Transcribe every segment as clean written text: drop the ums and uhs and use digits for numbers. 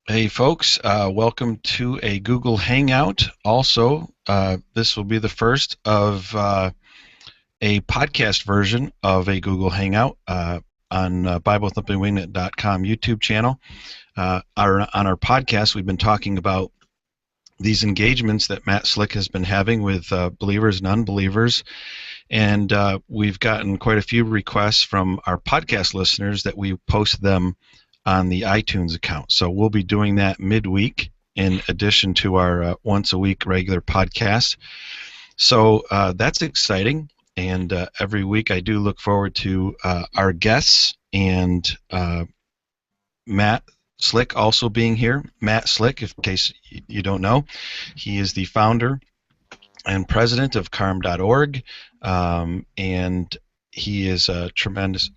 Hey folks, welcome to a Google Hangout. Also, this will be the first of a podcast version of a Google Hangout on BibleThumpingWingNet.com YouTube channel. On our podcast, we've been talking about these engagements that Matt Slick has been having with believers and unbelievers, and we've gotten quite a few requests from our podcast listeners that we post them on the iTunes account. So we'll be doing that midweek in addition to our once a week regular podcast. So that's exciting. And every week I do look forward to our guests and Matt Slick also being here. Matt Slick, in case you don't know, he is the founder and president of carm.org, and he is a tremendous.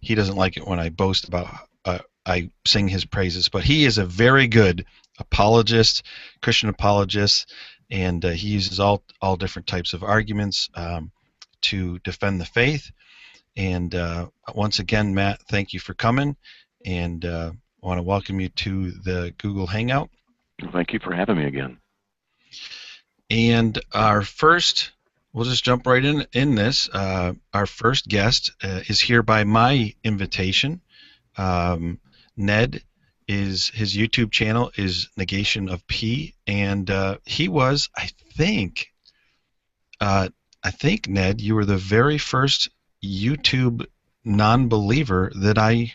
He doesn't like it when I boast about. I sing his praises, but he is a very good apologist, Christian apologist, and he uses all different types of arguments to defend the faith. And once again, Matt, thank you for coming, and I want to welcome you to the Google Hangout. Thank you for having me again. And our first, we'll just jump right in this. Our first guest is here by my invitation. Ned his YouTube channel is Negation of P, and he was, I think, Ned, you were the very first YouTube non-believer that I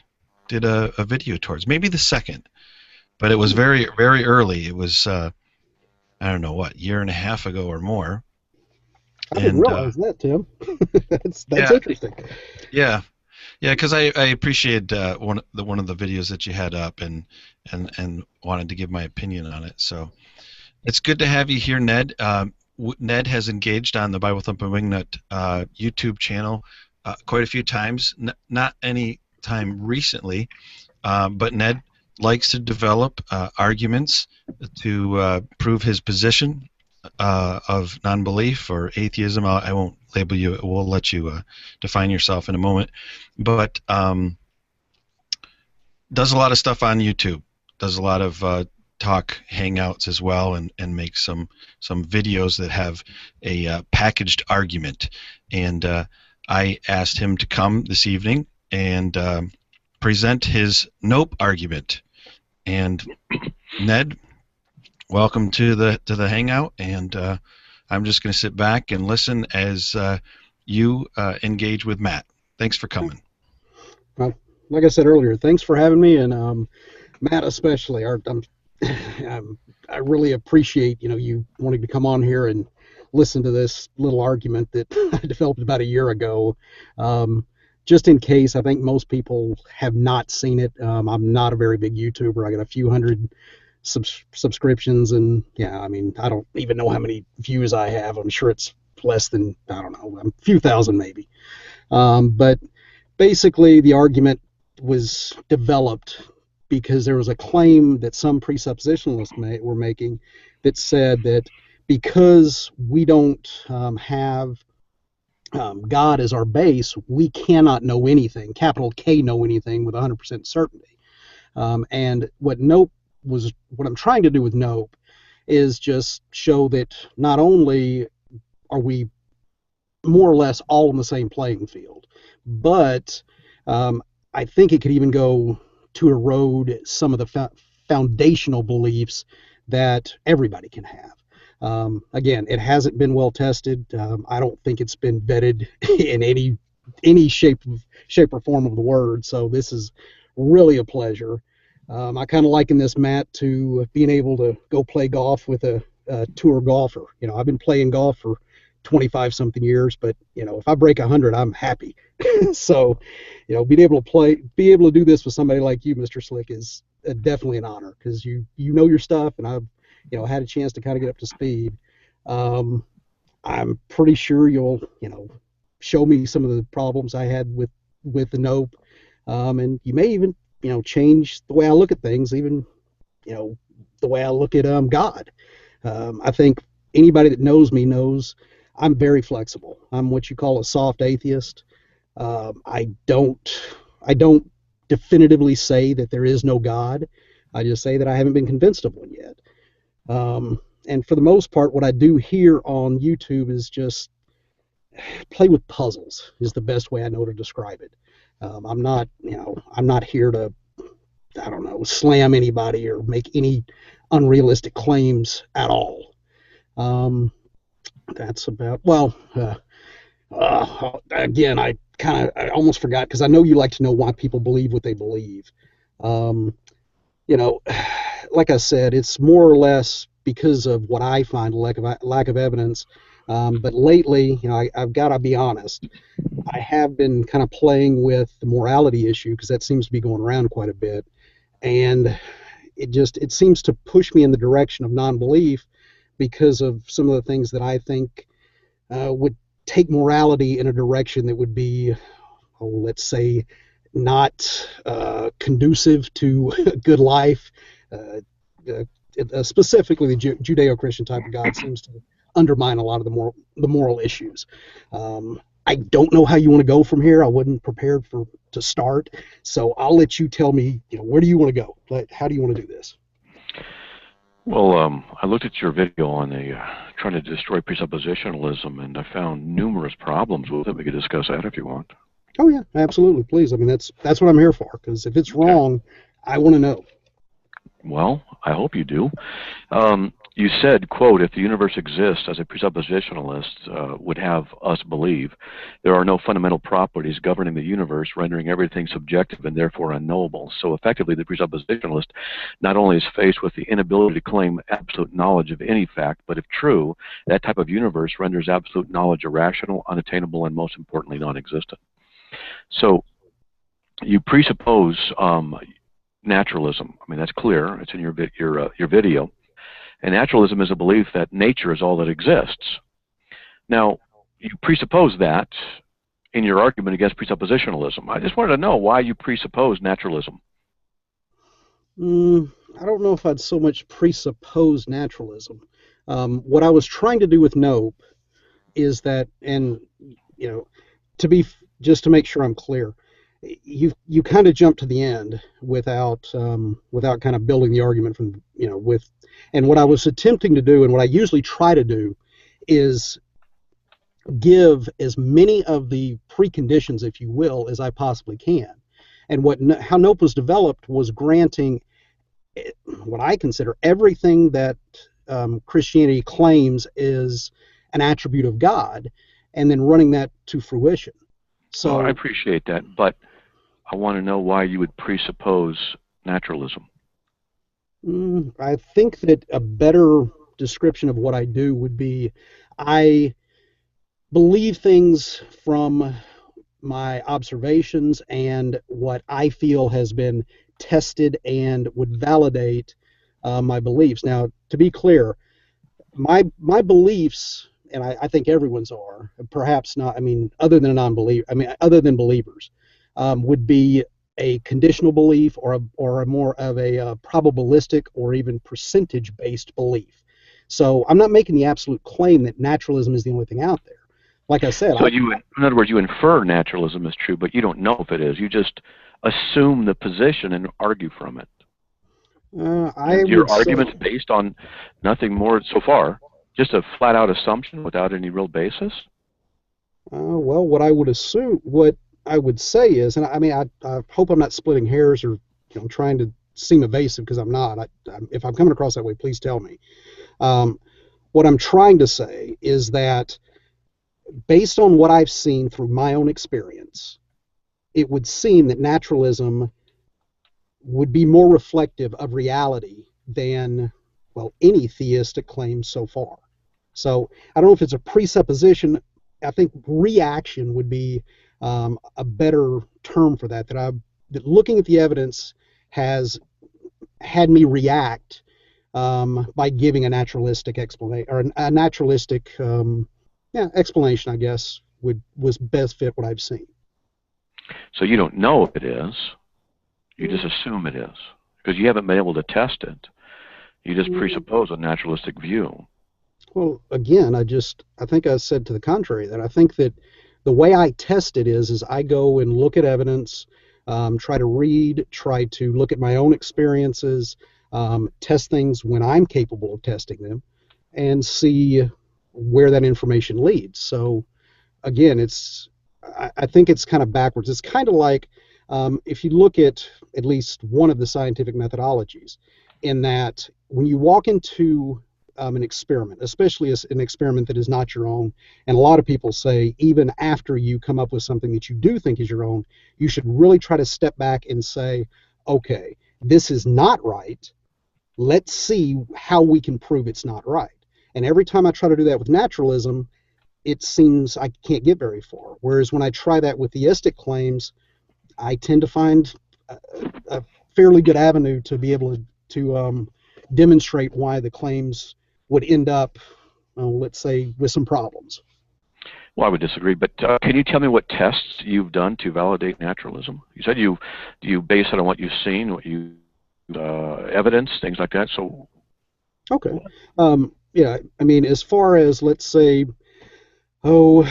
did a video towards. Maybe the second, but it was very, very early. It was I don't know what, year and a half ago or more. I didn't realize that, Tim. That's yeah, interesting. Yeah, because I appreciated one of the videos that you had up and wanted to give my opinion on it. So it's good to have you here, Ned. Ned has engaged on the Bible Thumping Wingnut YouTube channel quite a few times. Not any time recently, but Ned likes to develop arguments to prove his position of non-belief or atheism. I won't label you. We'll let you define yourself in a moment. But does a lot of stuff on YouTube. Does a lot of talk hangouts as well, and make some videos that have a packaged argument. And I asked him to come this evening and present his nope argument. And Ned, welcome to the hangout, and I'm just going to sit back and listen as you engage with Matt. Thanks for coming. Well, like I said earlier, thanks for having me, and Matt especially. I really appreciate you wanting to come on here and listen to this little argument that I developed about a year ago. Just in case, I think most people have not seen it. I'm not a very big YouTuber. I got a few hundred subscriptions, and yeah, I mean, I don't even know how many views I have. I'm sure it's less than, I don't know, a few thousand maybe. But basically the argument was developed because there was a claim that some presuppositionalists were making that said that because we don't have God as our base, we cannot know anything, capital K know anything with 100% certainty. And what I'm trying to do with Nope is just show that not only are we more or less all in the same playing field, but I think it could even go to erode some of the foundational beliefs that everybody can have. Again, it hasn't been well tested. I don't think it's been vetted in any shape or form of the word. So this is really a pleasure. I kind of liken this, Matt, to being able to go play golf with a tour golfer. I've been playing golf for 25 something years, but if I break 100, I'm happy. So, being able to do this with somebody like you, Mr. Slick, is definitely an honor, because you know your stuff, and I've had a chance to kind of get up to speed. I'm pretty sure you'll show me some of the problems I had with the Nope, and you may even change the way I look at things, even the way I look at God. I think anybody that knows me knows I'm very flexible. I'm what you call a soft atheist. I don't definitively say that there is no God. I just say that I haven't been convinced of one yet. And for the most part, what I do here on YouTube is just play with puzzles is the best way I know to describe it. I'm not, I'm not here to, I don't know, slam anybody or make any unrealistic claims at all. That's about, well, again, I almost forgot because I know you like to know why people believe what they believe. Um, you know, like I said, it's more or less because of what I find lack of evidence. But lately, I've got to be honest. I have been kind of playing with the morality issue because that seems to be going around quite a bit, and it seems to push me in the direction of non-belief because of some of the things that I think would take morality in a direction that would be, let's say, not conducive to a good life. Uh, Specifically, the Judeo-Christian type of God seems to undermine a lot of the moral issues. I don't know how you want to go from here. I wasn't prepared to start, so I'll let you tell me. Where do you want to go? How do you want to do this? Well, I looked at your video on trying to destroy presuppositionalism, and I found numerous problems with it. We could discuss that if you want. Oh yeah, absolutely. Please. I mean, that's what I'm here for. Because if it's wrong, I want to know. Well, I hope you do. You said, quote, if the universe exists as a presuppositionalist would have us believe, there are no fundamental properties governing the universe, rendering everything subjective and therefore unknowable. So effectively, the presuppositionalist not only is faced with the inability to claim absolute knowledge of any fact, but if true, that type of universe renders absolute knowledge irrational, unattainable, and most importantly, non-existent. So you presuppose naturalism. I mean, that's clear. It's in your video. And naturalism is a belief that nature is all that exists. Now, you presuppose that in your argument against presuppositionalism. I just wanted to know why you presuppose naturalism. I don't know if I'd so much presuppose naturalism. What I was trying to do with Nope is that, and just to make sure I'm clear, you kind of jump to the end without kind of building the argument from with. And what I was attempting to do, and what I usually try to do, is give as many of the preconditions, if you will, as I possibly can. And how Nope was developed was granting what I consider everything that Christianity claims is an attribute of God, and then running that to fruition. So well, I appreciate that, but I want to know why you would presuppose naturalism. I think that a better description of what I do would be, I believe things from my observations and what I feel has been tested and would validate my beliefs. Now, to be clear, my beliefs, and I think everyone's are, perhaps not, I mean, other than believers, would be a conditional belief or a more of a probabilistic or even percentage-based belief. So I'm not making the absolute claim that naturalism is the only thing out there. Like I said, so in other words, you infer naturalism is true, but you don't know if it is. You just assume the position and argue from it. Your argument's based on nothing more so far, just a flat-out assumption without any real basis? Well, what I would say is, and I mean, I hope I'm not splitting hairs or trying to seem evasive, because I'm not. If I'm coming across that way, please tell me. What I'm trying to say is that based on what I've seen through my own experience, it would seem that naturalism would be more reflective of reality than, well, any theistic claims so far. So I don't know if it's a presupposition. I think reaction would be a better term for that. That looking at the evidence has had me react by giving a naturalistic explanation, or a naturalistic explanation, I guess, was best fit what I've seen. So you don't know if it is. You just assume it is, because you haven't been able to test it. You just presuppose a naturalistic view. Well, again, I think I said to the contrary, that I think that the way I test it is I go and look at evidence, try to read, try to look at my own experiences, test things when I'm capable of testing them, and see where that information leads. So again, I think it's kind of backwards. It's kind of like if you look at least one of the scientific methodologies, in that when you walk into an experiment, especially an experiment that is not your own, and a lot of people say even after you come up with something that you do think is your own, you should really try to step back and say, okay, this is not right. Let's see how we can prove it's not right. And every time I try to do that with naturalism, it seems I can't get very far. Whereas when I try that with theistic claims, I tend to find a fairly good avenue to be able to demonstrate why the claims would end up, let's say, with some problems. Well, I would disagree, but can you tell me what tests you've done to validate naturalism? You said you base it on what you've seen, what you evidence, things like that. So, okay, yeah. I mean, as far as, let's say, what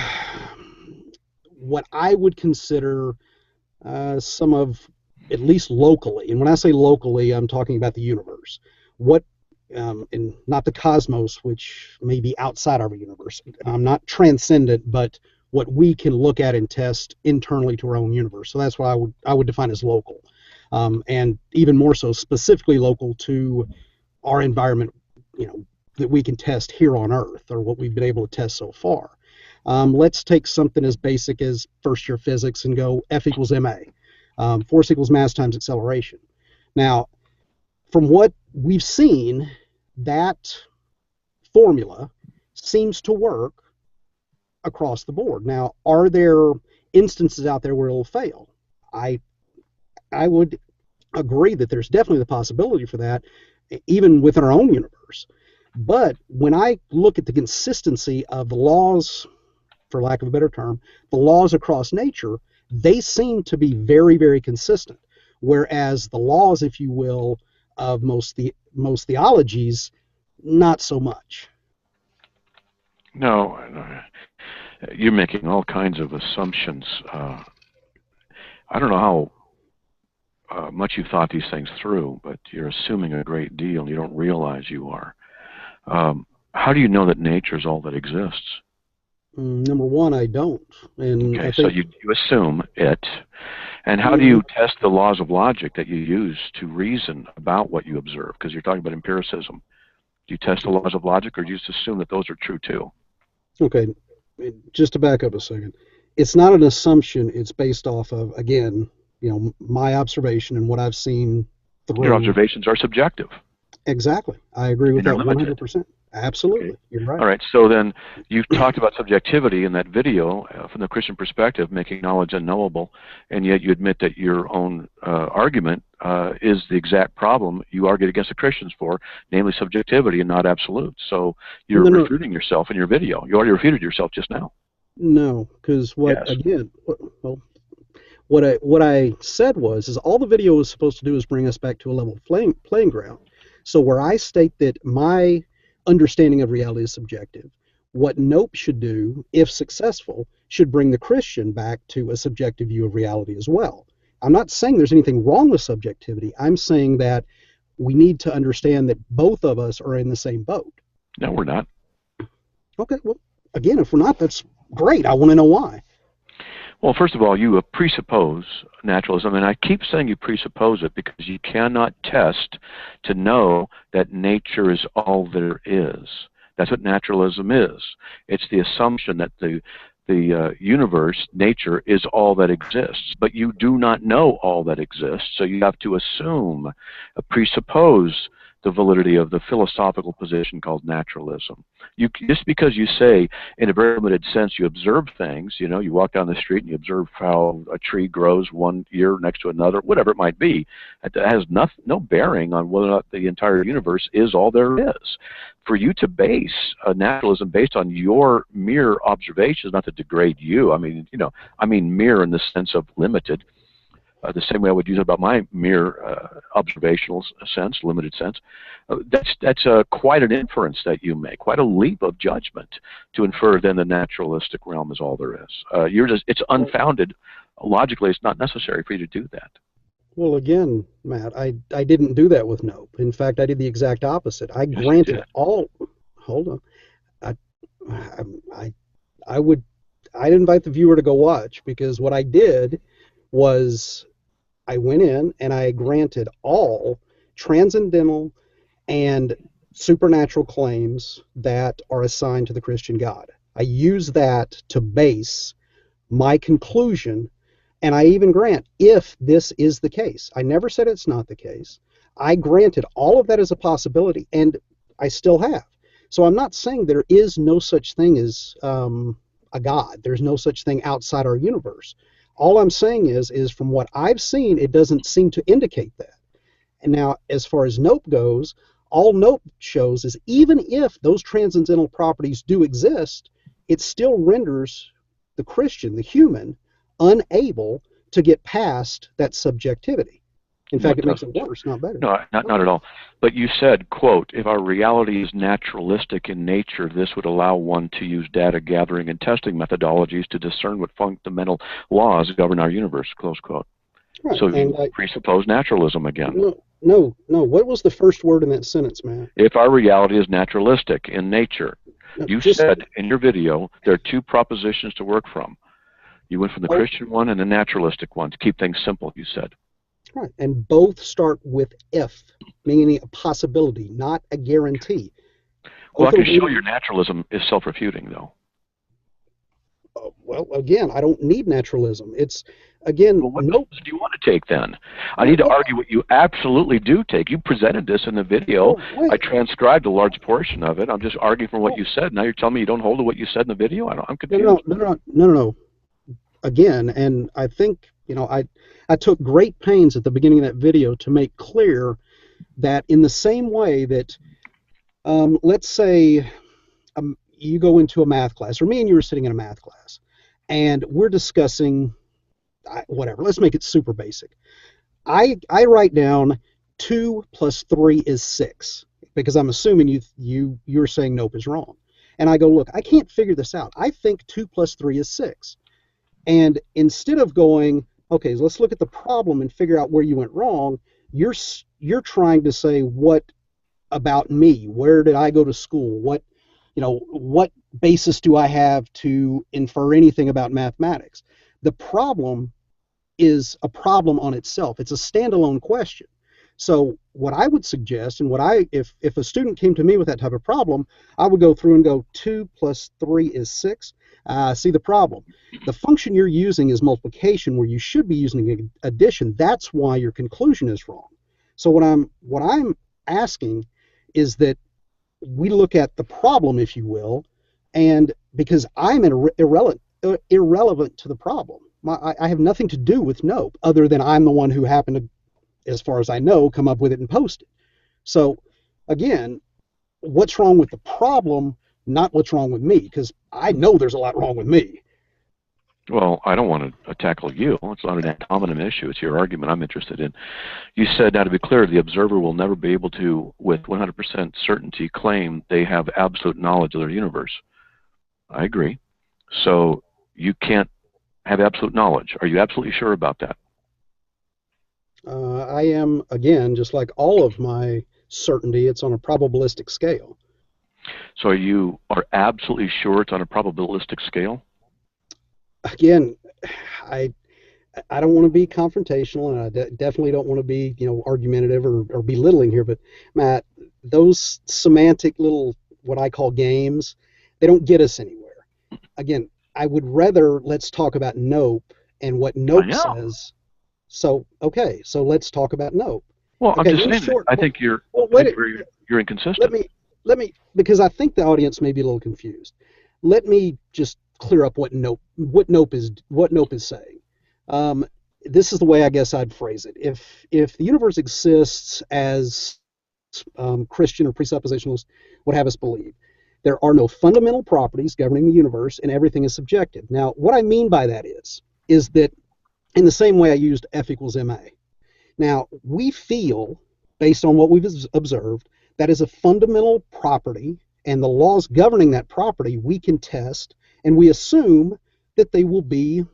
I would consider some of, at least locally, and when I say locally, I'm talking about the universe. What, and not the cosmos, which may be outside our universe. I'm not transcendent, but what we can look at and test internally to our own universe. So that's what I would define as local, and even more so specifically local to our environment, that we can test here on Earth, or what we've been able to test so far. Let's take something as basic as first year physics and go F equals ma. Force equals mass times acceleration. Now, from what we've seen, that formula seems to work across the board. Now, are there instances out there where it'll fail? I would agree that there's definitely the possibility for that, even within our own universe. But when I look at the consistency of the laws, for lack of a better term, the laws across nature, they seem to be very, very consistent. Whereas the laws, if you will, of most theologies, not so much. No, you're making all kinds of assumptions. I don't know how much you've thought these things through, but you're assuming a great deal. You don't realize you are. How do you know that nature is all that exists? Number one, I don't. And okay, I think, so you assume it. And how do you test the laws of logic that you use to reason about what you observe? Because you're talking about empiricism. Do you test the laws of logic, or do you just assume that those are true too? Okay, just to back up a second. It's not an assumption. It's based off of, again, my observation and what I've seen through. Your observations are subjective. Exactly. I agree with And that they're limited. 100%. Absolutely. Okay. You're right. All right. So then you've talked about subjectivity in that video from the Christian perspective, making knowledge unknowable, and yet you admit that your own argument is the exact problem you argued against the Christians for, namely subjectivity and not absolute. So you're refuting yourself in your video. You already refuted yourself just now. No, because again, well, what I said is all the video was supposed to do is bring us back to a level playing ground. So where I state that my understanding of reality is subjective, what Nope should do, if successful, should bring the Christian back to a subjective view of reality as well. I'm not saying there's anything wrong with subjectivity. I'm saying that we need to understand that both of us are in the same boat. No, we're not. Okay, well, again, if we're not, that's great. I want to know why. Well, first of all, you presuppose naturalism, and I keep saying you presuppose it because you cannot test to know that nature is all there is. That's what naturalism is. It's the assumption that the universe, nature, is all that exists. But you do not know all that exists, so you have to assume, presuppose the validity of the philosophical position called naturalism. Just because you say, in a very limited sense, you observe things, you walk down the street and you observe how a tree grows one year next to another, whatever it might be, it has no bearing on whether or not the entire universe is all there is. For you to base naturalism based on your mere observations, not to degrade you, I mean mere in the sense of limited, the same way I would use it about my mere observational sense, limited sense. That's quite an inference that you make, quite a leap of judgment to infer then the naturalistic realm is all there is. It's unfounded. Logically, it's not necessary for you to do that. Well, again, Matt, I didn't do that with Nope. In fact, I did the exact opposite. I Yes, granted all. Hold on. I'd invite the viewer to go watch, because what I did was I went in and I granted all transcendental and supernatural claims that are assigned to the Christian God. I use that to base my conclusion, and I even grant if this is the case. I never said it's not the case. I granted all of that as a possibility, and I still have. So I'm not saying there is no such thing as a God. There's no such thing outside our universe. All I'm saying is from what I've seen, it doesn't seem to indicate that. And now, as far as Nope goes, all Nope shows is even if those transcendental properties do exist, it still renders the Christian, the human, unable to get past that subjectivity. In fact, it makes it worse, not better. No, not at all. But you said, quote, if our reality is naturalistic in nature, this would allow one to use data gathering and testing methodologies to discern what fundamental laws govern our universe, close quote. Right. So you presuppose naturalism again. No. What was the first word in that sentence, Matt? If our reality is naturalistic in nature. No, you said in your video there are two propositions to work from. You went from the Christian one and the naturalistic one to keep things simple, you said. Right, and both start with if, meaning a possibility, not a guarantee. Well, I can show your naturalism is self-refuting, though. Well, again, I don't need naturalism. It's, again... Well, what do you want to take, then? I need to argue what you absolutely do take. You presented this in the video. I transcribed a large portion of it. I'm just arguing from what you said. Now you're telling me you don't hold to what you said in the video? I'm confused. No. Again, and I think, I took great pains at the beginning of that video to make clear that in the same way that, let's say you go into a math class, or me and you are sitting in a math class, and we're discussing, whatever, let's make it super basic. I write down 2 plus 3 is 6, because I'm assuming you're saying Nope is wrong. And I go, look, I can't figure this out. I think 2 plus 3 is 6. And instead of going, okay, let's look at the problem and figure out where you went wrong, you're trying to say, what about me? Where did I go to school? What basis do I have to infer anything about mathematics? The problem is a problem on itself. It's a standalone question. So what I would suggest, and if a student came to me with that type of problem, I would go through and go 2 plus 3 is 6. See the problem. The function you're using is multiplication, where you should be using addition. That's why your conclusion is wrong. So what I'm asking is that we look at the problem, if you will, and because I'm irrelevant to the problem. I have nothing to do with Nope, other than I'm the one who happened to, as far as I know, come up with it and post it. So again, what's wrong with the problem, not what's wrong with me, because I know there's a lot wrong with me. Well, I don't want to tackle you. It's not an ad hominem issue. It's your argument I'm interested in. You said, now to be clear, the observer will never be able to, with 100% certainty, claim they have absolute knowledge of their universe. I agree. So you can't have absolute knowledge. Are you absolutely sure about that? I am, again, just like all of my certainty, it's on a probabilistic scale. So you are absolutely sure it's on a probabilistic scale? Again, I don't want to be confrontational, and I definitely don't want to be, argumentative or belittling here. But Matt, those semantic little, what I call games, they don't get us anywhere. Again, I would rather let's talk about Nope and what Nope says. So okay, so let's talk about Nope. Well, okay, I'm just saying. I think you're inconsistent. Let me, because I think the audience may be a little confused. Let me just clear up what Nope is saying. This is the way I guess I'd phrase it. If the universe exists as Christian or presuppositionalists would have us believe, there are no fundamental properties governing the universe, and everything is subjective. Now, what I mean by that is that in the same way I used F equals ma. Now, we feel, based on what we've observed, that is a fundamental property, and the laws governing that property we can test, and we assume that they will be,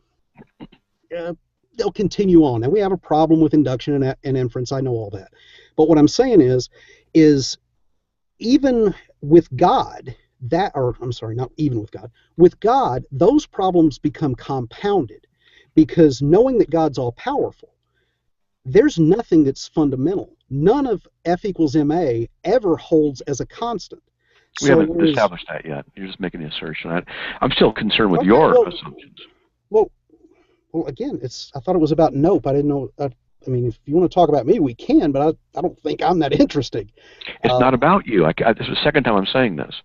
they'll continue on. And we have a problem with induction and inference. I know all that. But what I'm saying is even with God, not even with God, those problems become compounded, because knowing that God's all powerful, there's nothing that's fundamental. None of F equals ma ever holds as a constant. We So haven't established that yet. You're just making the assertion. I'm still concerned with okay, your assumptions. Well, again, I thought it was about nope. I didn't know. I mean, if you want to talk about me, we can, but I don't think I'm that interesting. It's not about you. This is the second time I'm saying this.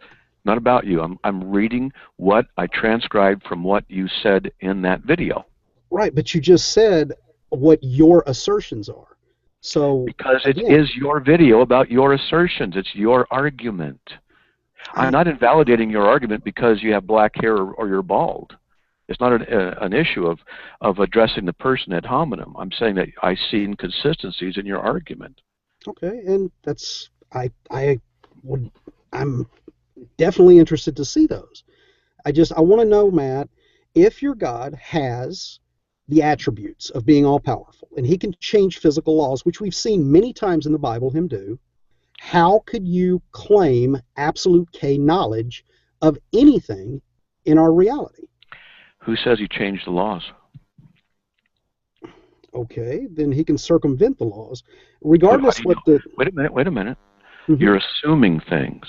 Not about you. I'm reading what I transcribed from what you said in that video. Right, but you just said what your assertions are. So because it is your video about your assertions. It's your argument. I'm not invalidating your argument because you have black hair or you're bald. It's not an issue of addressing the person ad hominem. I'm saying that I see inconsistencies in your argument. Okay, and that's I'm definitely interested to see those. I want to know, Matt, if your God has the attributes of being all powerful and he can change physical laws, which we've seen many times in the Bible him do, how could you claim absolute K knowledge of anything in our reality? Who says he changed the laws? Okay, then he can circumvent the laws, regardless what the... Wait a minute. Mm-hmm. You're assuming things.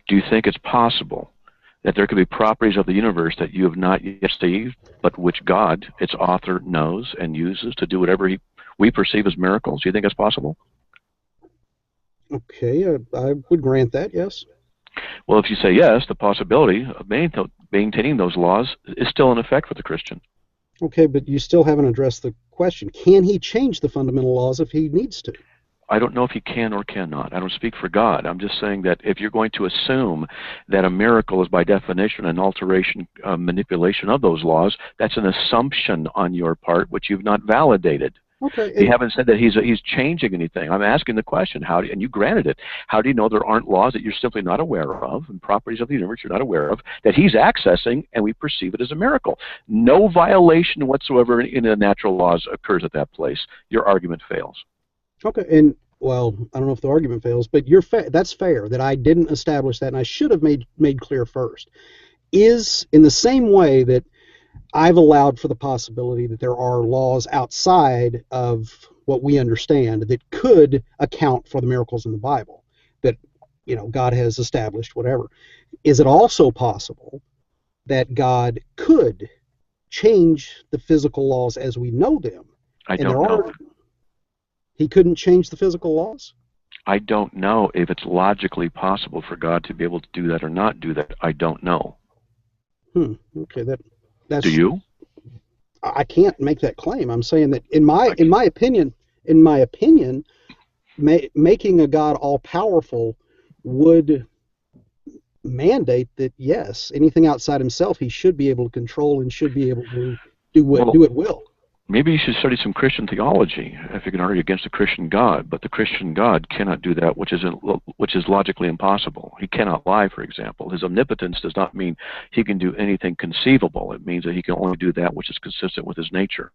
Do you think it's possible that there could be properties of the universe that you have not yet perceived, but which God, its author, knows and uses to do whatever we perceive as miracles? Do you think it's possible? Okay, I would grant that, yes. Well, if you say yes, the possibility of maintaining those laws is still in effect for the Christian. Okay, but you still haven't addressed the question. Can he change the fundamental laws if he needs to? I don't know if he can or cannot. I don't speak for God. I'm just saying that if you're going to assume that a miracle is by definition an alteration, manipulation of those laws, that's an assumption on your part which you've not validated. Okay. You haven't said that he's changing anything. I'm asking the question, and you granted it. How do you know there aren't laws that you're simply not aware of, and properties of the universe you're not aware of, that he's accessing, and we perceive it as a miracle? No violation whatsoever in the natural laws occurs at that place. Your argument fails. Okay, and well, I don't know if the argument fails, but that's fair that I didn't establish that, and I should have made clear first. Is in the same way that I've allowed for the possibility that there are laws outside of what we understand that could account for the miracles in the Bible that, God has established, whatever. Is it also possible that God could change the physical laws as we know them? I don't know. He couldn't change the physical laws? I don't know if it's logically possible for God to be able to do that or not do that. I don't know. Okay, that's... Do you? I can't make that claim. I'm saying that in my opinion, making a God all powerful would mandate that yes, anything outside himself he should be able to control and should be able to do at will. Maybe you should study some Christian theology if you can argue against the Christian God, but the Christian God cannot do that which is logically impossible. He cannot lie, for example. His omnipotence does not mean he can do anything conceivable. It means that he can only do that which is consistent with his nature.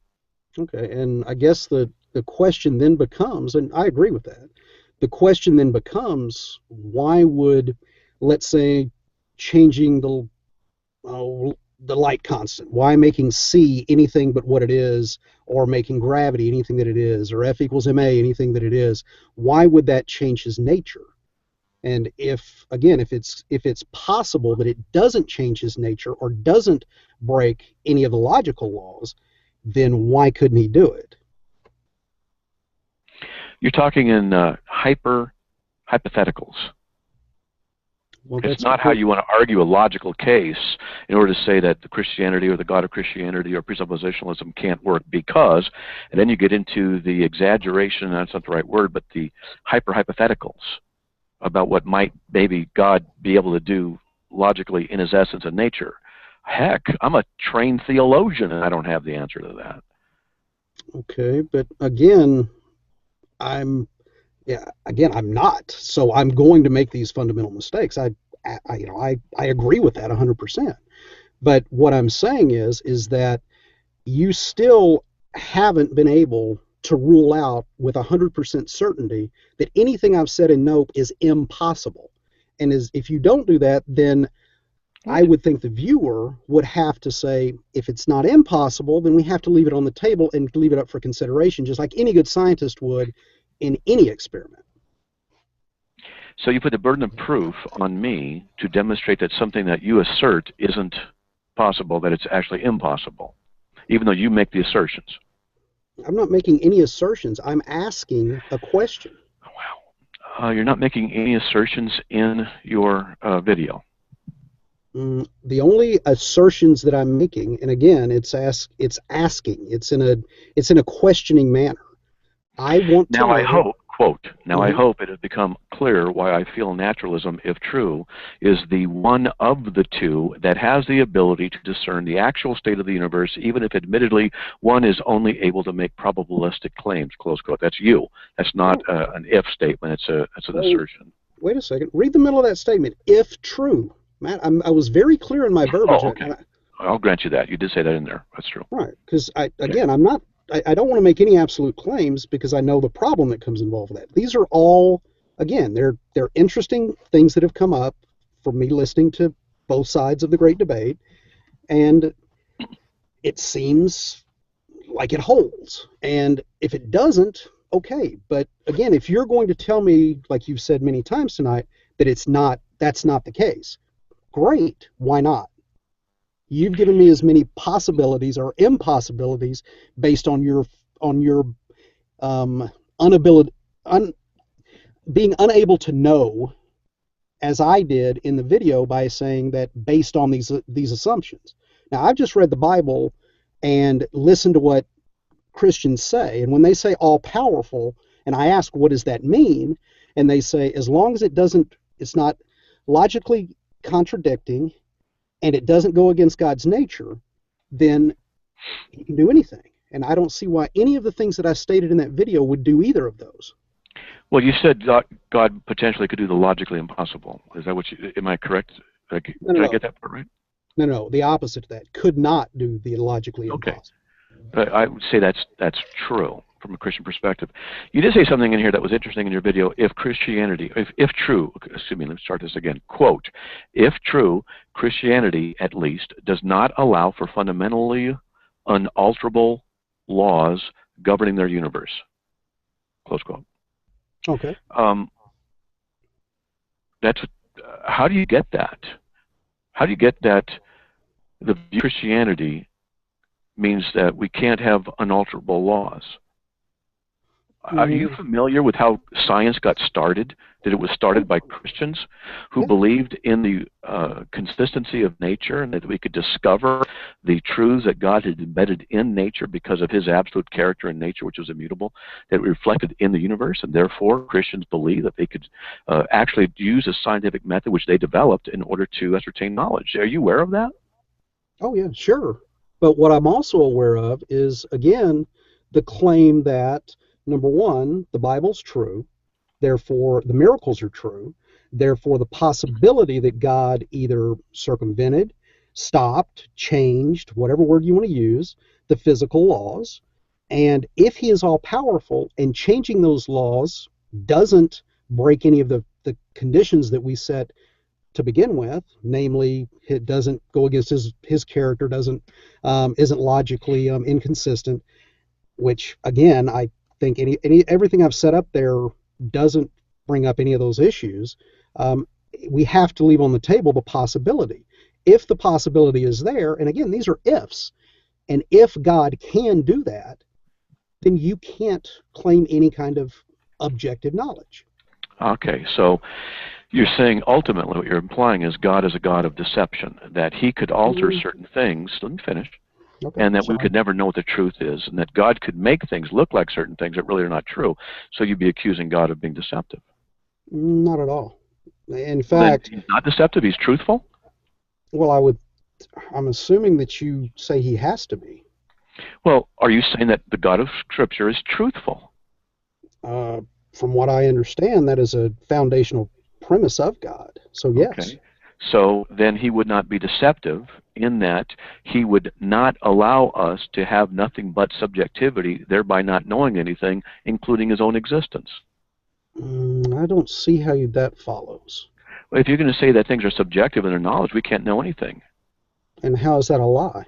Okay, and I guess the question then becomes, and I agree with that, the question then becomes, why would, let's say, changing the light constant, why making C anything but what it is, or making gravity anything that it is, or F equals ma anything that it is, why would that change his nature? And if it's possible that it doesn't change his nature or doesn't break any of the logical laws, then why couldn't he do it? You're talking in hypotheticals. Well, it's not how you want to argue a logical case in order to say that the Christianity or the God of Christianity or presuppositionalism can't work because, and then you get into the exaggeration, that's not the right word, but the hypotheticals about what might maybe God be able to do logically in his essence and nature. Heck, I'm a trained theologian and I don't have the answer to that. Okay, but again, I'm I'm not. So I'm going to make these fundamental mistakes. I agree with that 100%. But what I'm saying is that you still haven't been able to rule out with 100% certainty that anything I've said in Nope is impossible. And if you don't do that, then I would think the viewer would have to say, if it's not impossible, then we have to leave it on the table and leave it up for consideration, just like any good scientist would in any experiment. So you put the burden of proof on me to demonstrate that something that you assert isn't possible, that it's actually impossible, even though you make the assertions. I'm not making any assertions. I'm asking a question. Wow. You're not making any assertions in your video. The only assertions that I'm making, and again, it's asking. It's in a questioning manner. I want to Now I know. hope, quote, now I hope it has become clear why I feel naturalism, if true, is the one of the two that has the ability to discern the actual state of the universe, even if admittedly one is only able to make probabilistic claims, close quote. That's you. That's not an if statement. It's an assertion. Wait a second. Read the middle of that statement. If true. Matt, I was very clear in my verbiage. Oh, okay. I'll grant you that. You did say that in there. That's true. Right. Because I don't want to make any absolute claims because I know the problem that comes involved with that. These are all, again, they're interesting things that have come up from me listening to both sides of the great debate, and it seems like it holds. And if it doesn't, okay. But again, if you're going to tell me, like you've said many times tonight, that that's not the case, great. Why not? You've given me as many possibilities or impossibilities based on your being unable to know, as I did in the video by saying that based on these assumptions. Now I've just read the Bible and listened to what Christians say, and when they say all powerful, and I ask what does that mean, and they say as long as it's not logically contradicting and it doesn't go against God's nature, then he can do anything. And I don't see why any of the things that I stated in that video would do either of those. Well, you said God potentially could do the logically impossible. Is that what you? Am I correct? Did I get that part right? No. The opposite of that. Could not do the logically impossible. I would say that's true from a Christian perspective. You did say something in here that was interesting in your video. If Christianity, if true, excuse me, let's start this again. Quote, if true, Christianity at least does not allow for fundamentally unalterable laws governing their universe. Close quote. Okay. That's how do you get that? How do you get that the view of Christianity means that we can't have unalterable laws? Are you familiar with how science got started? That it was started by Christians who believed in the consistency of nature and that we could discover the truths that God had embedded in nature because of his absolute character and nature, which was immutable, that reflected in the universe, and therefore Christians believed that they could actually use a scientific method which they developed in order to ascertain knowledge. Are you aware of that? Oh, yeah, sure. But what I'm also aware of is, again, the claim that, number one, the Bible's true, therefore the miracles are true, therefore the possibility that God either circumvented, stopped, changed, whatever word you want to use, the physical laws, and if he is all-powerful and changing those laws doesn't break any of the conditions that we set to begin with, namely it doesn't go against his character, isn't logically inconsistent, which again I think everything I've set up there doesn't bring up any of those issues. We have to leave on the table the possibility. If the possibility is there, and again, these are ifs, and if God can do that, then you can't claim any kind of objective knowledge. Okay, so you're saying ultimately what you're implying is God is a God of deception, that he could alter certain things, let me finish, and that we could never know what the truth is, and that God could make things look like certain things that really are not true, so you'd be accusing God of being deceptive. Not at all. In fact... Then he's not deceptive, he's truthful? Well, I'm assuming that you say he has to be. Well, are you saying that the God of Scripture is truthful? Uh, from what I understand, that is a foundational premise of God. So yes. Okay. So then he would not be deceptive in that he would not allow us to have nothing but subjectivity, thereby not knowing anything, including his own existence. I don't see how that follows. If you're going to say that things are subjective in their knowledge, we can't know anything. And how is that a lie?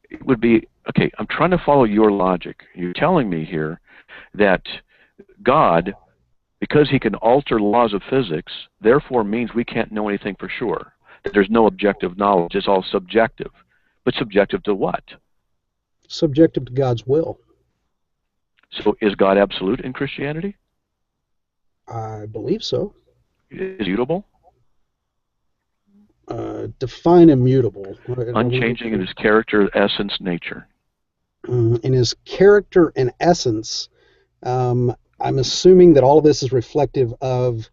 It would be, okay, I'm trying to follow your logic. You're telling me here that God, because he can alter laws of physics, therefore means we can't know anything for sure. That there's no objective knowledge. It's all subjective. But subjective to what? Subjective to God's will. So is God absolute in Christianity? I believe so. Is immutable? Define immutable. Unchanging in his character, essence, nature. In his character and essence, I'm assuming that all of this is reflective of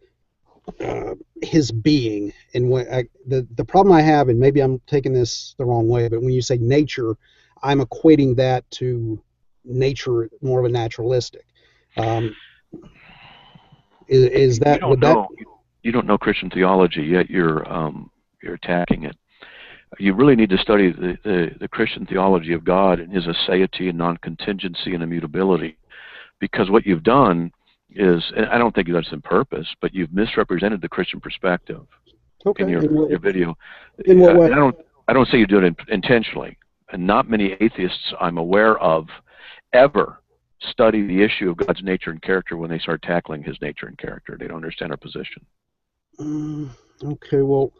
his being. And the problem I have, and maybe I'm taking this the wrong way, but when you say nature, I'm equating that to nature more of a naturalistic. Is that You don't know Christian theology, yet you're attacking it. You really need to study the Christian theology of God and his aseity and non-contingency and immutability, because what you've done is, and I don't think you've done this on purpose, but you've misrepresented the Christian perspective in your video. In what way? I don't say you do it intentionally, and not many atheists I'm aware of ever study the issue of God's nature and character when they start tackling his nature and character. They don't understand our position. Okay, well,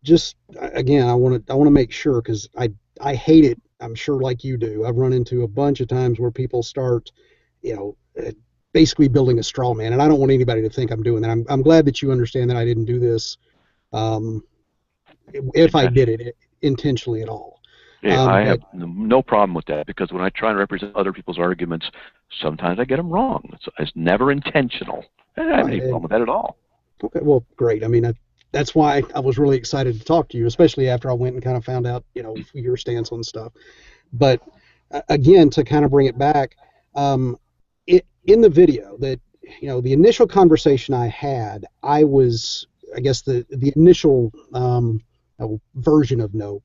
just again, I want to make sure, because I hate it. I'm sure, like you do. I've run into a bunch of times where people start, basically building a straw man, and I don't want anybody to think I'm doing that. I'm glad that you understand that I didn't do this, if I did it intentionally at all. Yeah, I have no problem with that, because when I try and represent other people's arguments, sometimes I get them wrong. It's never intentional. I don't have any problem with that at all. Okay, well, great. I mean, that's why I was really excited to talk to you, especially after I went and kind of found out, your stance on stuff. But again, to kind of bring it back, in the video that, the initial conversation I had, I guess the initial version of Nope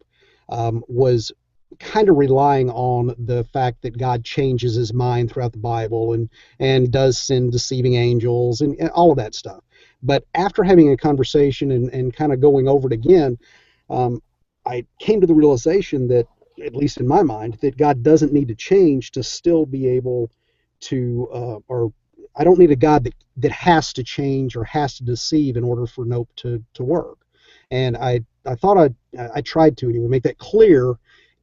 was kind of relying on the fact that God changes his mind throughout the Bible and does send deceiving angels and all of that stuff. But after having a conversation and kind of going over it again, I came to the realization that, at least in my mind, that God doesn't need to change to still be able to, or I don't need a God that has to change or has to deceive in order for Nope to work. And I thought I tried to anyway make that clear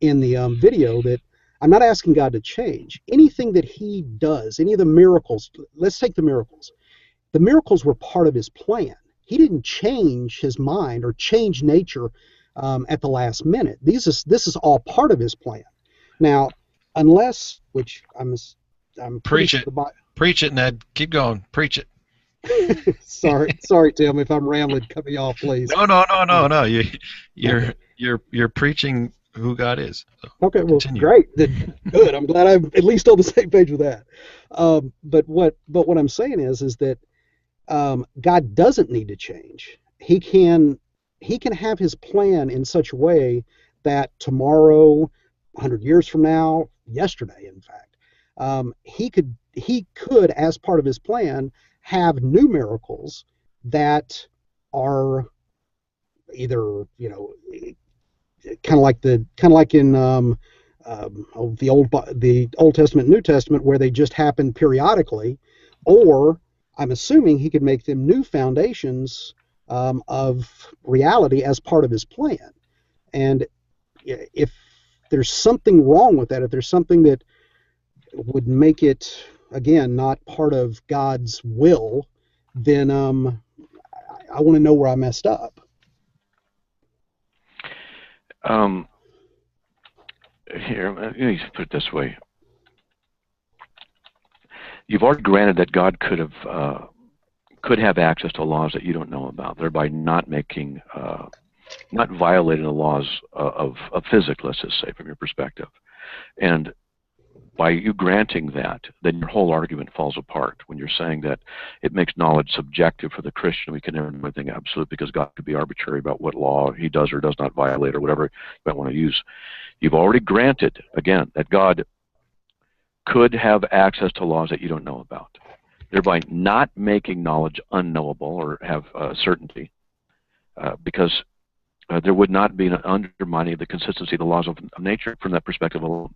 in the video, that I'm not asking God to change. Anything that he does, any of the miracles, let's take the miracles. The miracles were part of his plan. He didn't change his mind or change nature at the last minute. This is all part of his plan. Now, unless, which I'm preach it. Preach it, Ned. Keep going. Preach it. sorry, Tim, if I'm rambling, cut me off, please. No. You're preaching who God is. So okay, well, continue. Great, good. I'm glad I'm at least on the same page with that. But what I'm saying is that God doesn't need to change. He can have his plan in such a way that tomorrow, 100 years from now, yesterday, in fact, he could, as part of his plan, have new miracles that are either, kind of like in the Old Testament, New Testament, where they just happen periodically, or I'm assuming he could make them new foundations of reality as part of his plan. And if there's something wrong with that, if there's something that would make it, again, not part of God's will, then I want to know where I messed up. Here, let me put it this way. You've already granted that God could have access to laws that you don't know about, thereby not making not violating the laws of physics, let's just say, from your perspective. And by you granting that, then your whole argument falls apart when you're saying that it makes knowledge subjective for the Christian. We can never know anything absolute because God could be arbitrary about what law he does or does not violate or whatever you might want to use. You've already granted, again, that God could have access to laws that you don't know about, thereby not making knowledge unknowable or have certainty, because there would not be an undermining of the consistency of the laws of nature from that perspective alone.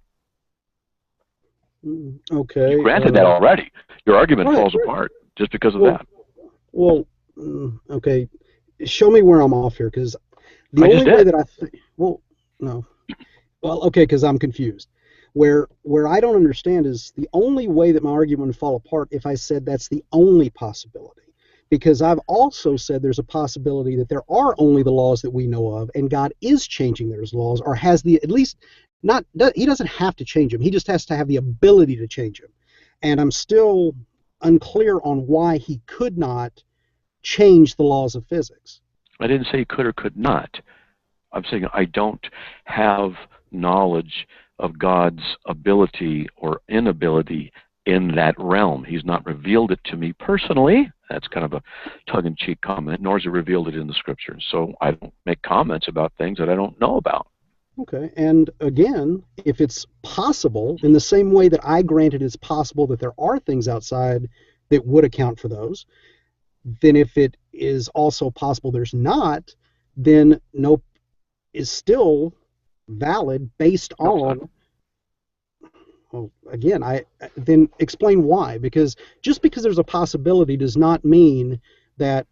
Okay. You granted that already. Your argument falls right. apart just because of that. Well, okay. Show me where I'm off here, because the only way that I think, well, no. Well, okay, because I'm confused. Where I don't understand is the only way that my argument would fall apart if I said that's the only possibility. Because I've also said there's a possibility that there are only the laws that we know of, and God is changing those laws, or has the, at least, not, he doesn't have to change them. He just has to have the ability to change them. And I'm still unclear on why he could not change the laws of physics. I didn't say he could or could not. I'm saying I don't have knowledge of God's ability or inability in that realm. He's not revealed it to me personally. That's kind of a tongue-in-cheek comment, nor has he revealed it in the Scriptures. So I don't make comments about things that I don't know about. Okay, and again, if it's possible, in the same way that I granted it's possible that there are things outside that would account for those, then if it is also possible there's not, then nope is still valid based on, well, again, then explain why, because just because there's a possibility does not mean that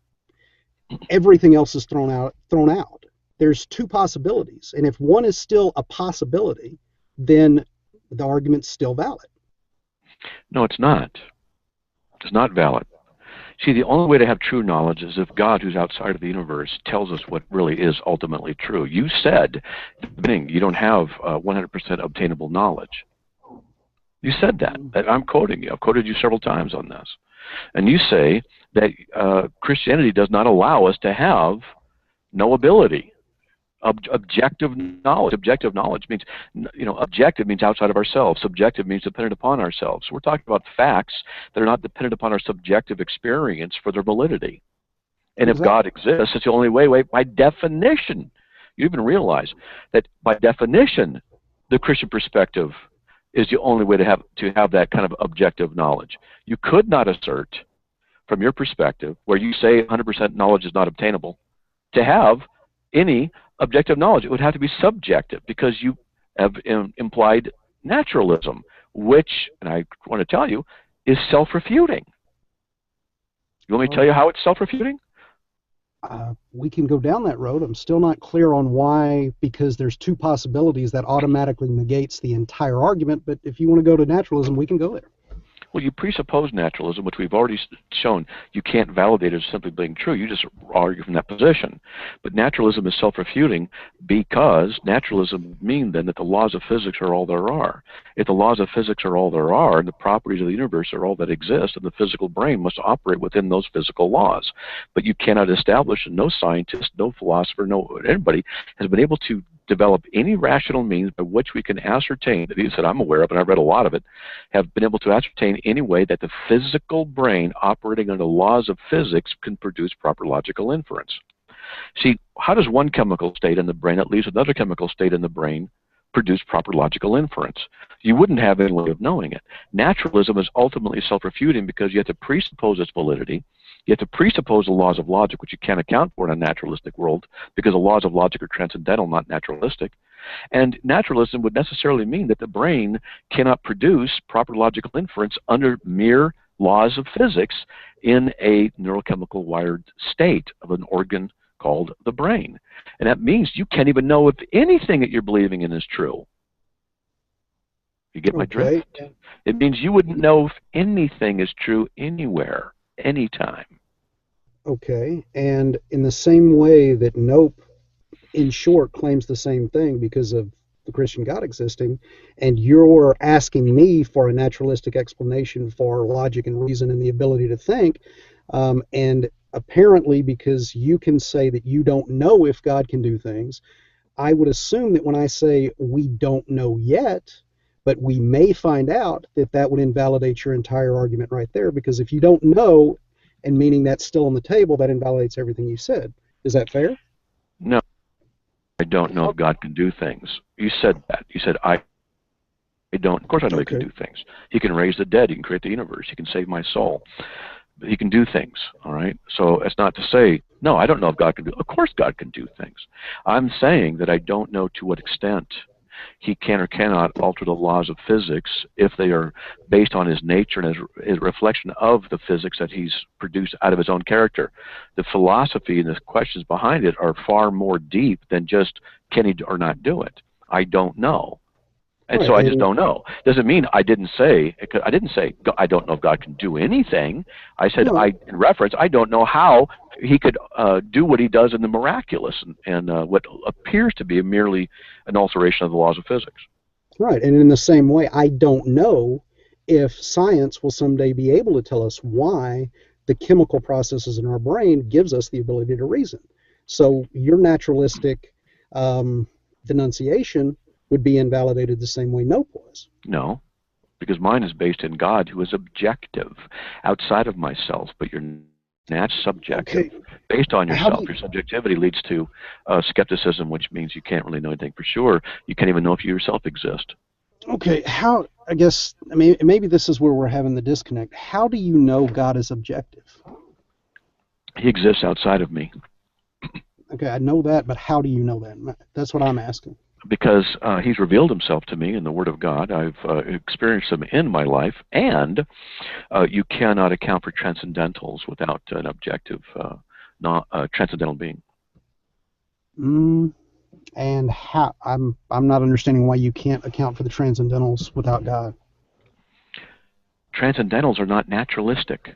everything else is thrown out. There's two possibilities, and if one is still a possibility, then the argument's still valid. No, it's not. It's not valid. See, the only way to have true knowledge is if God, who's outside of the universe, tells us what really is ultimately true. You said at the beginning you don't have 100% obtainable knowledge. You said that. I'm quoting you. I've quoted you several times on this. And you say that Christianity does not allow us to have knowability. Objective knowledge. Objective knowledge means, objective means outside of ourselves. Subjective means dependent upon ourselves. We're talking about facts that are not dependent upon our subjective experience for their validity. And if God exists, it's the only way, by definition. You even realize that by definition, the Christian perspective is the only way to have that kind of objective knowledge. You could not assert, from your perspective, where you say 100% knowledge is not obtainable, to have any objective knowledge. It would have to be subjective, because you have implied naturalism, which, and I want to tell you, is self-refuting. You want me to tell you how it's self-refuting? We can go down that road. I'm still not clear on why, because there's two possibilities, that automatically negates the entire argument, but if you want to go to naturalism, we can go there. Well, you presuppose naturalism, which we've already shown you can't validate as simply being true. You just argue from that position. But naturalism is self-refuting, because naturalism means then that the laws of physics are all there are. If the laws of physics are all there are, and the properties of the universe are all that exist, then the physical brain must operate within those physical laws. But you cannot establish, and no scientist, no philosopher, no anybody has been able to develop any rational means by which we can ascertain, that I'm aware of, and I've read a lot of it, have been able to ascertain any way that the physical brain operating under the laws of physics can produce proper logical inference. See, how does one chemical state in the brain that leaves another chemical state in the brain produce proper logical inference? You wouldn't have any way of knowing it. Naturalism is ultimately self-refuting, because you have to presuppose its validity. You have to presuppose the laws of logic, which you can't account for in a naturalistic world, because the laws of logic are transcendental, not naturalistic. And naturalism would necessarily mean that the brain cannot produce proper logical inference under mere laws of physics in a neurochemical wired state of an organ called the brain. And that means you can't even know if anything that you're believing in is true. You get my drift? It means you wouldn't know if anything is true anywhere, anytime. Okay, and in the same way that Nope, in short, claims the same thing because of the Christian God existing, and you're asking me for a naturalistic explanation for logic and reason and the ability to think, and apparently because you can say that you don't know if God can do things, I would assume that when I say we don't know yet, but we may find out, that would invalidate your entire argument right there, because if you don't know, and meaning that's still on the table, that invalidates everything you said. Is that fair? No, I don't know if God can do things. You said that. You said, I don't. Of course I know he can do things. He can raise the dead. He can create the universe. He can save my soul. He can do things, all right? So it's not to say, no, I don't know if God can do. Of course God can do things. I'm saying that I don't know to what extent he can or cannot alter the laws of physics if they are based on his nature and his reflection of the physics that he's produced out of his own character. The philosophy and the questions behind it are far more deep than just can he or not do it. I don't know. And so I just don't know. Doesn't mean I didn't say I don't know if God can do anything. I said in reference, I don't know how he could do what he does in the miraculous and what appears to be merely an alteration of the laws of physics. Right, and in the same way, I don't know if science will someday be able to tell us why the chemical processes in our brain gives us the ability to reason. So your naturalistic denunciation would be invalidated the same way Nope was. No, because mine is based in God, who is objective, outside of myself, but you're not subjective. Okay. Based on yourself, your subjectivity leads to skepticism, which means you can't really know anything for sure. You can't even know if you yourself exist. Okay, I guess, maybe this is where we're having the disconnect. How do you know God is objective? He exists outside of me. Okay, I know that, but how do you know that? That's what I'm asking. Because he's revealed himself to me in the Word of God. I've experienced him in my life, and you cannot account for transcendentals without an objective, transcendental being. And how? I'm not understanding why you can't account for the transcendentals without God. Transcendentals are not naturalistic.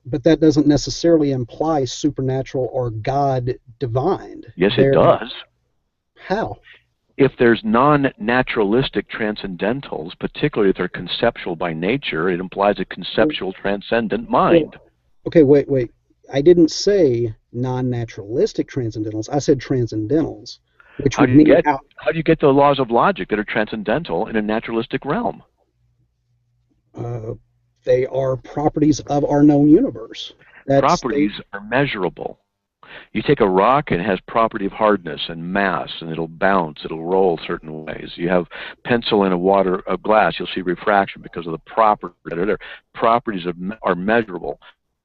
But that doesn't necessarily imply supernatural or God divine. Yes, it does. How? If there's non-naturalistic transcendentals, particularly if they're conceptual by nature, it implies a conceptual transcendent mind. Okay, wait. I didn't say non-naturalistic transcendentals. I said transcendentals, which would mean how do you get the laws of logic that are transcendental in a naturalistic realm? They are properties of our known universe. Properties are measurable. You take a rock and it has property of hardness and mass, and it'll bounce, it'll roll certain ways. You have pencil in a glass, you'll see refraction because of the properties that are there. Properties are measurable.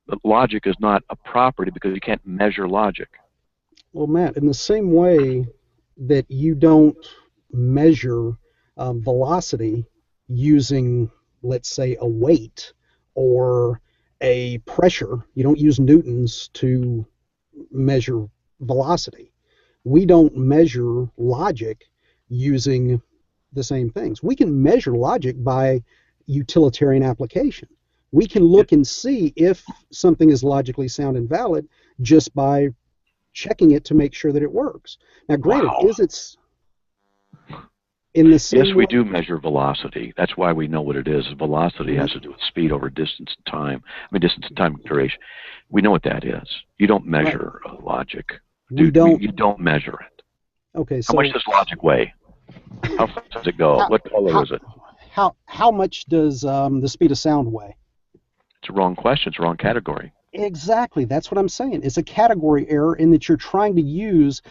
But logic is not a property because you can't measure logic. Well, Matt, in the same way that you don't measure velocity using, let's say, a weight or a pressure, you don't use newtons to measure velocity. We don't measure logic using the same things. We can measure logic by utilitarian application. We can look and see if something is logically sound and valid just by checking it to make sure that it works. Now, granted, is it in the same Yes, we do measure velocity. That's why we know what it is. Velocity has to do with speed over distance and time. Distance and time duration. We know what that is. You don't measure logic. You don't measure it. Okay. So how much does logic weigh? How fast does it go? What color is it? How much does the speed of sound weigh? It's a wrong question. It's a wrong category. Exactly. That's what I'm saying. It's a category error in that you're trying to use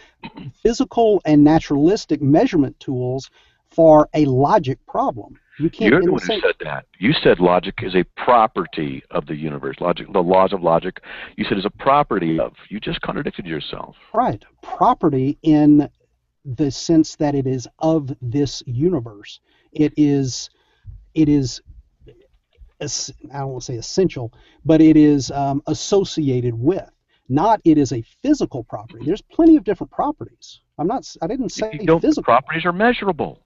physical and naturalistic measurement tools for a logic problem. You can't. You're the one who said that. You said logic is a property of the universe. Logic, the laws of logic, you said is a property of. You just contradicted yourself. Right. Property in the sense that it is of this universe. It is I don't want to say essential, but it is associated with. Not it is a physical property. There's plenty of different properties. I didn't say physical. Properties are measurable.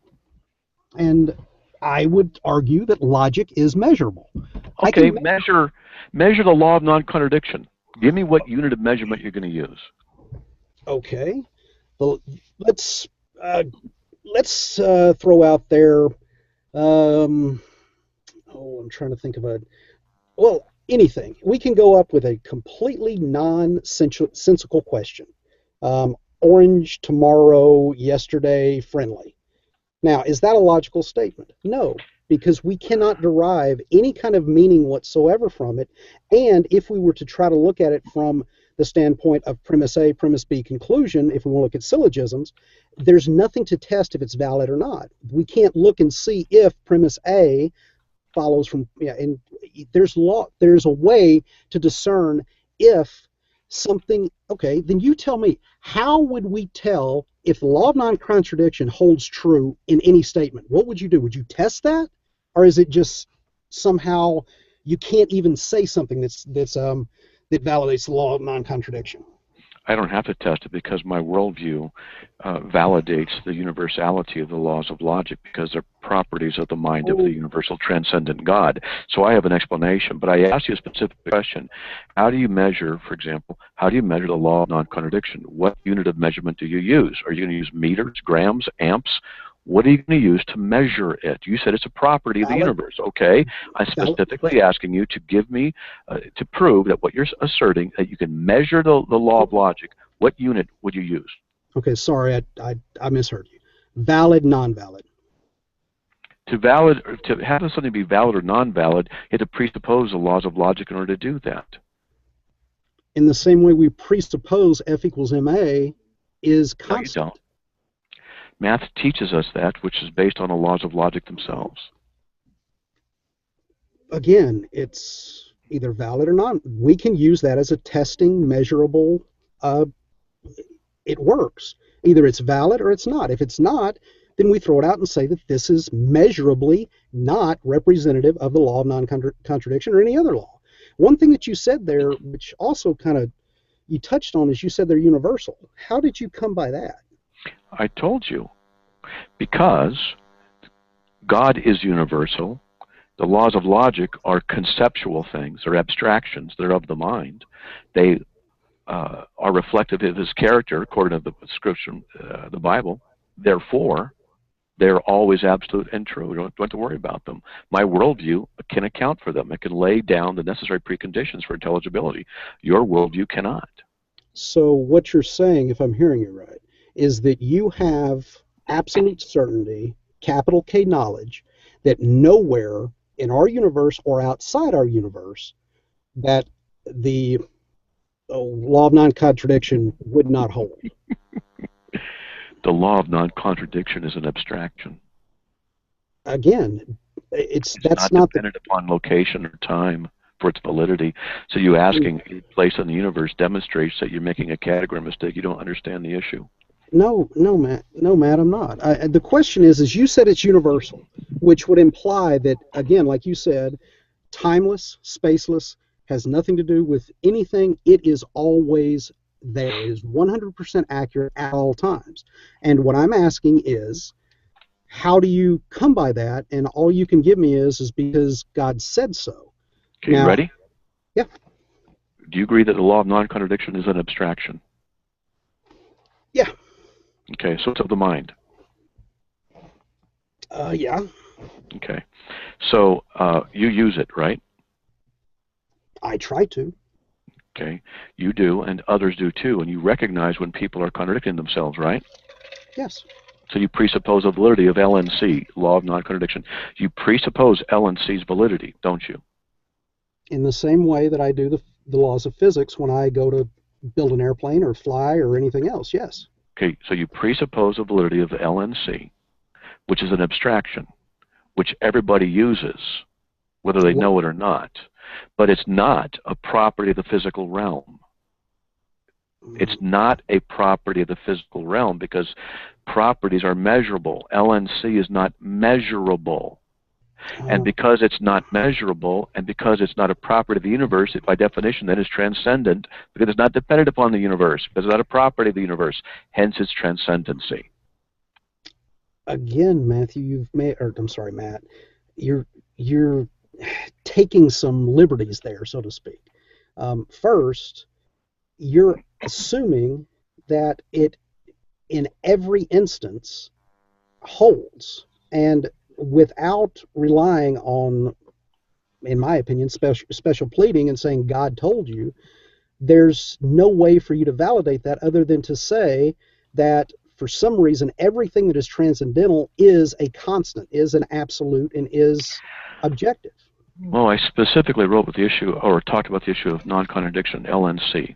And I would argue that logic is measurable. Okay, measure the law of non-contradiction. Give me what unit of measurement you're going to use. Okay. Well, let's throw out there. I'm trying to think of well, anything. We can go up with a completely nonsensical question. Orange tomorrow, yesterday, friendly. Now, is that a logical statement? No, because we cannot derive any kind of meaning whatsoever from it. And if we were to try to look at it from the standpoint of premise A, premise B, conclusion, if we want to look at syllogisms, there's nothing to test if it's valid or not. We can't look and see if premise A follows from, and there's a way to discern if something, okay, then you tell me, how would we tell if the law of non-contradiction holds true in any statement? What would you do? Would you test that? Or is it just somehow you can't even say something that validates the law of non-contradiction? I don't have to test it because my worldview validates the universality of the laws of logic because they're properties of the mind of the universal transcendent God. So I have an explanation, but I asked you a specific question. How do you measure, for example, how do you measure the law of non-contradiction? What unit of measurement do you use? Are you going to use meters, grams, amps? What are you going to use to measure it? You said it's a property of the universe. Okay, I'm specifically asking you to give me, to prove that what you're asserting, that you can measure the law of logic. What unit would you use? Okay, sorry, I misheard you. Valid, non-valid. To have something be valid or non-valid, you have to presuppose the laws of logic in order to do that. In the same way we presuppose F equals MA is constant. No, you don't. Math teaches us that, which is based on the laws of logic themselves. Again, it's either valid or not. We can use that as a testing, measurable. It works. Either it's valid or it's not. If it's not, then we throw it out and say that this is measurably not representative of the law of non-contradiction or any other law. One thing that you said there, which also kind of you touched on, is you said they're universal. How did you come by that? I told you. Because God is universal, the laws of logic are conceptual things, they're abstractions, they're of the mind. They are reflective of his character according to the Scripture, the Bible. Therefore, they're always absolute and true. You don't have to worry about them. My worldview can account for them. It can lay down the necessary preconditions for intelligibility. Your worldview cannot. So what you're saying, if I'm hearing you right, is that you have absolute certainty, capital K knowledge, that nowhere in our universe or outside our universe that the law of non-contradiction would not hold. The law of non-contradiction is an abstraction. Again, that's not dependent upon location or time for its validity. So you asking place in the universe demonstrates that you're making a category mistake. You don't understand the issue. No, Matt, I'm not. The question is you said it's universal, which would imply that, again, like you said, timeless, spaceless, has nothing to do with anything. It is always there. It is 100% accurate at all times. And what I'm asking is, how do you come by that? And all you can give me is because God said so. Okay, now, you ready? Yeah. Do you agree that the law of non-contradiction is an abstraction? Yeah. Okay, so it's of the mind. Yeah. Okay, so you use it, right? I try to. Okay, you do, and others do too, and you recognize when people are contradicting themselves, right? Yes. So you presuppose the validity of LNC, law of non-contradiction. You presuppose LNC's validity, don't you? In the same way that I do the laws of physics when I go to build an airplane or fly or anything else, yes. Okay, so you presuppose the validity of the LNC, which is an abstraction, which everybody uses, whether they know it or not. But it's not a property of the physical realm. It's not a property of the physical realm because properties are measurable. LNC is not measurable. And because it's not measurable, and because it's not a property of the universe, it by definition then is transcendent, because it's not dependent upon the universe, because it's not a property of the universe, hence its transcendency. Again, Matthew, Matt, you're taking some liberties there, so to speak. First, you're assuming that it, in every instance, holds, and without relying on in my opinion, special pleading and saying God told you, there's no way for you to validate that other than to say that for some reason everything that is transcendental is a constant, is an absolute, and is objective. Well, I specifically wrote with the issue, or talked about the issue of non-contradiction, LNC.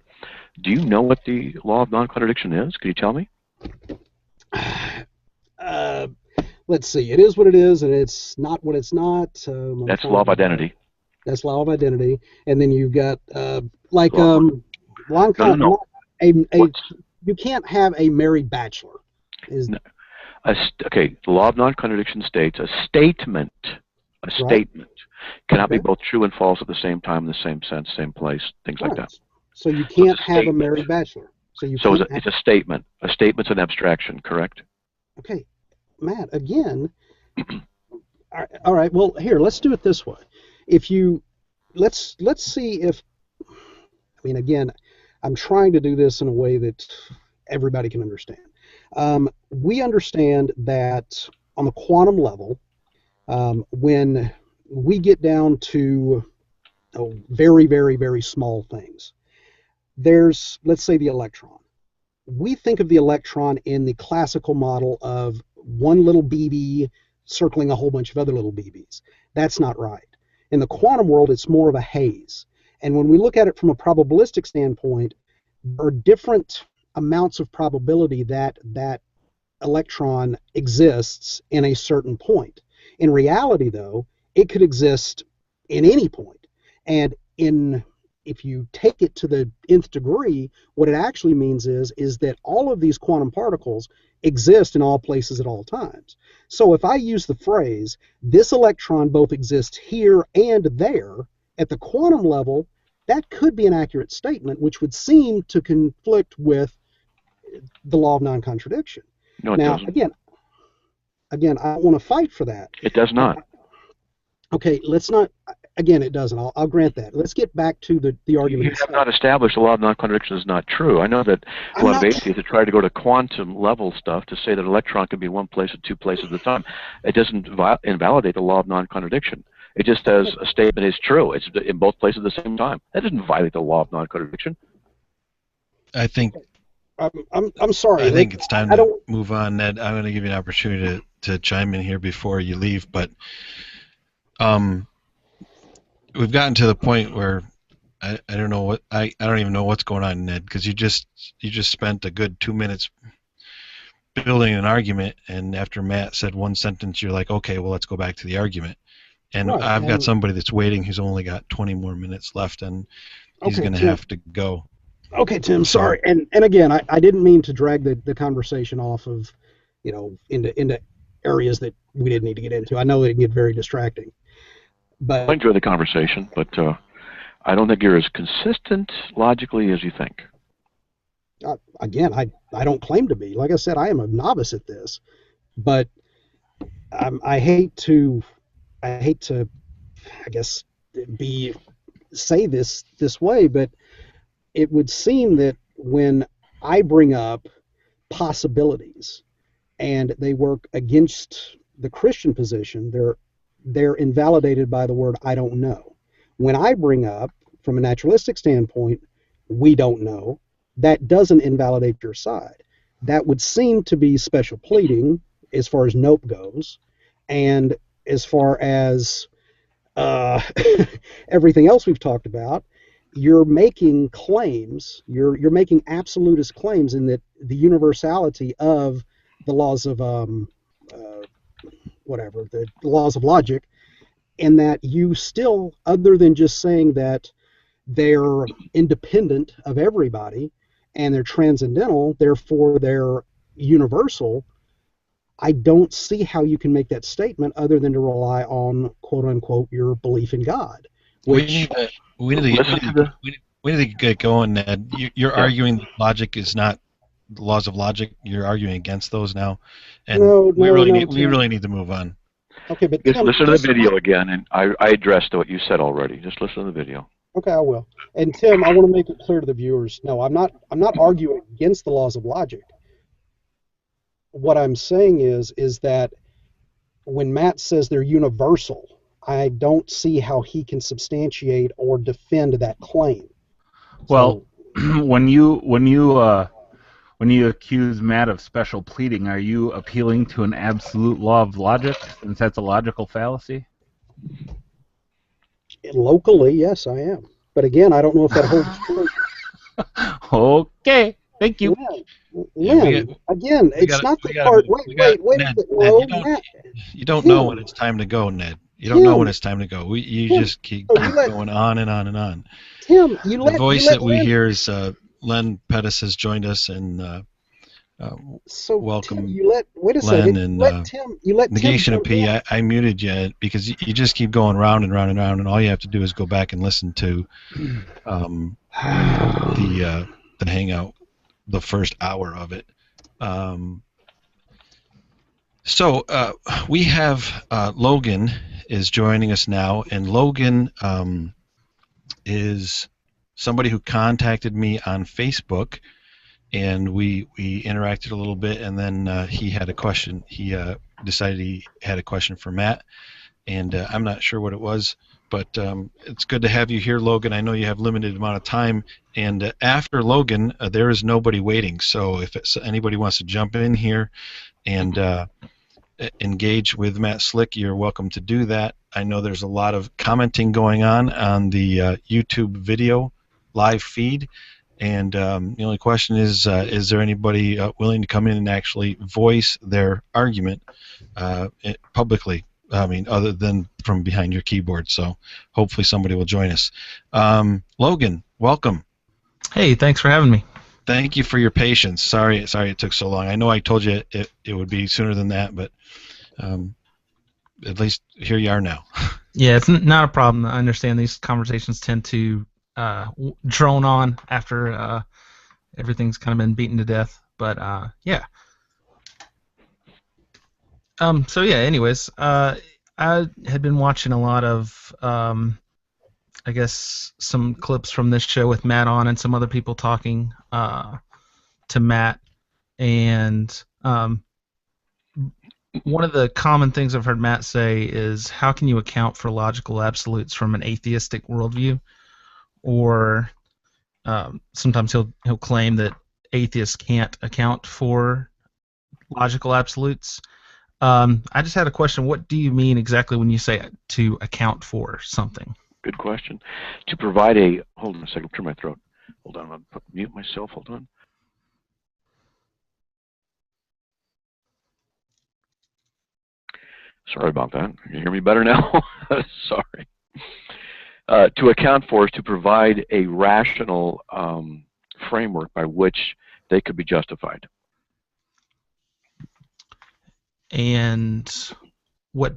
Do you know what the law of non-contradiction is? Can you tell me? Let's see. It is what it is, and it's not what it's not. That's law of identity. That's law of identity, and then you've got like No. you can't have a married bachelor. Okay, the law of non-contradiction states a statement cannot be both true and false at the same time, in the same sense, same place, things like that. So you can't have a married bachelor. So it's a statement. A statement's an abstraction, correct? Okay, Matt. Again, all right. Well, here, let's do it this way. Let's see if. I mean, again, I'm trying to do this in a way that everybody can understand. We understand that on the quantum level, when we get down to very, very, very small things, there's, let's say, the electron. We think of the electron in the classical model of one little BB circling a whole bunch of other little BBs. That's not right. In the quantum world, it's more of a haze. And when we look at it from a probabilistic standpoint, there are different amounts of probability that that electron exists in a certain point. In reality, though, it could exist in any point. And if you take it to the nth degree, what it actually means is that all of these quantum particles exist in all places at all times. So if I use the phrase, this electron both exists here and there, at the quantum level, that could be an accurate statement, which would seem to conflict with the law of non-contradiction. No, it doesn't. Again, I don't want to fight for that. It does not. Okay, let's not. Again, it doesn't. I'll grant that. Let's get back to the argument. You have not established the law of non-contradiction is not true. I know that a lot of atheists have tried to go to quantum level stuff to say that an electron can be one place at two places at a time. It doesn't invalidate the law of non-contradiction. It just says a statement is true. It's in both places at the same time. That doesn't violate the law of non-contradiction. I think. I'm sorry. I think it's time to move on, Ned. I'm going to give you an opportunity to chime in here before you leave, but we've gotten to the point where I don't know what I don't even know what's going on, Ned, because you just spent a good 2 minutes building an argument, and after Matt said one sentence, you're like, okay, well, let's go back to the argument. And right, I've got somebody that's waiting who's only got 20 more minutes left, and he's going to have to go. Okay, Tim, sorry. And again, I didn't mean to drag the conversation off of, into areas that we didn't need to get into. I know it can get very distracting. But I enjoy the conversation, but I don't think you're as consistent logically as you think. Again, I don't claim to be. Like I said, I am a novice at this, but I hate to, I guess, say this way, but it would seem that when I bring up possibilities and they work against the Christian position, they're invalidated by the word I don't know. When I bring up, from a naturalistic standpoint, we don't know, that doesn't invalidate your side. That would seem to be special pleading as far as nope goes, and as far as everything else we've talked about, you're making claims, you're making absolutist claims in that the universality of the laws of the laws of logic, and that you still, other than just saying that they're independent of everybody and they're transcendental, therefore they're universal, I don't see how you can make that statement other than to rely on, quote unquote, your belief in God. We need to get going, Ned. You're arguing logic is not the laws of logic. You're arguing against those now, and we really need to move on. Okay, but just listen to the video again, and I addressed what you said already. Just listen to the video. Okay, I will. And Tim, I want to make it clear to the viewers. No, I'm not arguing against the laws of logic. What I'm saying is that when Matt says they're universal, I don't see how he can substantiate or defend that claim. Well, when you accuse Matt of special pleading, are you appealing to an absolute law of logic, since that's a logical fallacy? Locally, yes, I am. But again, I don't know if that holds true. Okay, thank you. Lynn, again, it's not the part. Wait a Ned, minute. No, Ned, Matt. you don't know Tim, when it's time to go, Ned. You don't know when it's time to go. You Tim, just keep so you let going on and on and on. Tim, you The let voice that we Lynn. hear is Len Pettis has joined us, and So Tim, welcome, you let. Wait a Len, second. and You let Tim Negation of jump P. in. I muted you because you just keep going round and round and round, and all you have to do is go back and listen to the hangout, the first hour of it. So we have Logan is joining us now, and Logan is somebody who contacted me on Facebook, and we interacted a little bit, and then he had a question. He decided he had a question for Matt, and I'm not sure what it was, but it's good to have you here, Logan. I know you have limited amount of time, and after Logan, there is nobody waiting. So if anybody wants to jump in here and engage with Matt Slick, you're welcome to do that. I know there's a lot of commenting going on the YouTube video live feed, and the only question is there anybody willing to come in and actually voice their argument publicly? I mean, other than from behind your keyboard. So hopefully somebody will join us. Logan, welcome. Hey, thanks for having me. Thank you for your patience. Sorry it took so long. I know I told you it would be sooner than that, but at least here you are now. Yeah, it's not a problem. I understand these conversations tend to drone on after everything's kind of been beaten to death. But yeah. So yeah. Anyways, I had been watching a lot of I guess some clips from this show with Matt on and some other people talking to Matt, and one of the common things I've heard Matt say is, how can you account for logical absolutes from an atheistic worldview? Or sometimes he'll claim that atheists can't account for logical absolutes. I just had a question. What do you mean exactly when you say to account for something? Good question. To provide a... Hold on a second. Clear my throat. Hold on. I'll mute myself. Hold on. Sorry about that. Can you hear me better now? Sorry. To account for is to provide a rational framework by which they could be justified. And what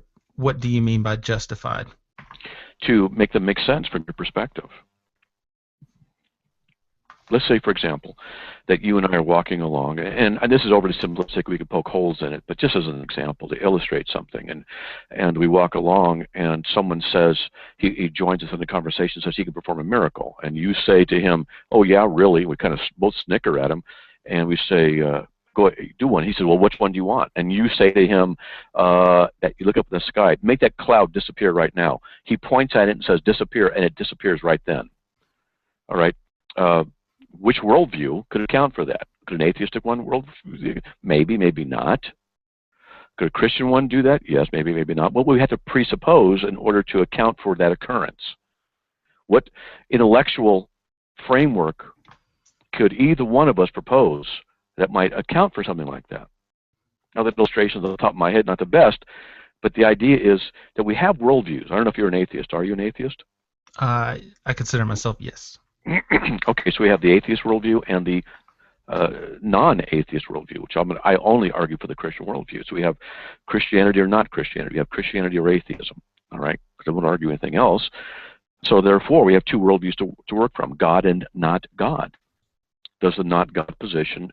do you mean by justified? To make them make sense from your perspective. Let's say, for example, that you and I are walking along, and this is overly simplistic, we could poke holes in it, but just as an example to illustrate something, and we walk along and someone says, he joins us in the conversation, says he can perform a miracle, and you say to him, oh yeah, really? We kind of both snicker at him, and we say, go ahead, do one. He says, well, which one do you want? And you say to him, that you look up in the sky, make that cloud disappear right now. He points at it and says, disappear, and it disappears right then. All right? Which worldview could account for that? Could an atheistic one maybe, maybe not. Could a Christian one do that? Yes, maybe, maybe not. What we have to presuppose in order to account for that occurrence? What intellectual framework could either one of us propose that might account for something like that? Now, the illustrations on the top of my head, not the best, but the idea is that we have worldviews. I don't know if you're an atheist. Are you an atheist? I consider myself, yes. Okay, so we have the atheist worldview and the non-atheist worldview, which I only argue for the Christian worldview. So we have Christianity or not Christianity. We have Christianity or atheism, all right? Because I won't argue anything else. So therefore, we have two worldviews to work from, God and not God. Does the not God position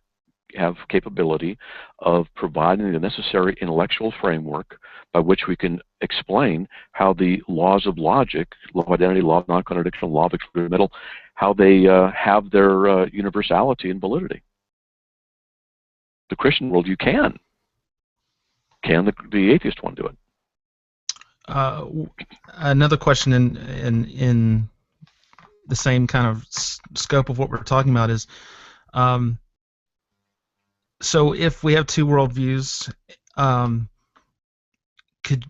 have capability of providing the necessary intellectual framework by which we can explain how the laws of logic, law of identity, law of non-contradiction, law of experimental, how they have their universality and validity? The Christian worldview can. Can the atheist one do it? Another question in the same kind of scope of what we're talking about is, so if we have two worldviews,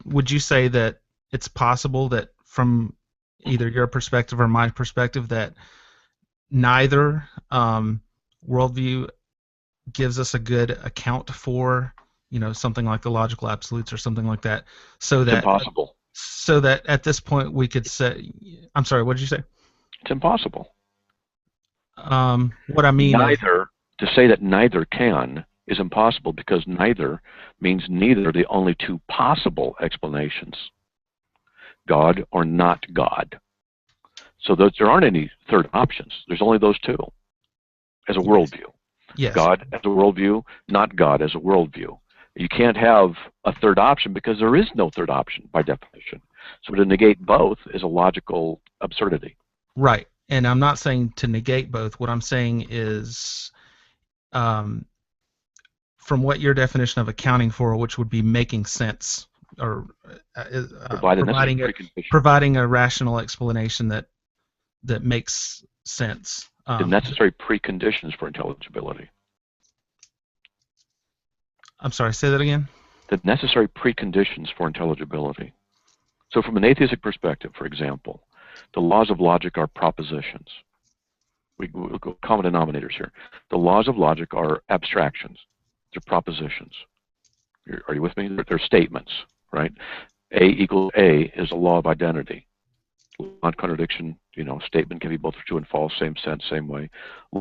would you say that it's possible that from either your perspective or my perspective that neither worldview gives us a good account for, something like the logical absolutes or something like that, so It's that impossible. so that at this point we could say, I'm sorry, what did you say? It's impossible. What I mean is, To say that neither can is impossible, because neither means neither are the only two possible explanations, God or not God. So there aren't any third options. There's only those two as a worldview. yes, God as a worldview, not God as a worldview. You can't have a third option because there is no third option by definition. So to negate both is a logical absurdity. right. And I'm not saying to negate both. What I'm saying is, from what your definition of accounting for, which would be making sense, or providing a rational explanation that makes sense. The necessary preconditions for intelligibility. I'm sorry, say that again? The necessary preconditions for intelligibility. So from an atheistic perspective, for example, the laws of logic are propositions. We'll go common denominators here. The laws of logic are abstractions. They're propositions. Are you with me? They're statements, right? A equals A is a law of identity. Non-contradiction, statement can be both true and false, same sense, same way.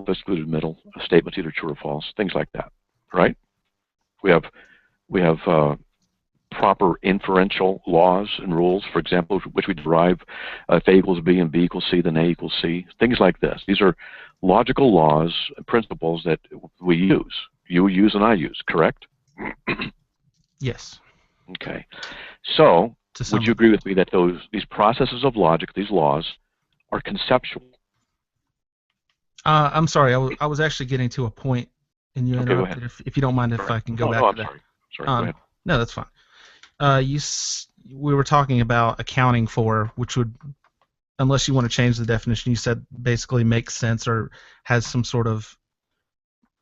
Excluded middle, a statement's either true or false, things like that, right? We have proper inferential laws and rules, for example, which we derive if A equals B and B equals C, then A equals C, things like this. These are logical laws and principles that we use. You use and I use, correct? Yes. Okay. So, would you agree with me that these processes of logic, these laws, are conceptual? I'm sorry, I was actually getting to a point, and you interrupted. If you don't mind, if I can go back to that. Sorry, go ahead. No, that's fine. We were talking about accounting for, which would, unless you want to change the definition, you said basically makes sense or has some sort of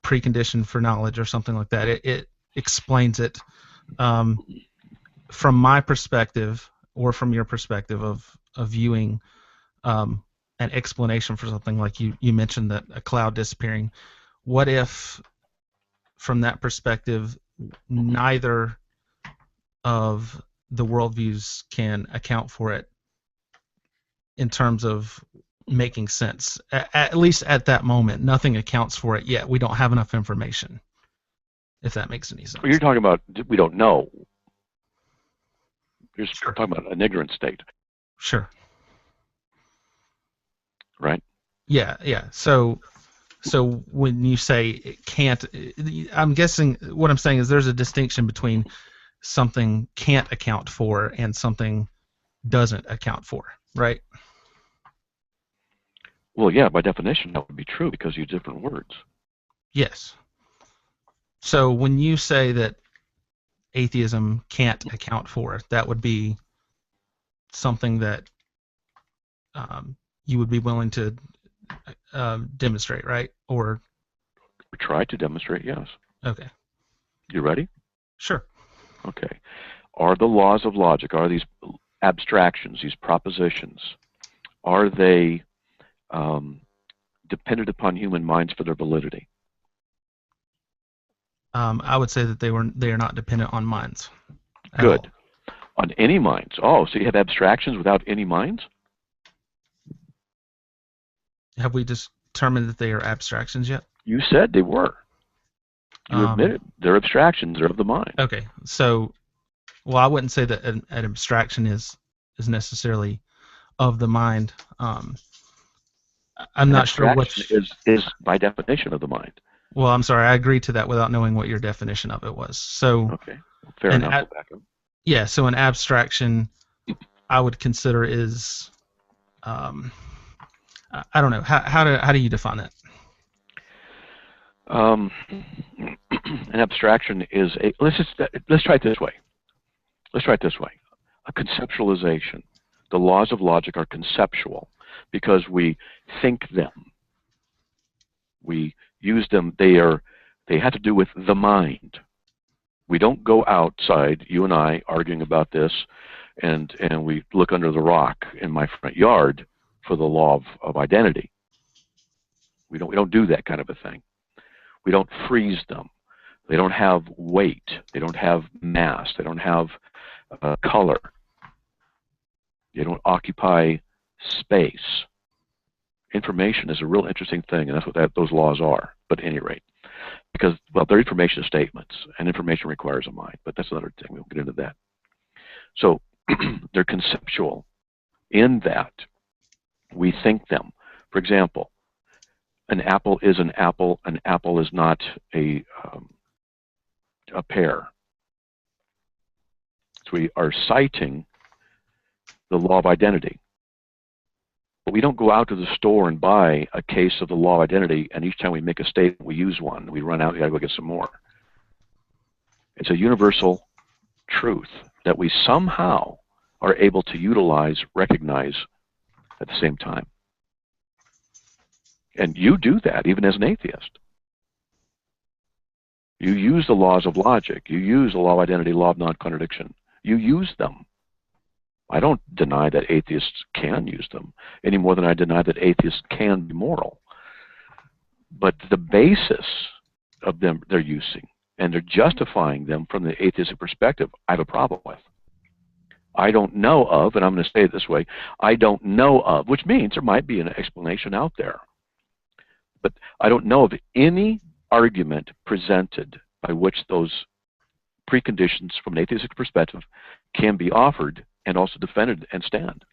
precondition for knowledge or something like that. It explains it. From my perspective, or from your perspective of viewing an explanation for something, like you mentioned that a cloud disappearing, what if from that perspective neither of the worldviews can account for it in terms of making sense? At least at that moment, nothing accounts for it yet. We don't have enough information, if that makes any sense. Well, you're talking about we don't know. You're talking about an ignorant state. Sure. Right? Yeah. So when you say it can't, I'm guessing what I'm saying is there's a distinction between something can't account for and something doesn't account for, right? Well, yeah, by definition that would be true because you use different words. Yes. So when you say that atheism can't account for, that would be something that you would be willing to demonstrate, right? Or try to demonstrate, yes. Okay. You ready? Sure. Okay. Are the laws of logic, are these abstractions, these propositions, are they dependent upon human minds for their validity? I would say that they are not dependent on minds. Good. On any minds. Oh, so you have abstractions without any minds? Have we determined that they are abstractions yet? You said they were. You admitted they're abstractions. They're of the mind. Okay. So, well, I wouldn't say that an abstraction is necessarily of the mind. I'm not sure what is by definition of the mind. Well, I'm sorry. I agreed to that without knowing what your definition of it was. So okay, fair enough. Yeah. So an abstraction, I would consider is, I don't know. How do you define that? An abstraction is a let's try it this way. a conceptualization. The laws of logic are conceptual because we think them. We use them. They have to do with the mind. We don't go outside, you and I, arguing about this, and we look under the rock in my front yard for the law of identity. We don't do that kind of a thing. We don't freeze them. They don't have weight. They don't have mass. They don't have color. They don't occupy space. Information is a real interesting thing, and that's what those laws are. But at any rate, because, well, they're information statements, and information requires a mind. But that's another thing. We won't get into that. So they're conceptual in that we think them. For example, an apple is an apple. An apple is not a pear. So we are citing the law of identity. But we don't go out to the store and buy a case of the law of identity, and each time we make a statement, we use one. We run out, we gotta go get some more. It's a universal truth that we somehow are able to utilize, recognize at the same time. And you do that even as an atheist. You use the laws of logic. You use the law of identity, law of non-contradiction. You use them. I don't deny that atheists can use them any more than I deny that atheists can be moral. But the basis of them they're using, and they're justifying them from the atheistic perspective, I have a problem with. I don't know of, and I'm going to say it this way, I don't know of, which means there might be an explanation out there. But I don't know of any argument presented by which those preconditions from an atheistic perspective can be offered and also defended and stand.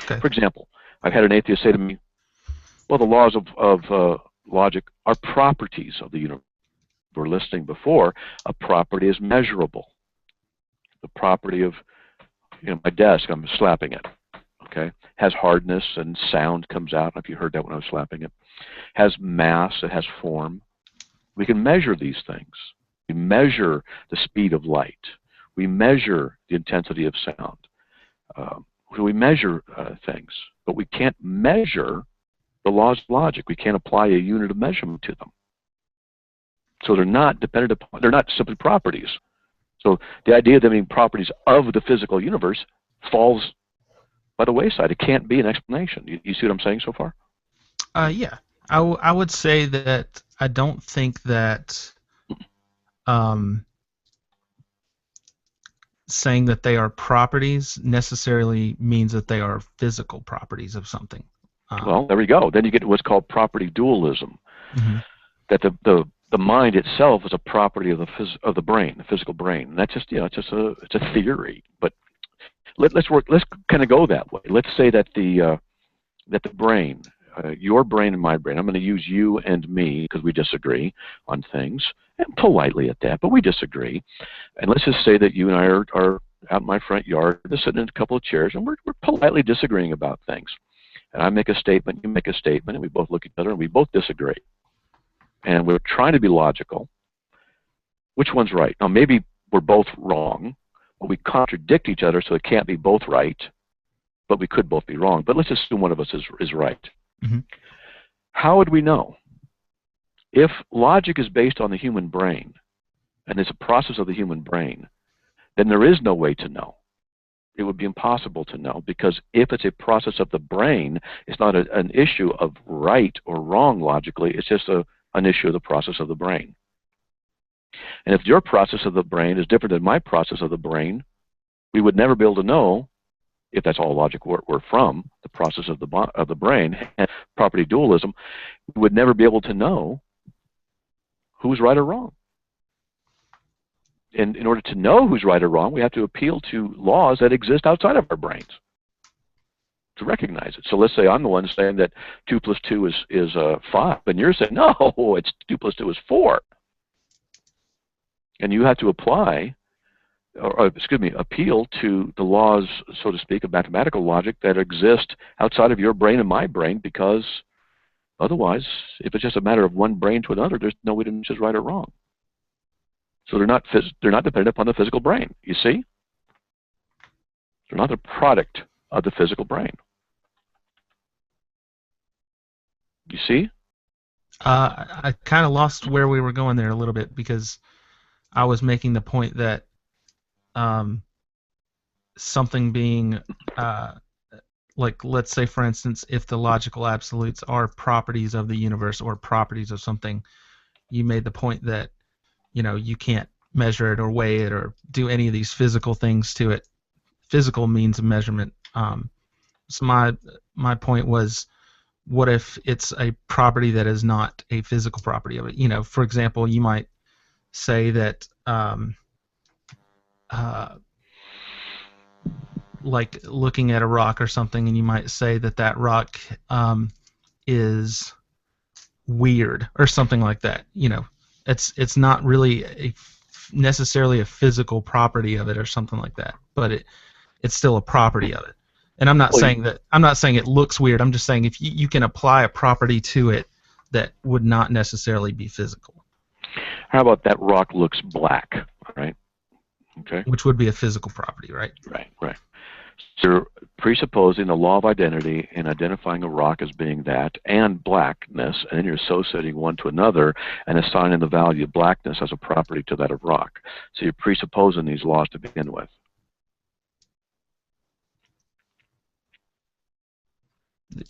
Okay. For example, I've had an atheist say to me, well, the laws of logic are properties of the universe. We were listening before, a property is measurable. The property of my desk, I'm slapping it, okay, has hardness and sound comes out. I don't know if you heard that when I was slapping it. Has mass, it has form. We can measure these things. We measure the speed of light. We measure the intensity of sound. We measure things, but we can't measure the laws of logic. We can't apply a unit of measurement to them. So they're not dependent upon, they're not simply properties. So the idea of them being properties of the physical universe falls by the wayside. It can't be an explanation. You see what I'm saying so far? Yeah. I would say that I don't think that saying that they are properties necessarily means that they are physical properties of something. Well, there we go. Then you get what's called property dualism. Mm-hmm. That the mind itself is a property of the brain, the physical brain. And that's just it's a theory. But let's kind of go that way. Let's say that the brain, your brain and my brain, I'm going to use you and me because we disagree on things, and politely at that, but we disagree. And let's just say that you and I are out in my front yard, just sitting in a couple of chairs, and we're politely disagreeing about things. And I make a statement, you make a statement, and we both look at each other and we both disagree. And we're trying to be logical. Which one's right? Now, maybe we're both wrong, but we contradict each other, so it can't be both right, but we could both be wrong. But let's assume one of us is right. Mm-hmm. How would we know? If logic is based on the human brain, and it's a process of the human brain, then there is no way to know. It would be impossible to know, because if it's a process of the brain, it's not an issue of right or wrong logically, it's just an issue of the process of the brain. And if your process of the brain is different than my process of the brain, we would never be able to know, if that's all logic were from, the process of the brain, and property dualism, we would never be able to know who's right or wrong. And in order to know who's right or wrong, we have to appeal to laws that exist outside of our brains to recognize it. So let's say I'm the one saying that 2 + 2 is 5, and you're saying, no, it's 2 + 2 is 4. And you have to apply, appeal to the laws, so to speak, of mathematical logic that exist outside of your brain and my brain, because otherwise, if it's just a matter of one brain to another, there's no way to know which is right or wrong. So they're not dependent upon the physical brain. You see? They're not a product of the physical brain. You see? I kind of lost where we were going there a little bit, because I was making the point that something being like, let's say, for instance, if the logical absolutes are properties of the universe or properties of something, you made the point that, you know, you can't measure it or weigh it or do any of these physical things to it, physical means of measurement. So my point was, what if it's a property that is not a physical property of it? You know, for example, you might say that like looking at a rock or something, and you might say that that rock is weird or something like that. You know, it's not really necessarily a physical property of it or something like that, but it's still a property of it. And I'm not saying it looks weird. I'm just saying if you can apply a property to it that would not necessarily be physical. How about that rock looks black, right? Okay. Which would be a physical property, right? Right. So you're presupposing the law of identity and identifying a rock as being that and blackness, and then you're associating one to another and assigning the value of blackness as a property to that of rock. So you're presupposing these laws to begin with.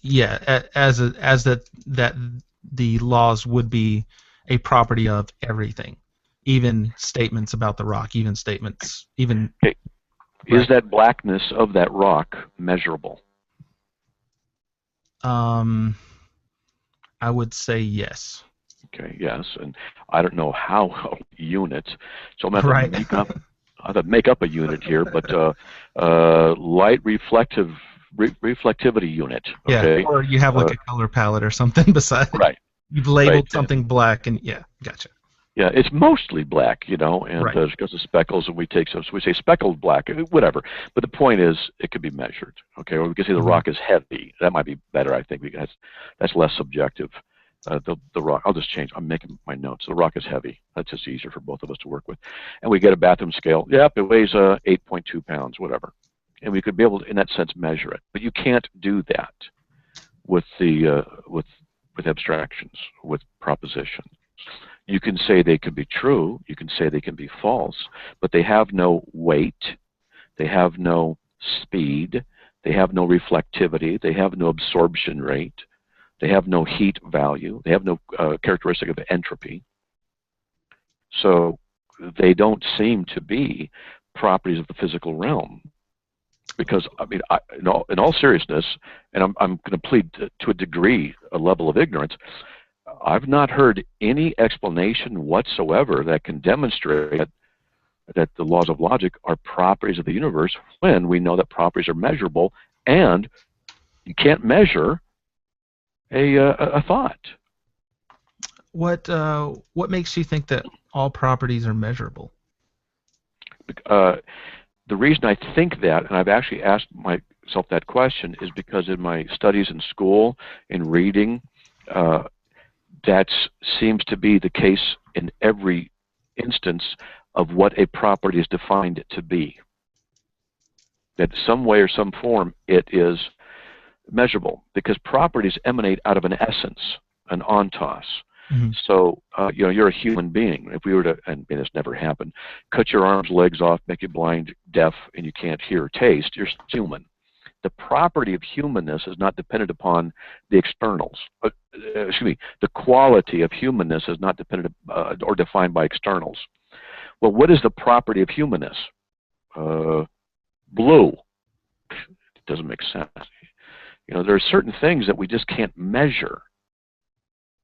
Yeah, as that the laws would be a property of everything, even statements about the rock, even statements, even. Okay. Right. Is that blackness of that rock measurable? I would say yes. Okay, yes, and I don't know how units, so I'm going Right. to have to make up a unit here, but light reflective reflectivity unit. Okay. Yeah, or you have like a color palette or something beside. Right. You've labeled Right. something black, and yeah, gotcha. Yeah, it's mostly black, you know, and Right. because of speckles, and we take some, so we say speckled black, whatever. But the point is, it could be measured, okay? Or we can say the rock is heavy. That might be better, I think, because that's less subjective. The rock, I'll just change. I'm making my notes. The rock is heavy. That's just easier for both of us to work with. And we get a bathroom scale. Yep, it weighs 8.2 pounds, whatever. And we could be able to, in that sense, measure it. But you can't do that with the with abstractions, with propositions. You can say they can be true, you can say they can be false, but they have no weight, they have no speed, they have no reflectivity, they have no absorption rate, they have no heat value, they have no characteristic of entropy. So they don't seem to be properties of the physical realm. Because, I mean, in all seriousness, and I'm going to plead to a degree, a level of ignorance, I've not heard any explanation whatsoever that can demonstrate that the laws of logic are properties of the universe when we know that properties are measurable, and you can't measure a thought. What makes you think that all properties are measurable? The reason I think that, and I've actually asked myself that question, is because in my studies in school, in reading, that seems to be the case in every instance of what a property is defined to be. That some way or some form it is measurable, because properties emanate out of an essence, an ontos. Mm-hmm. So, you know, you're a human being. If we were to, and this never happened, cut your arms, legs off, make you blind, deaf, and you can't hear or taste, you're human. The property of humanness is not dependent upon the externals. Excuse me, the quality of humanness is not dependent or defined by externals. Well, what is the property of humanness? Blue. It doesn't make sense. You know, there are certain things that we just can't measure.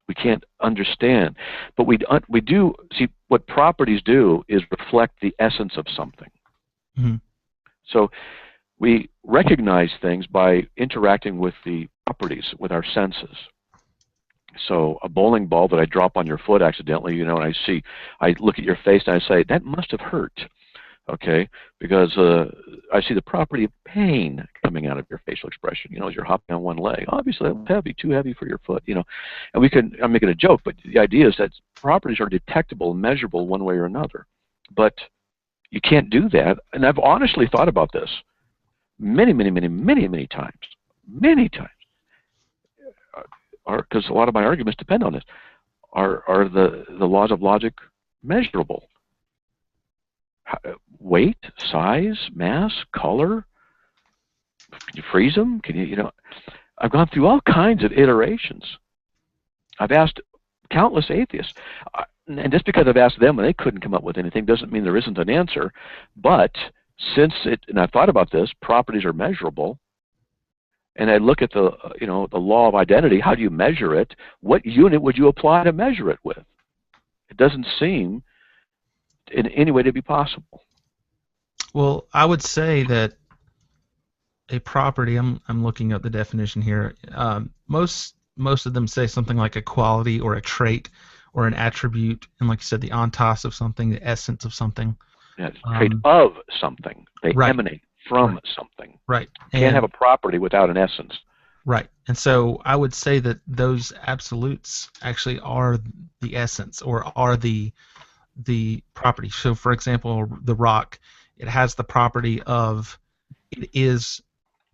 We can't understand. But we do see what properties do is reflect the essence of something. Mm-hmm. So we recognize things by interacting with the properties, with our senses. So a bowling ball that I drop on your foot accidentally, you know, and I look at your face and I say, that must have hurt, okay? Because I see the property of pain coming out of your facial expression, you know, as you're hopping on one leg. Obviously, that's heavy, too heavy for your foot, you know. And I'm making a joke, but the idea is that properties are detectable and measurable one way or another. But you can't do that, and I've honestly thought about this. many, many, many, many, many times, because a lot of my arguments depend on this, are the laws of logic measurable? Weight, size, mass, color? Can you freeze them? Can you, I've gone through all kinds of iterations. I've asked countless atheists, and just because I've asked them and they couldn't come up with anything doesn't mean there isn't an answer. But since and I've thought about this, properties are measurable, and I look at the law of identity. How do you measure it? What unit would you apply to measure it with? It doesn't seem in any way to be possible. Well, I would say that a property, I'm looking at the definition here, most of them say something like a quality or a trait or an attribute, and like you said, the ontos of something, the essence of something. Yeah, it's a trait of something. They right. emanate from right. something. Right. You can't have a property without an essence. Right. And so I would say that those absolutes actually are the essence, or are the property. So for example, the rock, it has the property of it is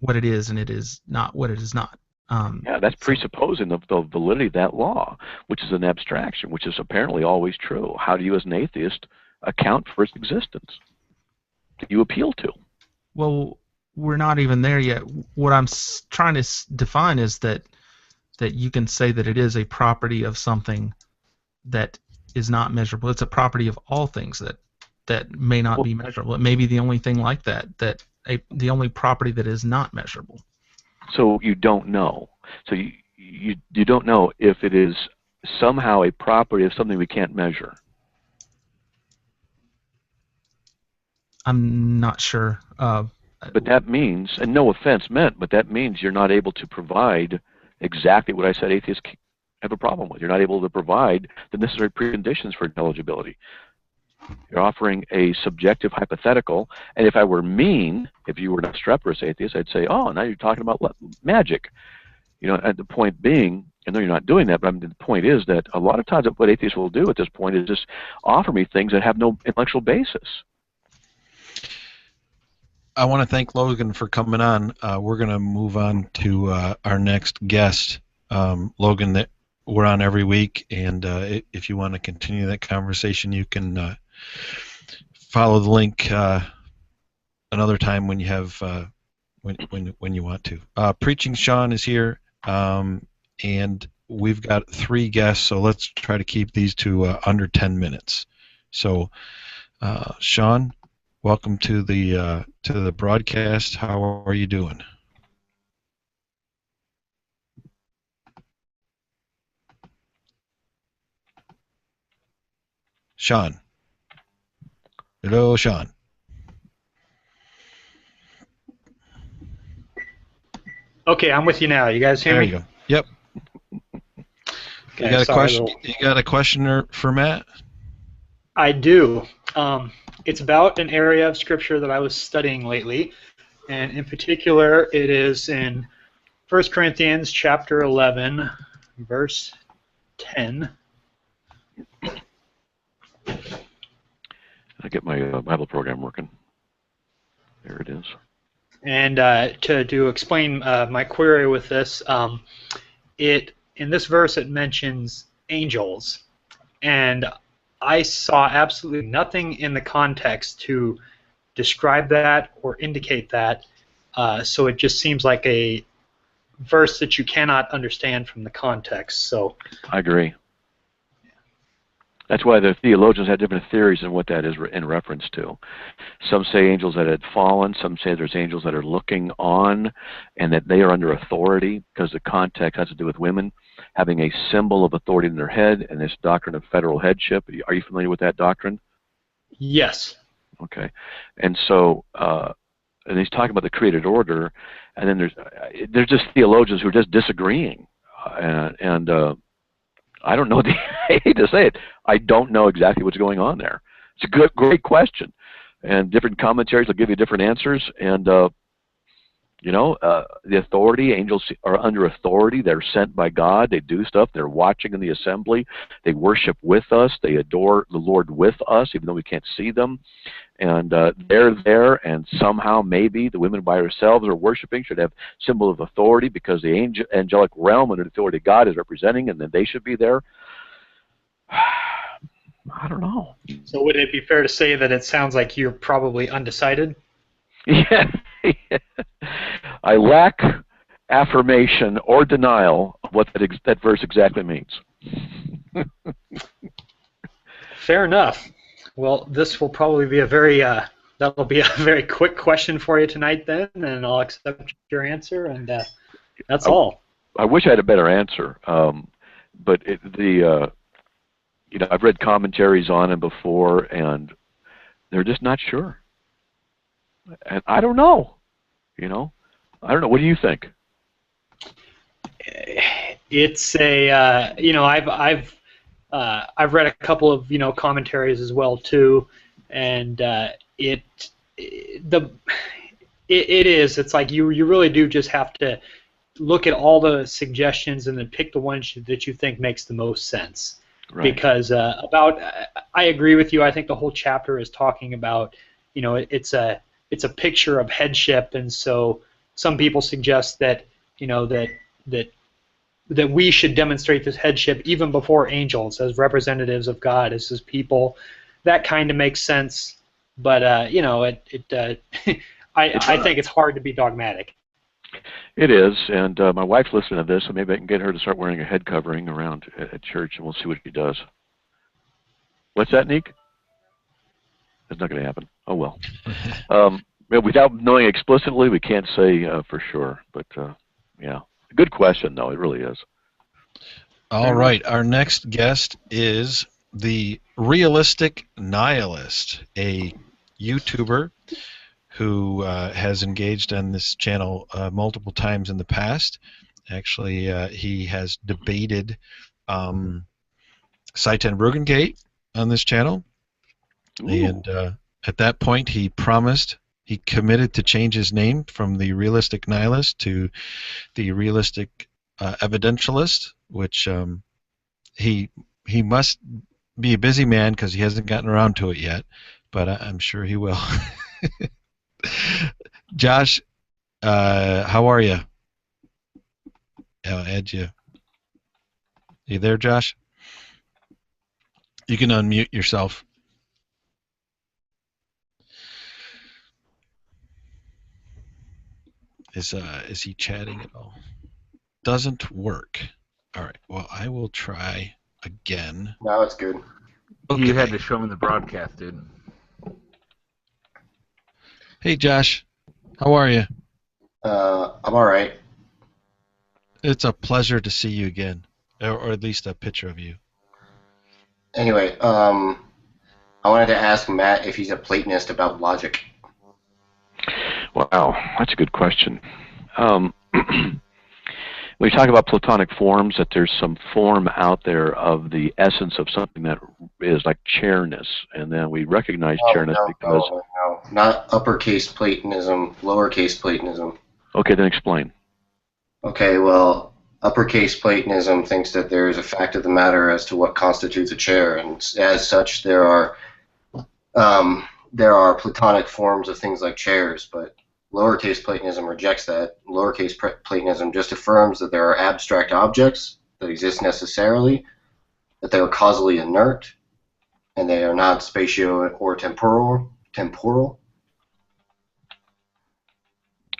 what it is and it is not what it is not. Yeah, that's presupposing the validity of that law, which is an abstraction, which is apparently always true. How do you as an atheist account for its existence? Do you appeal to? Well, we're not even there yet. What I'm trying to define is that you can say that it is a property of something that is not measurable. It's a property of all things that may not be measurable. It may be the only thing like that the only property that is not measurable. So you don't know. So you don't know if it is somehow a property of something we can't measure. I'm not sure. But that means, and no offense meant, but that means you're not able to provide exactly what I said atheists have a problem with. You're not able to provide the necessary preconditions for intelligibility. You're offering a subjective hypothetical, and if I were mean, if you were an obstreperous atheist, I'd say, oh, now you're talking about magic. And the point being, I know you're not doing that, but the point is that a lot of times what atheists will do at this point is just offer me things that have no intellectual basis. I want to thank Logan for coming on. We're going to move on to our next guest. Logan, that we're on every week, and if you want to continue that conversation, you can follow the link another time when you have when you want to. Preaching Sean is here, and we've got 3 guests, so let's try to keep these to under 10 minutes. So, Sean, welcome to the broadcast. How are you doing? Sean. Hello, Sean. Okay, I'm with you now. You guys hear me? There you go. Yep. Okay, You got a sorry, question? You got a question for Matt? I do. It's about an area of Scripture that I was studying lately, and in particular, it is in 1 Corinthians chapter 11, verse 10. I get my Bible program working. There it is. And to explain my query with this, in this verse it mentions angels, and I saw absolutely nothing in the context to describe that or indicate that, so it just seems like a verse that you cannot understand from the context. So I agree. That's why the theologians had different theories on what that is in reference to. Some say angels that had fallen. Some say there's angels that are looking on and that they are under authority because the context has to do with women having a symbol of authority in their head and this doctrine of federal headship. Are you familiar with that doctrine? yes. Okay. And so, and he's talking about the created order, and then there's just theologians who are just disagreeing. I don't know, I hate to say it, I don't know exactly what's going on there. It's a great question, and different commentaries will give you different answers, and The authority, angels are under authority. They're sent by God. They do stuff. They're watching in the assembly. They worship with us. They adore the Lord with us, even though we can't see them. And they're there, and somehow maybe the women by themselves are worshiping should have symbol of authority because the angelic realm under the authority of God is representing, and then they should be there. I don't know. So would it be fair to say that it sounds like you're probably undecided? Yeah. I lack affirmation or denial of what that verse exactly means. Fair enough. Well, this will probably be a very that'll be a very quick question for you tonight then, and I'll accept your answer, and that's all. I wish I had a better answer, but I've read commentaries on it before, and they're just not sure. And I don't know. I don't know. What do you think? It's a I've read a couple of commentaries as well too, and it's like you really do just have to look at all the suggestions and then pick the one that you think makes the most sense. Right. Because I agree with you. I think the whole chapter is talking about it's a picture of headship, and so some people suggest that that we should demonstrate this headship even before angels as representatives of God, as His people. That kind of makes sense, but I think it's hard to be dogmatic. It is, and my wife's listening to this, so maybe I can get her to start wearing a head covering around at church, and we'll see what she does. What's that, Neek? That's not going to happen. Oh, well. Without knowing explicitly, we can't say for sure, but yeah. Good question, though. It really is. All right. Our next guest is the Realistic Nihilist, a YouTuber who has engaged on this channel multiple times in the past. Actually, he has debated Seitan Brugengate on this channel. Ooh. And at that point, he committed to change his name from the Realistic Nihilist to the Realistic Evidentialist, which he must be a busy man because he hasn't gotten around to it yet, but I'm sure he will. Josh, how are you? I'll add you. You there, Josh? You can unmute yourself. Is he chatting at all? Doesn't work. All right. Well, I will try again. No, it's good. Okay. You had to show him the broadcast, dude. Hey, Josh. How are you? I'm all right. It's a pleasure to see you again, or at least a picture of you. Anyway, I wanted to ask Matt if he's a Platonist about logic. Wow, that's a good question. We talk about Platonic forms, that there's some form out there of the essence of something that is like chairness, and then we recognize chairness because... No, not uppercase Platonism, lowercase Platonism. Okay, then explain. Okay, well, uppercase Platonism thinks that there is a fact of the matter as to what constitutes a chair, and as such there are Platonic forms of things like chairs, but lowercase Platonism rejects that. Lowercase Platonism just affirms that there are abstract objects that exist necessarily, that they are causally inert, and they are not spatio or temporal.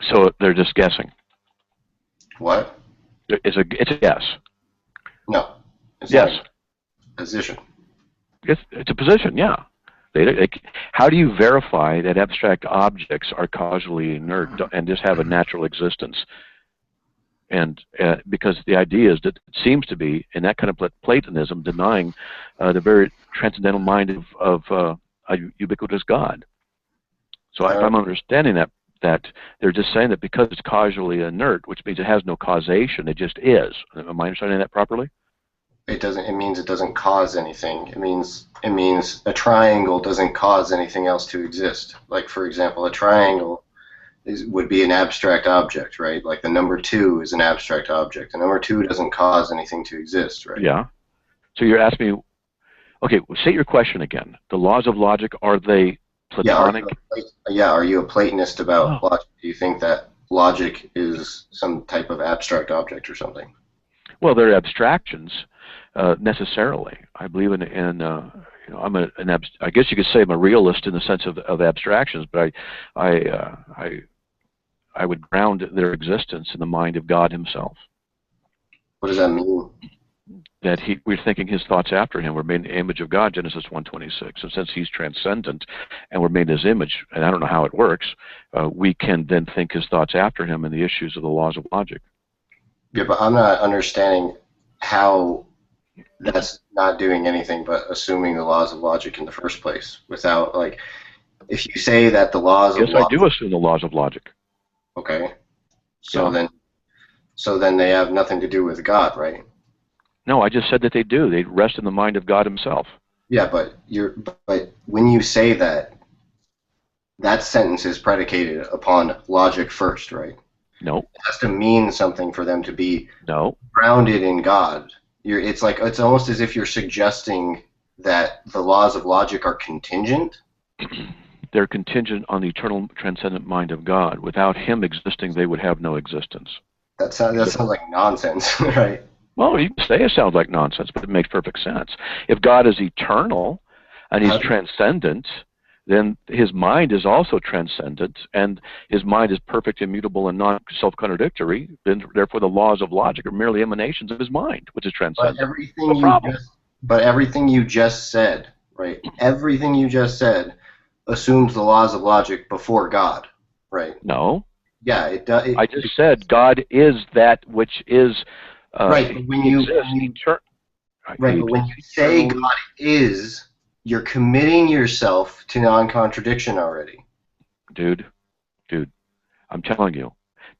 So they're just guessing. What? It's a guess. No. It's yes. A position. It's a position, yeah. How do you verify that abstract objects are causally inert and just have a natural existence? And because the idea is that it seems to be, in that kind of Platonism, denying the very transcendental mind of a ubiquitous God. So if I'm understanding that they're just saying that because it's causally inert, which means it has no causation, it just is. Am I understanding that properly? It doesn't. It means it doesn't cause anything. It means a triangle doesn't cause anything else to exist. Like, for example, a triangle would be an abstract object, right? Like the number 2 is an abstract object. The number 2 doesn't cause anything to exist, right? Yeah. So you're asking me, okay, state your question again. The laws of logic, are they Platonic? Are you a Platonist about Oh. logic? Do you think that logic is some type of abstract object or something? Well, they're abstractions necessarily. I believe in I'm I guess you could say I'm a realist in the sense of abstractions, but I would ground their existence in the mind of God Himself. What does that mean? That we're thinking His thoughts after Him. We're made in the image of God, Genesis 1:26. And since He's transcendent and we're made in His image, and I don't know how it works, we can then think His thoughts after Him in the issues of the laws of logic. Yeah, but I'm not understanding how that's not doing anything but assuming the laws of logic in the first place. Without, like, if you say that the laws of logic... Yes, I do assume the laws of logic. Okay. So then they have nothing to do with God, right? No, I just said that they do. They rest in the mind of God Himself. Yeah, but when you say that, that sentence is predicated upon logic first, right? No. It has to mean something for them to be no grounded in God. It's almost as if you're suggesting that the laws of logic are contingent. They're contingent on the eternal transcendent mind of God. Without Him existing, they would have no existence. That sounds like nonsense, right? Well, you can say it sounds like nonsense, but it makes perfect sense. If God is eternal and He's transcendent, then His mind is also transcendent, and His mind is perfect, immutable, and non-self-contradictory. Then, therefore, the laws of logic are merely emanations of His mind, which is transcendent. But everything you just said, right? Everything you just said assumes the laws of logic before God, right? No. Yeah, it does. I just said God is that which is. Right, but when you say God is, you're committing yourself to non-contradiction already. Dude, I'm telling you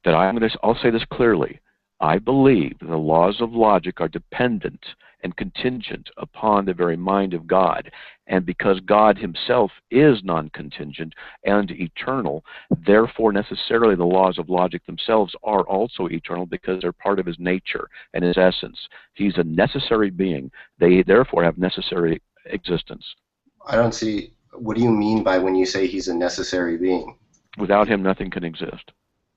that I'll say this clearly. I believe the laws of logic are dependent and contingent upon the very mind of God. And because God Himself is non-contingent and eternal, therefore necessarily the laws of logic themselves are also eternal because they're part of His nature and His essence. He's a necessary being. They therefore have necessary existence. I don't see, what do you mean by when you say He's a necessary being? Without Him, nothing can exist.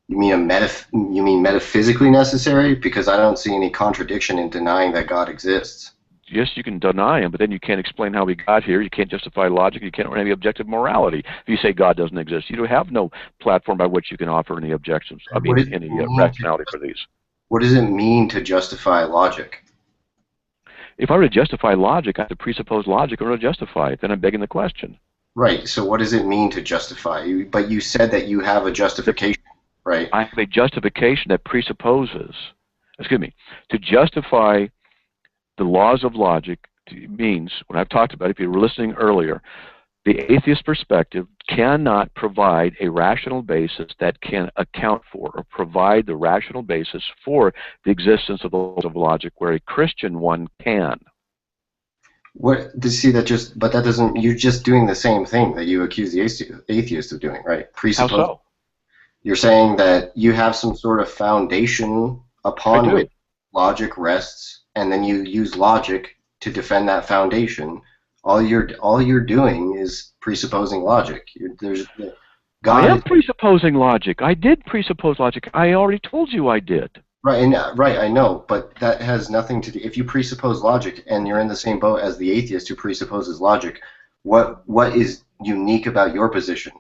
You mean metaphysically necessary? Because I don't see any contradiction in denying that God exists. Yes, you can deny Him, but then you can't explain how He got here. You can't justify logic. You can't run any objective morality. If you say God doesn't exist, you don't have no platform by which you can offer any objections. Any rationality for these. What does it mean to justify logic? If I were to justify logic, I have to presuppose logic in order to justify it. Then I'm begging the question. Right. So what does it mean to justify? But you said that you have a justification. Right. I have a justification that presupposes, to justify the laws of logic means, when I've talked about it, if you were listening earlier, the atheist perspective cannot provide a rational basis that can account for or provide the rational basis for the existence of the laws of logic, where a Christian one can. But that doesn't, you're just doing the same thing that you accuse the atheist of doing, right? How so? You're saying that you have some sort of foundation upon which logic rests, and then you use logic to defend that foundation. All you're doing is presupposing logic. I am presupposing logic. I did presuppose logic. I already told you I did. Right, I know, but that has nothing to do. If you presuppose logic and you're in the same boat as the atheist who presupposes logic, what is unique about your position?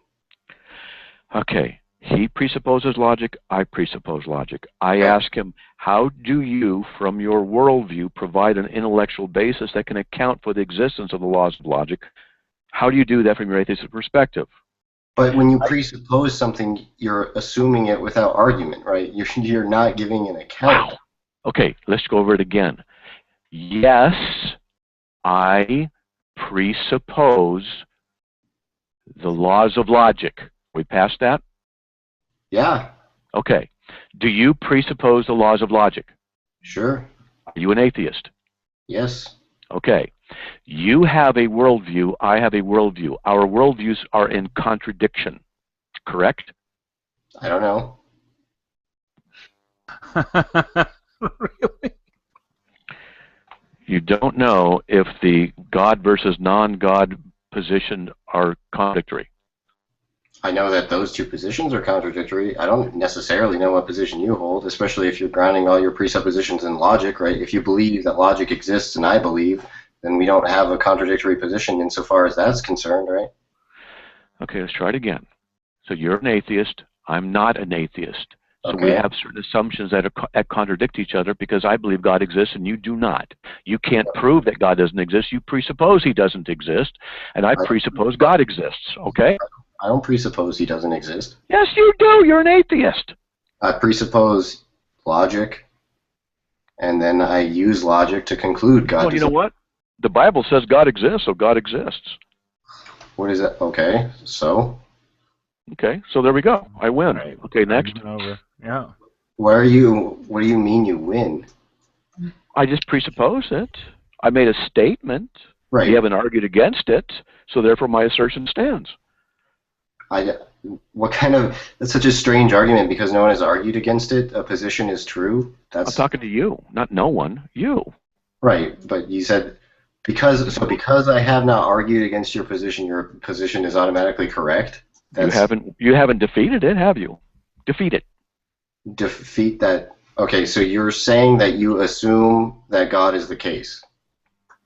Okay. He presupposes logic, I presuppose logic. I ask him, how do you, from your worldview, provide an intellectual basis that can account for the existence of the laws of logic? How do you do that from your atheist perspective? But when you presuppose something, you're assuming it without argument, right? You're not giving an account. Wow. Okay, let's go over it again. Yes, I presuppose the laws of logic. We passed that? Yeah. Okay. Do you presuppose the laws of logic? Sure. Are you an atheist? Yes. Okay. You have a worldview. I have a worldview. Our worldviews are in contradiction. Correct? I don't know. Really? You don't know if the God versus non-God position are contradictory. I know that those two positions are contradictory. I don't necessarily know what position you hold, especially if you're grounding all your presuppositions in logic, right? If you believe that logic exists and I believe, then we don't have a contradictory position insofar as that's concerned, right? Okay, let's try it again. So you're an atheist. I'm not an atheist. So we Okay. have certain assumptions that contradict each other because I believe God exists and you do not. You can't prove that God doesn't exist. You presuppose he doesn't exist, and I presuppose God exists, okay? I don't presuppose he doesn't exist. Yes, you do. You're an atheist. I presuppose logic, and then I use logic to conclude God Well, you know what? The Bible says God exists, so God exists. What is that? Okay, so? Okay, so there we go. I win. Right. Okay, next. Over. Yeah. What do you mean you win? I just presuppose it. I made a statement. Right. You haven't argued against it, so therefore my assertion stands. What kind of, that's such a strange argument because no one has argued against it. A position is true. I'm talking to you, not no one. You. Right, but you said because I have not argued against your position is automatically correct. You haven't defeated it, have you? Defeat it. Defeat that. Okay, so you're saying that you assume that God is the case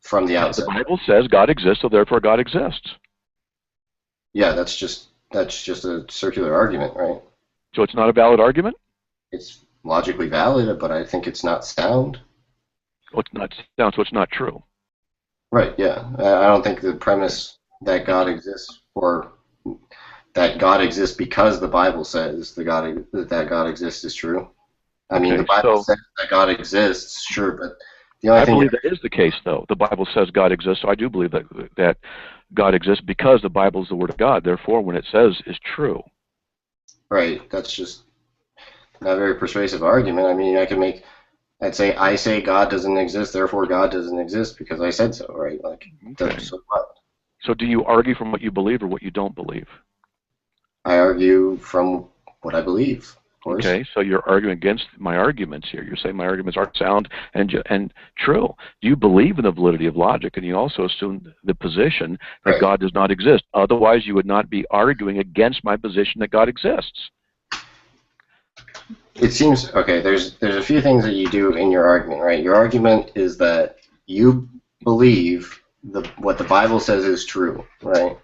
from the outset. The Bible says God exists, so therefore God exists. Yeah, that's just a circular argument, right? So it's not a valid argument? It's logically valid, but I think it's not sound. Well, it's not sound, so it's not true. Right, yeah. I don't think the premise that God exists because the Bible says that God exists is true. I mean, the Bible says that God exists, sure, but the only thing... I believe that is the case, though. The Bible says God exists, so I do believe that God exists because the Bible is the Word of God. Therefore, when it says is true. Right, that's just not a very persuasive argument. I mean, I say God doesn't exist, therefore God doesn't exist because I said so, right? Like, okay. So what? So do you argue from what you believe or what you don't believe? I argue from what I believe. Okay, so you're arguing against my arguments here. You're saying my arguments aren't sound and true. You believe in the validity of logic, and you also assume the position that right. God does not exist. Otherwise, you would not be arguing against my position that God exists. It seems, okay, there's a few things that you do in your argument, right? Your argument is that you believe what the Bible says is true, right?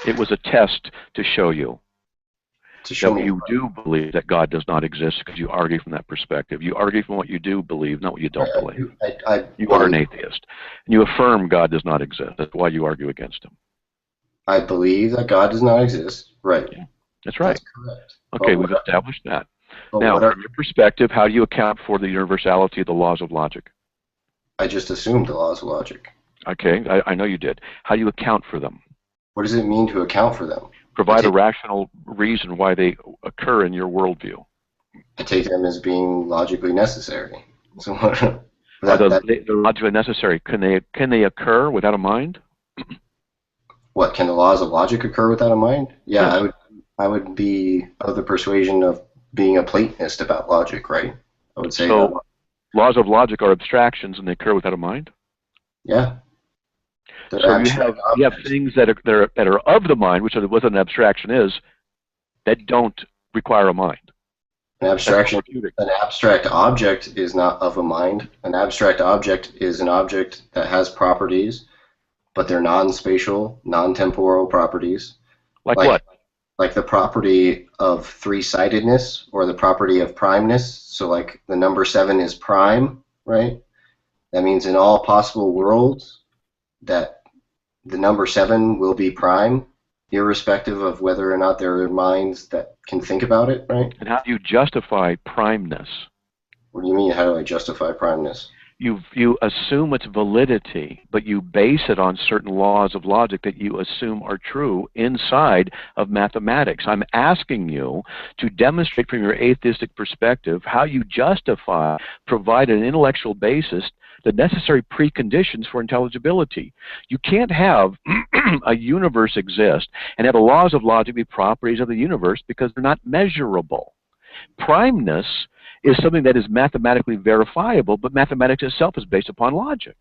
It was a test to show you. You right. do believe that God does not exist because you argue from that perspective. You argue from what you do believe, not what you don't believe. You are an atheist. And you affirm God does not exist. That's why you argue against him. I believe that God does not exist. Right. Yeah, that's right. That's correct. Okay, we've established that. Now, from your perspective, how do you account for the universality of the laws of logic? I just assumed the laws of logic. Okay, I know you did. How do you account for them? What does it mean to account for them? Provide a rational reason why they occur in your worldview. I take them as being logically necessary. So they're logically necessary. Can they occur without a mind? What, can the laws of logic occur without a mind? Yeah, yes. I would be of the persuasion of being a Platonist about logic, right? I would say so. Laws of logic are abstractions, and they occur without a mind. Yeah. So you have things that are of the mind, which is what an abstraction is, that don't require a mind. An abstract object is not of a mind. An abstract object is an object that has properties, but they're non-spatial, non-temporal properties. Like what? Like the property of three-sidedness or the property of primeness. So like the number 7 is prime, right? That means in all possible worlds that the number 7 will be prime, irrespective of whether or not there are minds that can think about it, right? And how do you justify primeness? What do you mean, how do I justify primeness? You assume its validity, but you base it on certain laws of logic that you assume are true inside of mathematics. I'm asking you to demonstrate from your atheistic perspective how you justify, provide an intellectual basis, the necessary preconditions for intelligibility. You can't have a universe exist and have the laws of logic be properties of the universe because they're not measurable. Primeness is something that is mathematically verifiable, but mathematics itself is based upon logic.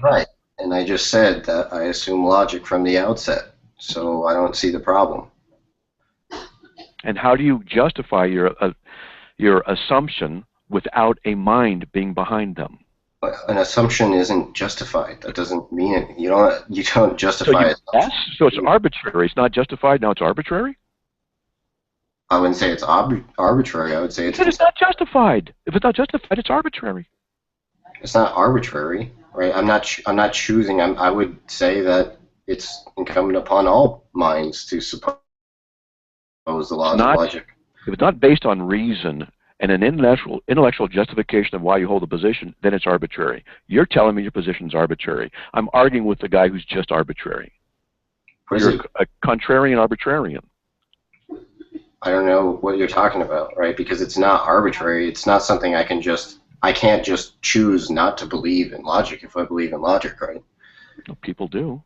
Right. And I just said that I assume logic from the outset, so I don't see the problem. And how do you justify your assumption without a mind being behind them? An assumption isn't justified. That doesn't mean it. You don't justify it. Yes, so it's arbitrary. It's not justified. Now it's arbitrary. I wouldn't say it's arbitrary. I would say it's not justified. If it's not justified, it's arbitrary. It's not arbitrary, right? I'm not choosing. I would say that it's incumbent upon all minds to suppose the laws of logic. If it's not based on reason and an intellectual justification of why you hold a position, then it's arbitrary. You're telling me your position is arbitrary. I'm arguing with the guy who's just arbitrary. You're a contrarian arbitrarian. I don't know what you're talking about, right? Because it's not arbitrary. It's not something I can't just choose not to believe in logic if I believe in logic, right? Well, people do.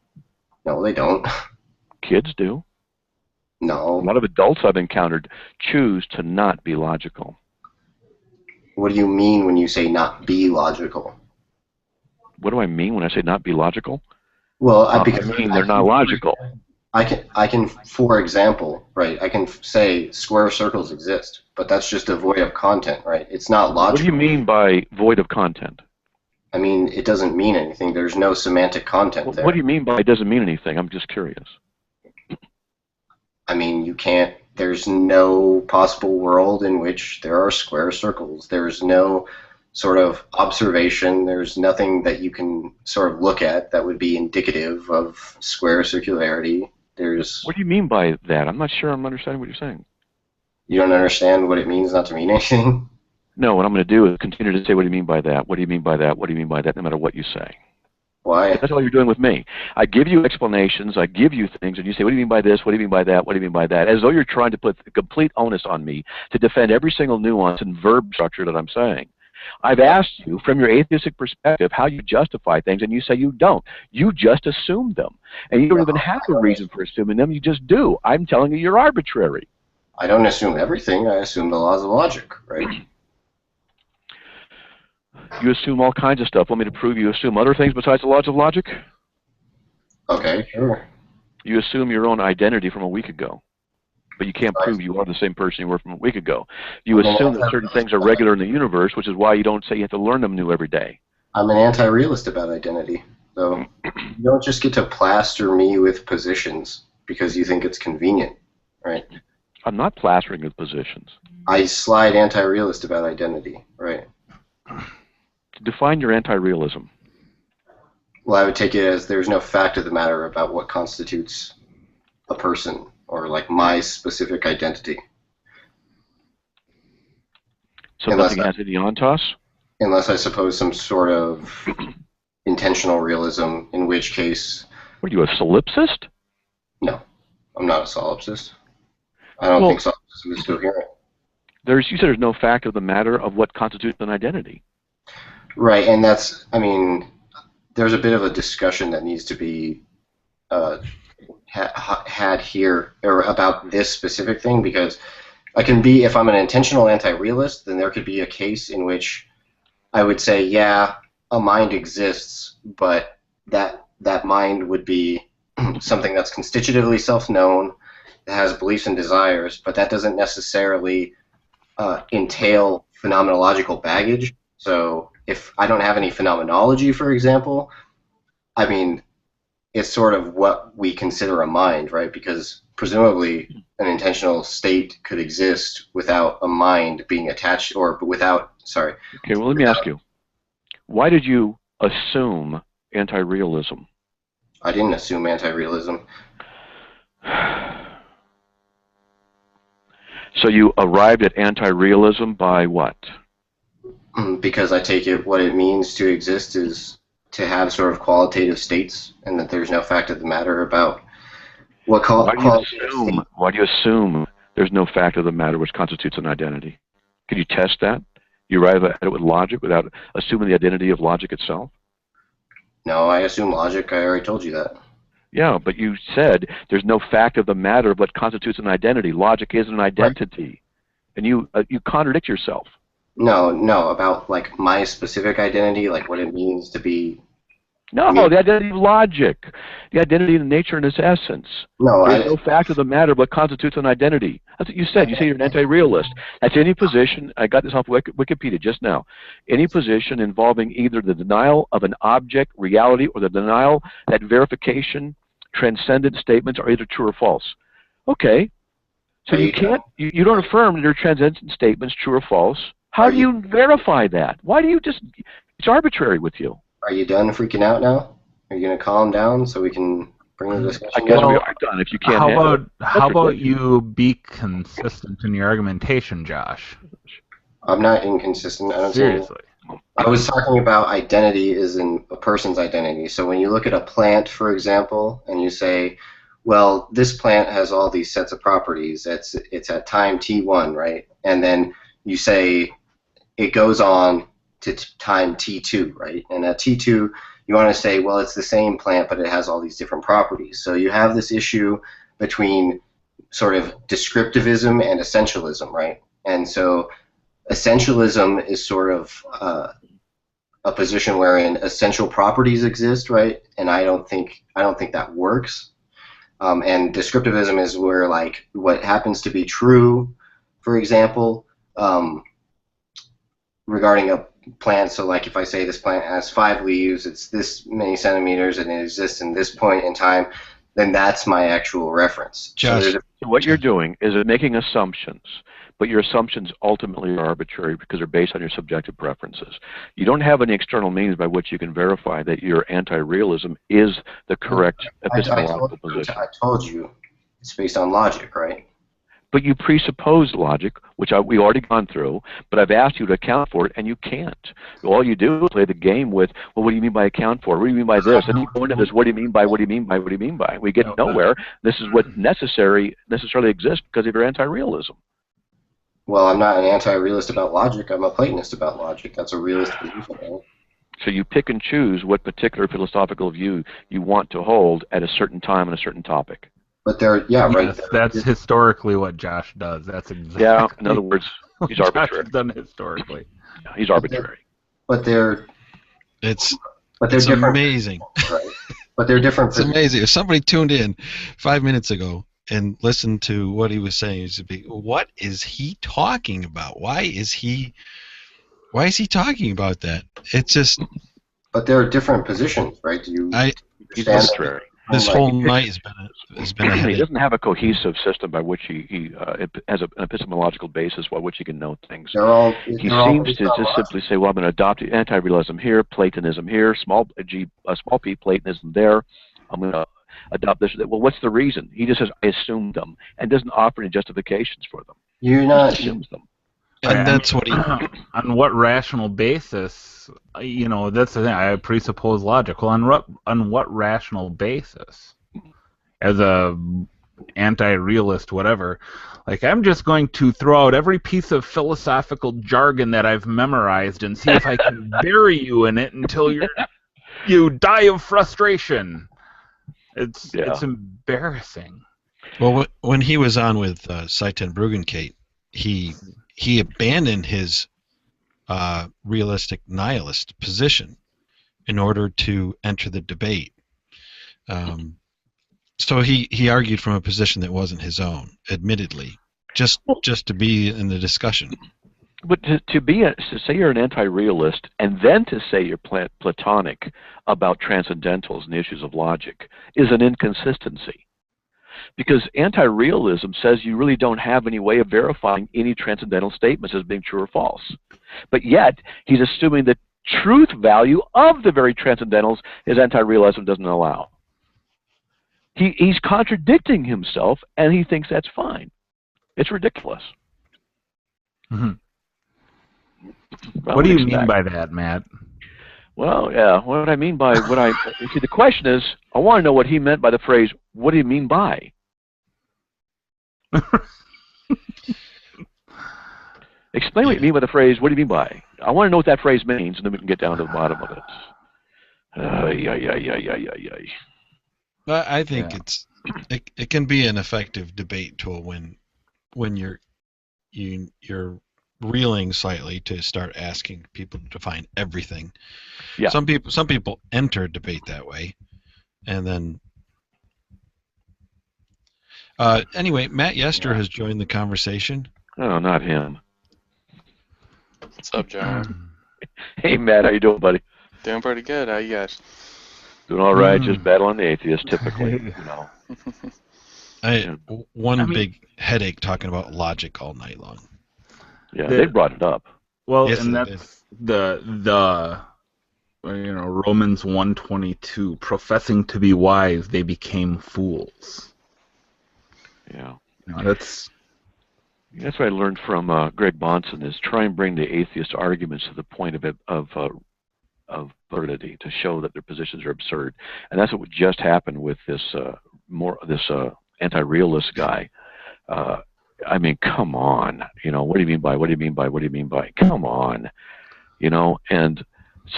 No, they don't. Kids do. No. A lot of adults I've encountered choose to not be logical. What do you mean when you say not be logical? What do I mean when I say not be logical? Well, I mean they're not logical. I can, for example, right, I can say square circles exist, but that's just devoid of content, right? It's not logical. What do you mean by void of content? I mean, it doesn't mean anything. There's no semantic content there. What do you mean by it doesn't mean anything? I'm just curious. I mean, you can't, there's no possible world in which there are square circles. There's no sort of observation. There's nothing that you can sort of look at that would be indicative of square circularity. What do you mean by that? I'm not sure I'm understanding what you're saying. You don't understand what it means not to mean anything? No, what I'm going to do is continue to say, what do you mean by that? What do you mean by that? What do you mean by that? No matter what you say. Why? That's all you're doing with me. I give you explanations, I give you things, and you say, what do you mean by this? What do you mean by that? What do you mean by that? As though you're trying to put complete onus on me to defend every single nuance and verb structure that I'm saying. I've asked you, from your atheistic perspective, how you justify things, and you say you don't. You just assume them. And you don't even have a reason for assuming them. You just do. I'm telling you you're arbitrary. I don't assume everything. I assume the laws of logic, right? You assume all kinds of stuff. Want me to prove you assume other things besides the laws of logic? Okay, sure. You assume your own identity from a week ago. But you can't prove you are the same person you were from a week ago. You assume that certain things are regular in the universe, which is why you don't say you have to learn them new every day. I'm an anti-realist about identity. So you don't just get to plaster me with positions because you think it's convenient, right? I'm not plastering with positions. I slide anti-realist about identity, right? Define your anti-realism. Well, I would take it as there's no fact of the matter about what constitutes a person, or like my specific identity. So nothing has any ontos? Unless I suppose some sort of intentional realism, in which case... What are you, a solipsist? No, I'm not a solipsist. I don't think solipsism is coherent. You said there's no fact of the matter of what constitutes an identity. Right, and that's, I mean, there's a bit of a discussion that needs to be had here or about this specific thing, because I can be, if I'm an intentional anti-realist, then there could be a case in which I would say, yeah, a mind exists, but that mind would be something that's constitutively self-known, that has beliefs and desires, but that doesn't necessarily entail phenomenological baggage. So if I don't have any phenomenology, for example, I mean, it's sort of what we consider a mind, right? Because presumably an intentional state could exist without a mind being attached, or without, sorry. Okay, well, let me ask you. Why did you assume anti-realism? I didn't assume anti-realism. So you arrived at anti-realism by what? because I take it what it means to exist is to have sort of qualitative states, and that there's no fact of the matter about what qualitative state. Why do you assume there's no fact of the matter which constitutes an identity? Can you test that? You arrive at it with logic without assuming the identity of logic itself? No, I assume logic. I already told you that. Yeah, but you said there's no fact of the matter of what constitutes an identity. Logic is an identity. Right. And you contradict yourself. No, about like my specific identity, like what it means to be. No, the identity of logic, the identity of nature and its essence. No, there's no fact of the matter of what constitutes an identity. That's what you said. You say you're an anti-realist. That's any position. I got this off Wikipedia just now. Any position involving either the denial of an object, reality, or the denial that verification, transcendent statements are either true or false. Okay. So you can't. You don't affirm that your transcendent statements true or false. How do you verify that? Why do you just? It's arbitrary with you. Are you done freaking out now? Are you going to calm down so we can bring the discussion? I guess we are done. If you can't. How about you be consistent in your argumentation, Josh? I'm not inconsistent. I don't Seriously. I was talking about identity is in a person's identity. So when you look at a plant, for example, and you say, well, this plant has all these sets of properties. It's at time t1, right? And then you say it goes on to time t2, right? And at t2, you want to say, well, it's the same plant, but it has all these different properties. So you have this issue between sort of descriptivism and essentialism, right? And so essentialism is sort of a position wherein essential properties exist, right? And I don't think that works. And descriptivism is where, like, what happens to be true, for example, regarding a plant. So like if I say this plant has 5 leaves, it's this many centimeters, and it exists in this point in time, then that's my actual reference. Josh, so what you're doing is making assumptions, but your assumptions ultimately are arbitrary because they're based on your subjective preferences. You don't have any external means by which you can verify that your anti-realism is the correct epistemological position. I told you it's based on logic, right? But you presuppose logic, which we've already gone through, but I've asked you to account for it, and you can't. All you do is play the game with, well, what do you mean by account for? What do you mean by this? And you go into this, what do you mean by, what do you mean by, what do you mean by? We get nowhere. This is what necessarily exists because of your anti-realism. Well, I'm not an anti-realist about logic. I'm a Platonist about logic. That's a realist position, right? So you pick and choose what particular philosophical view you want to hold at a certain time on a certain topic. But they're, right. That's historically what Josh does. That's exactly. Yeah, in other words, he's arbitrary. Josh has done historically. Yeah, he's arbitrary. It's different, amazing. Right? But they're different. It's amazing. If somebody tuned in 5 minutes ago and listened to what he was saying, he'd be, what is he talking about? Why is he talking about that? It's just. But they're different positions, right? Do you he's arbitrary. This whole night has been a headache. He doesn't have a cohesive system by which he has an epistemological basis by which he can know things. He seems to just simply say, well, I'm going to adopt anti-realism here, Platonism here, small p Platonism there. I'm going to adopt this. Well, what's the reason? He just says, I assume them, and doesn't offer any justifications for them. He assumes them. And that's what he. On what rational basis? That's the thing. I presuppose logic. Well, on what rational basis? As a anti-realist, whatever. Like, I'm just going to throw out every piece of philosophical jargon that I've memorized and see if I can bury you in it until you die of frustration. It's embarrassing. Well, when he was on with Saiten Bruggencate, he abandoned his realistic nihilist position in order to enter the debate. So he argued from a position that wasn't his own, admittedly, just to be in the discussion. But to say you're an anti-realist and then to say you're Platonic about transcendentals and issues of logic is an inconsistency. Because anti-realism says you really don't have any way of verifying any transcendental statements as being true or false. But yet, he's assuming the truth value of the very transcendentals his anti-realism doesn't allow. He's contradicting himself, and he thinks that's fine. It's ridiculous. Mm-hmm. I What do would you mean expect. by that, Matt? Well, yeah. What I mean by what I you see, the question is, I want to know what he meant by the phrase. What do you mean by? Explain what you mean by the phrase. What do you mean by? I want to know what that phrase means, and then we can get down to the bottom of it. I think Yeah. it can be an effective debate tool when you're reeling slightly to start asking people to define everything. Yeah. Some people enter debate that way, and then anyway, Matt Yester has joined the conversation. Oh, not him. What's up, John? Hey, Matt, how you doing, buddy? Doing pretty good. How you guys? Doing all right. Just battling the atheist, typically. Big headache talking about logic all night long. Yeah, they brought it up. Well, Yes, and they that's the Romans 1:22, professing to be wise, they became fools. Yeah. That's what I learned from Greg Bahnsen is try and bring the atheist arguments to the point of validity to show that their positions are absurd, and that's what just happened with this anti-realist guy. I mean, come on, what do you mean by? What do you mean by? What do you mean by? Come on, and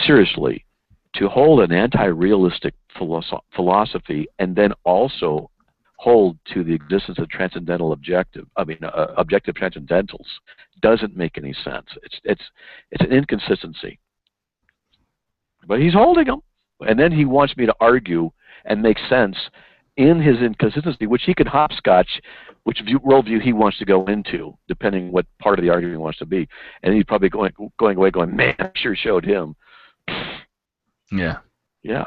seriously, to hold an anti-realistic philosophy and then also hold to the existence of objective transcendentals doesn't make any sense. It's an inconsistency. But he's holding them, and then he wants me to argue and make sense in his inconsistency, which he can hopscotch, which worldview he wants to go into, depending what part of the argument he wants to be. And he's probably going away going, man, I sure showed him. yeah. Yeah,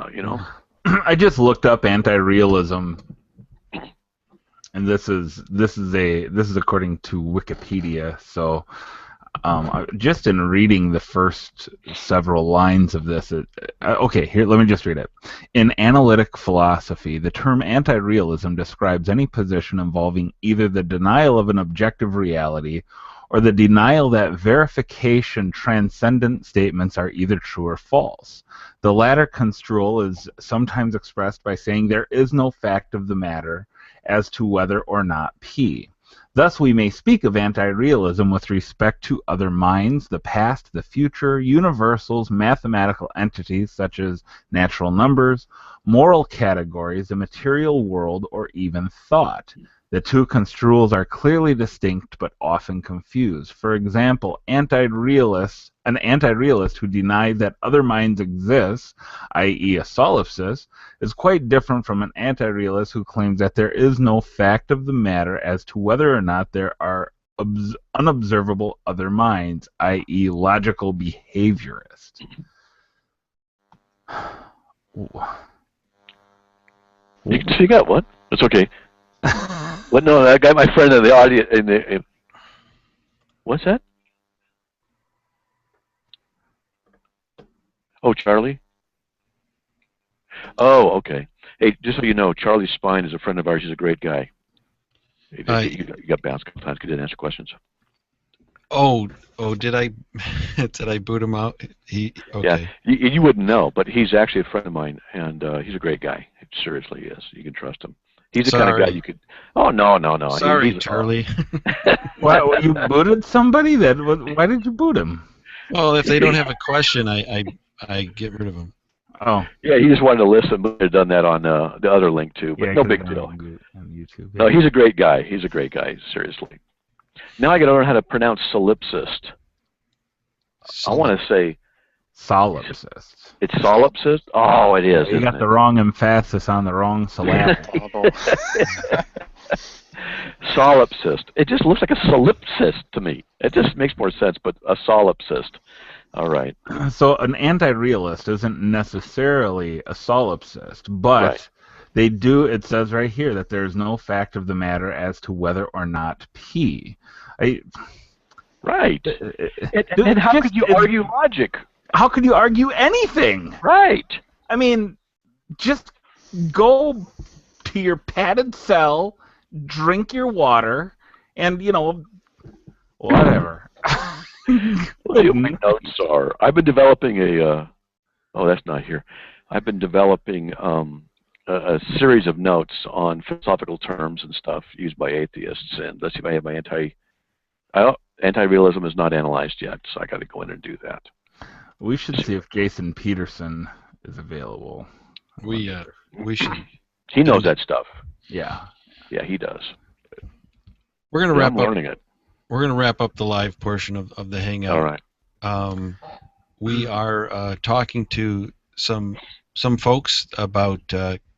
I just looked up anti-realism, and this is according to Wikipedia. So, just in reading the first several lines of this, okay, here, let me just read it. In analytic philosophy, the term anti-realism describes any position involving either the denial of an objective reality or the denial that verification transcendent statements are either true or false. The latter construal is sometimes expressed by saying there is no fact of the matter as to whether or not P. Thus, we may speak of anti-realism with respect to other minds, the past, the future, universals, mathematical entities such as natural numbers, moral categories, the material world, or even thought. The two construals are clearly distinct but often confused. For example, an anti-realist who denies that other minds exist, i.e. a solipsist, is quite different from an anti-realist who claims that there is no fact of the matter as to whether or not there are unobservable other minds, i.e. logical behaviorist. You got one. That's okay. But no, I got my friend in the audience. What's that? Oh, Charlie? Oh, okay. Hey, just so you know, Charlie Spine is a friend of ours. He's a great guy. You got bounced a couple times. He didn't answer questions. Oh, did I boot him out? Okay. Yeah, you wouldn't know, but he's actually a friend of mine, and he's a great guy. Seriously, he is. You can trust him. He's the kind of guy you could. Oh no. Sorry, Charlie. Why you booted somebody? Why did you boot him? Well, if they don't have a question, I get rid of them. Oh. Yeah, he just wanted to listen, but they've done that on the other link too. But no big deal. On YouTube. No, he's a great guy. He's a great guy. Seriously. Now I got to learn how to pronounce solipsist. I want to say solipsist. It's solipsist? Oh, it is. You got the wrong emphasis on the wrong syllable. Solipsist. It just looks like a solipsist to me. It just makes more sense, but a solipsist. All right. So an anti-realist isn't necessarily a solipsist, but they do. It says right here that there is no fact of the matter as to whether or not P. Right. And how could you argue logic? How could you argue anything? Right. I mean, just go to your padded cell, drink your water, and, whatever. Well, see what my notes are. I've been developing oh, that's not here. I've been developing a series of notes on philosophical terms and stuff used by atheists. And let's see if I have my anti-realism is not analyzed yet, so I got to go in and do that. We should see if Jason Peterson is available. We should. He knows that stuff. Yeah. Yeah, he does. We're gonna wrap I'm up. learning it. We're gonna wrap up the live portion of the hangout. All right. We are talking to some folks about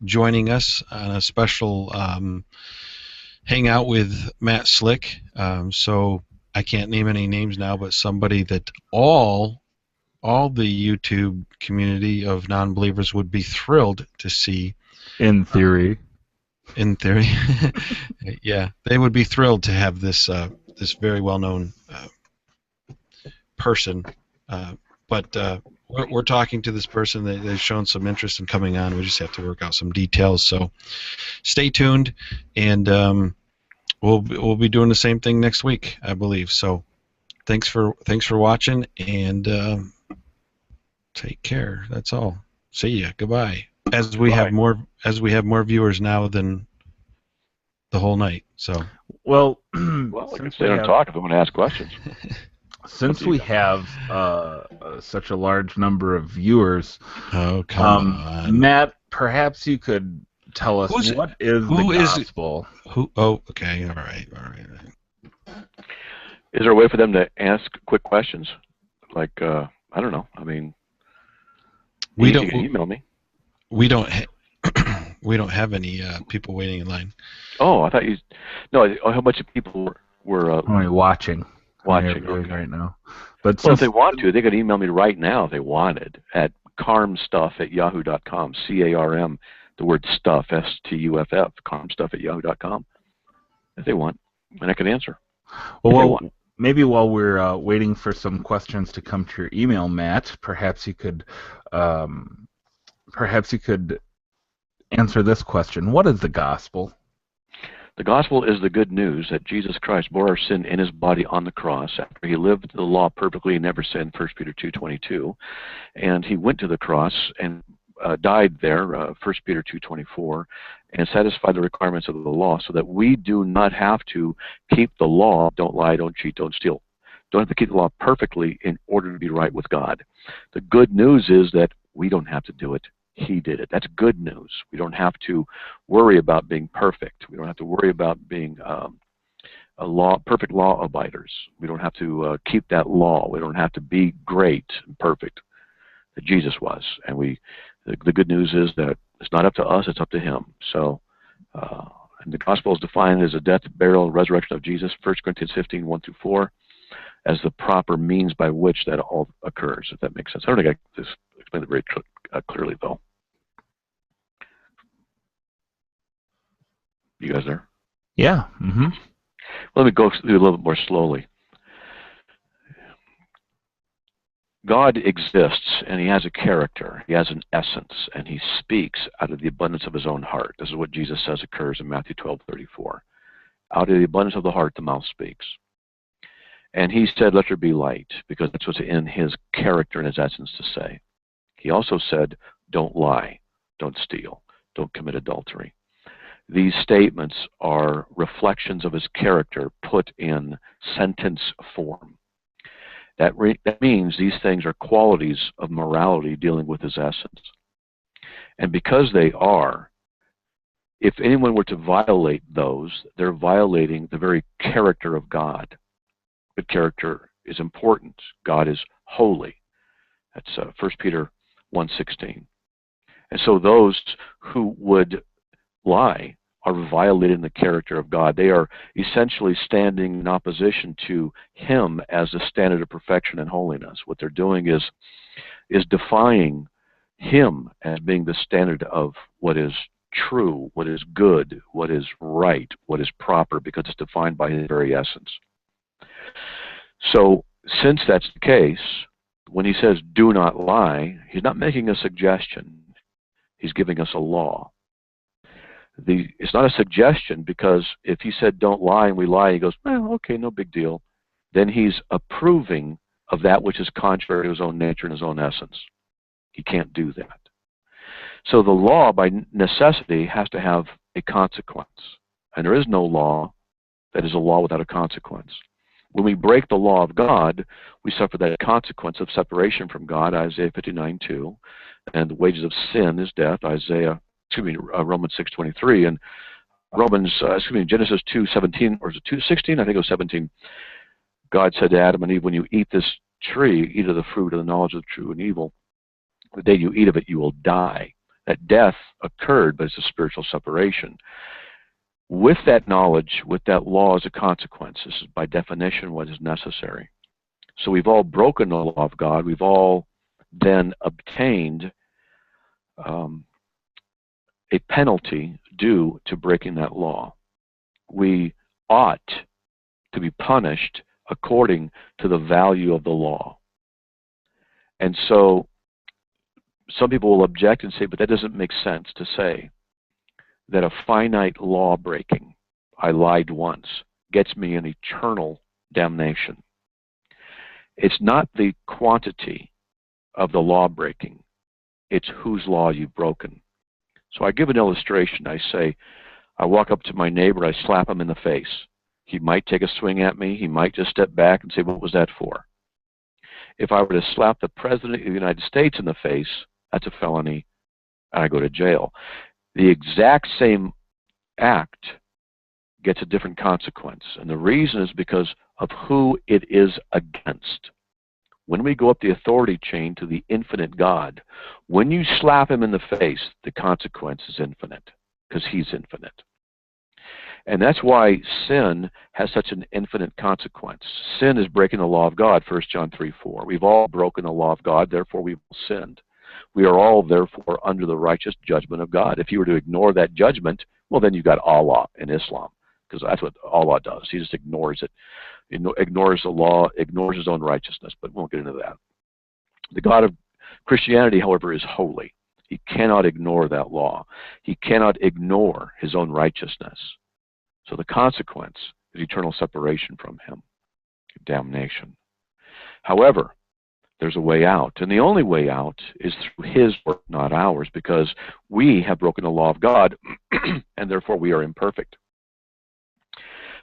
joining us on a special hangout with Matt Slick. So I can't name any names now, but somebody that all the YouTube community of non-believers would be thrilled to see. In theory. In theory. Yeah, they would be thrilled to have this this very well-known person. But we're talking to this person. They've shown some interest in coming on. We just have to work out some details. So stay tuned, and we'll be doing the same thing next week, I believe. So thanks for watching, and take care. That's all. See ya. Goodbye. As we have more viewers now than the whole night. So well, I can stay and talk if I'm going to ask questions. Since we have such a large number of viewers, oh come on, Matt, perhaps you could tell us what is the gospel? Oh, okay, all right. Is there a way for them to ask quick questions? Like, I don't know. I mean, you can email me. We don't have any people waiting in line. Oh, I thought you. No, how much people were only watching okay. right now. But well, if they want to, they could email me right now if they wanted at carmstuff@yahoo.com. CARM, the word stuff, STUFF, carmstuff@yahoo.com. If they want, and I can answer. Well, maybe while we're waiting for some questions to come to your email, Matt, perhaps you could answer this question. What is the gospel? The gospel is the good news that Jesus Christ bore our sin in his body on the cross after he lived the law perfectly and never sinned, 1 Peter 2:22. And he went to the cross and died there, 1 Peter 2:24, and satisfied the requirements of the law so that we do not have to keep the law, don't lie, don't cheat, don't steal. Don't have to keep the law perfectly in order to be right with God. The good news is that we don't have to do it. He did it. That's good news. We don't have to worry about being perfect. We don't have to worry about being perfect law abiders. We don't have to keep that law. We don't have to be great and perfect that Jesus was. And the good news is that it's not up to us, it's up to him. So and the gospel is defined as the death, burial, and resurrection of Jesus, 1 Corinthians 15:1-4, as the proper means by which that all occurs, if that makes sense. I don't think I just explained it very clearly, though. You guys there? Yeah. Mm-hmm. Let me go through a little bit more slowly. God exists, and he has a character. He has an essence, and he speaks out of the abundance of his own heart. This is what Jesus says occurs in Matthew 12:34. Out of the abundance of the heart, the mouth speaks. And he said, let there be light, because that's what's in his character and his essence to say. He also said, don't lie, don't steal, don't commit adultery. These statements are reflections of his character put in sentence form. That means these things are qualities of morality dealing with his essence. And because they are, if anyone were to violate those, they're violating the very character of God. Good character is important. God is holy. That's 1 Peter 1:16. And so those who would lie are violating the character of God. They are essentially standing in opposition to him as the standard of perfection and holiness. What they're doing is defying him as being the standard of what is true, what is good, what is right, what is proper, because it's defined by his very essence. So since that's the case, when he says do not lie, he's not making a suggestion. He's giving us a law. It's not a suggestion, because if he said don't lie and we lie, he goes, well, okay, no big deal. Then he's approving of that which is contrary to his own nature and his own essence. He can't do that. So the law, by necessity, has to have a consequence. And there is no law that is a law without a consequence. When we break the law of God, we suffer that consequence of separation from God, Isaiah 59:2, and the wages of sin is death, Romans 6:23, and Genesis 2:17, or is it 2:16? I think it was 17. God said to Adam and Eve, when you eat this tree, eat of the fruit of the knowledge of true and evil, the day you eat of it, you will die. That death occurred, but it's a spiritual separation. With that knowledge, with that law as a consequence, this is by definition what is necessary. So we've all broken the law of God. We've all then obtained a penalty due to breaking that law. We ought to be punished according to the value of the law. And so some people will object and say, but that doesn't make sense to say that a finite law breaking, I lied once, gets me an eternal damnation. It's not the quantity of the law breaking, it's whose law you've broken. So I give an illustration. I say, I walk up to my neighbor, I slap him in the face. He might take a swing at me, he might just step back and say, what was that for? If I were to slap the President of the United States in the face, that's a felony, and I go to jail. The exact same act gets a different consequence, and the reason is because of who it is against. When we go up the authority chain to the infinite God, when you slap him in the face, the consequence is infinite, because he's infinite. And that's why sin has such an infinite consequence. Sin is breaking the law of God, 1 John 3:4. We've all broken the law of God, therefore we've sinned. We are all, therefore, under the righteous judgment of God. If you were to ignore that judgment, well, then you've got Allah in Islam, because that's what Allah does. He just ignores it. He ignores the law, ignores his own righteousness, but we won't get into that. The God of Christianity, however, is holy. He cannot ignore that law. He cannot ignore his own righteousness. So the consequence is eternal separation from him, damnation. However, there's a way out, and the only way out is through his work, not ours, because we have broken the law of God, and therefore we are imperfect.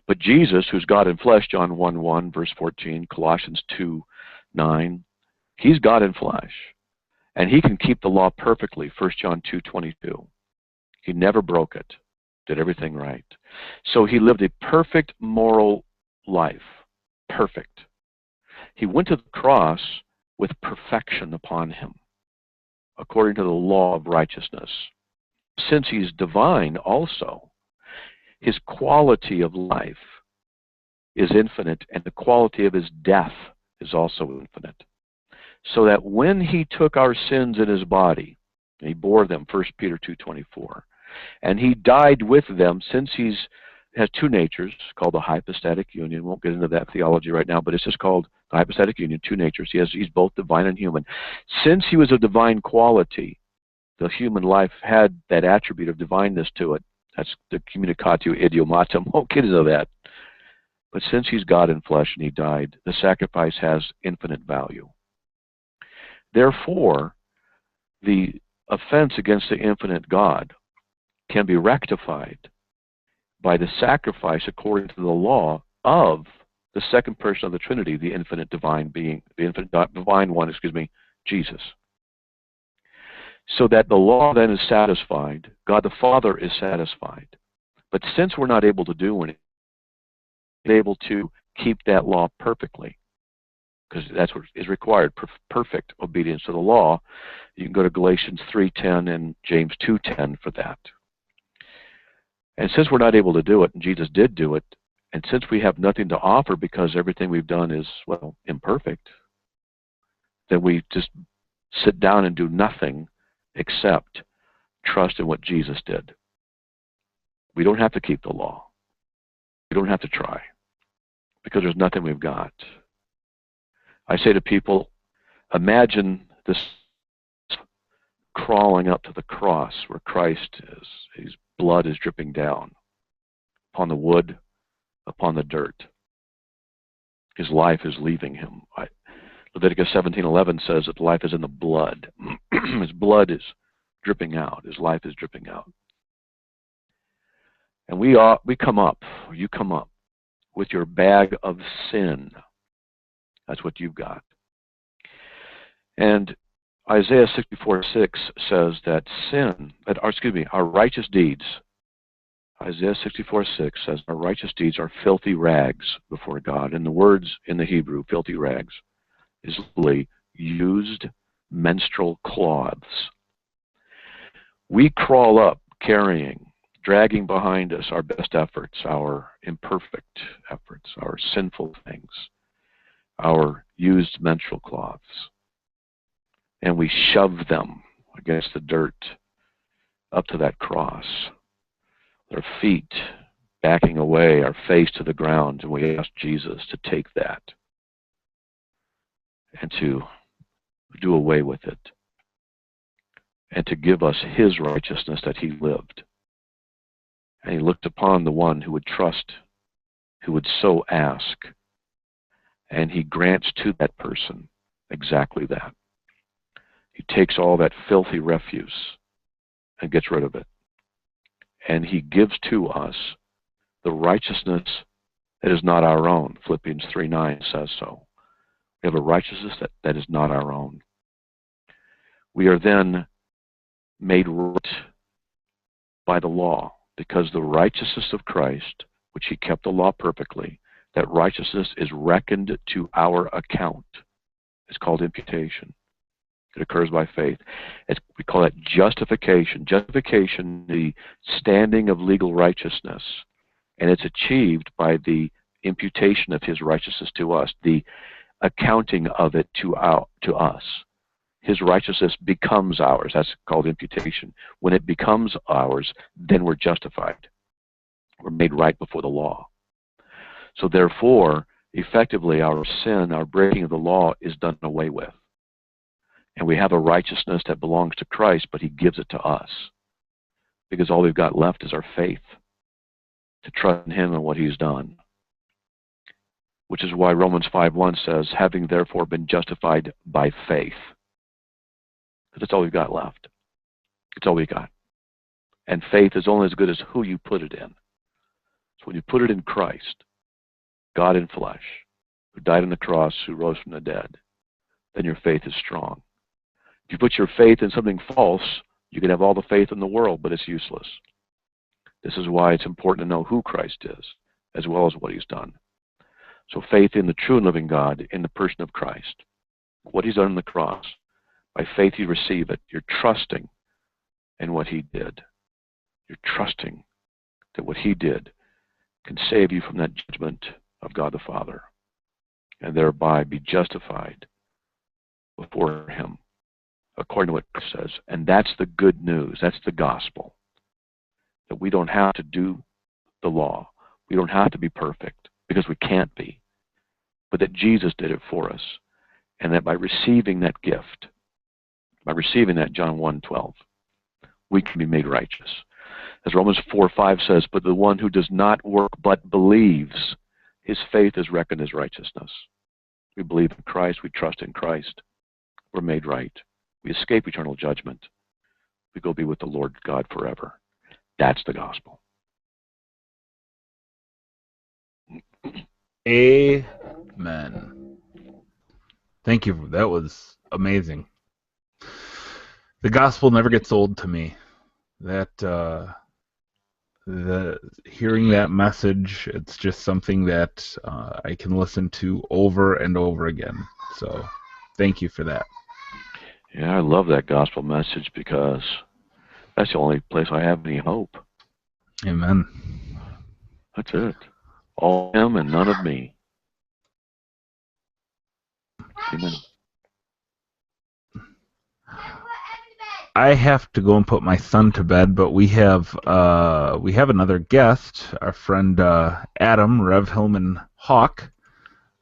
But Jesus, who's God in flesh, John 1:1, verse 14, Colossians 2:9, he's God in flesh, and he can keep the law perfectly, 1 John 2:22. He never broke it, did everything right. So he lived a perfect moral life, perfect. He went to the cross with perfection upon him, according to the law of righteousness. Since he's divine also, his quality of life is infinite, and the quality of his death is also infinite. So that when he took our sins in his body, and he bore them, 1 Peter 2:24, and he died with them, since he has two natures, called the hypostatic union. Won't get into that theology right now, but it's just called the hypostatic union, two natures. He's both divine and human. Since he was a divine quality, the human life had that attribute of divineness to it. That's the communicatio idiomatum. Won't get into that. But since he's God in flesh and he died, the sacrifice has infinite value. Therefore, the offense against the infinite God can be rectified by the sacrifice according to the law of the second person of the Trinity, the infinite divine being, the infinite divine one, Jesus. So that the law then is satisfied, God the Father is satisfied. But since we're not able to do anything, we're able to keep that law perfectly, because that's what is required, perfect obedience to the law. You can go to Galatians 3:10 and James 2:10 for that. And since we're not able to do it, and Jesus did do it, and since we have nothing to offer because everything we've done is, well, imperfect, then we just sit down and do nothing except trust in what Jesus did. We don't have to keep the law. We don't have to try, because there's nothing we've got. I say to people, imagine this crawling up to the cross where Christ is. His blood is dripping down upon the wood, upon the dirt. His life is leaving him. Leviticus 17:11 says that life is in the blood. His blood is dripping out. His life is dripping out. And we come up, or you come up, with your bag of sin. That's what you've got. And Isaiah 64:6 says that our righteous deeds, Isaiah 64:6 says our righteous deeds are filthy rags before God. And the words in the Hebrew, filthy rags, is literally used menstrual cloths. We crawl up dragging behind us our best efforts, our imperfect efforts, our sinful things, our used menstrual cloths, and we shove them against the dirt up to that cross. Our feet backing away, our face to the ground, and we ask Jesus to take that and to do away with it and to give us his righteousness that he lived. And he looked upon the one who would trust, who would so ask, and he grants to that person exactly that. He takes all that filthy refuse and gets rid of it. And he gives to us the righteousness that is not our own. Philippians 3:9 says so. We have a righteousness that is not our own. We are then made right by the law, because the righteousness of Christ, which he kept the law perfectly, that righteousness is reckoned to our account. It's called imputation. It occurs by faith. We call that justification. Justification, the standing of legal righteousness, and it's achieved by the imputation of his righteousness to us, the accounting of it to us. His righteousness becomes ours. That's called imputation. When it becomes ours, then we're justified. We're made right before the law. So therefore, effectively, our sin, our breaking of the law is done away with. And we have a righteousness that belongs to Christ, but he gives it to us. Because all we've got left is our faith, to trust in him and what he's done. Which is why Romans 5:1 says, having therefore been justified by faith. Because that's all we've got left. It's all we got. And faith is only as good as who you put it in. So when you put it in Christ, God in flesh, who died on the cross, who rose from the dead, then your faith is strong. If you put your faith in something false, you can have all the faith in the world, but it's useless. This is why it's important to know who Christ is, as well as what he's done. So faith in the true and living God, in the person of Christ, what he's done on the cross. By faith you receive it. You're trusting in what he did. You're trusting that what he did can save you from that judgment of God the Father, and thereby be justified before him, according to what Christ says. And that's the good news. That's the gospel. That we don't have to do the law. We don't have to be perfect, because we can't be. But that Jesus did it for us. And that by receiving that gift, by receiving that, John 1:12, we can be made righteous. As Romans 4:5 says, but the one who does not work but believes, his faith is reckoned as righteousness. We believe in Christ. We trust in Christ. We're made right. We escape eternal judgment. We go be with the Lord God forever. That's the gospel. Amen. Thank you. That was amazing. The gospel never gets old to me. That hearing that message, it's just something that I can listen to over and over again. So, thank you for that. Yeah, I love that gospel message, because that's the only place I have any hope. Amen. That's it. All him and none of me. Amen. I have to go and put my son to bed, but we have another guest, our friend Adam Rev Hillman Hawk.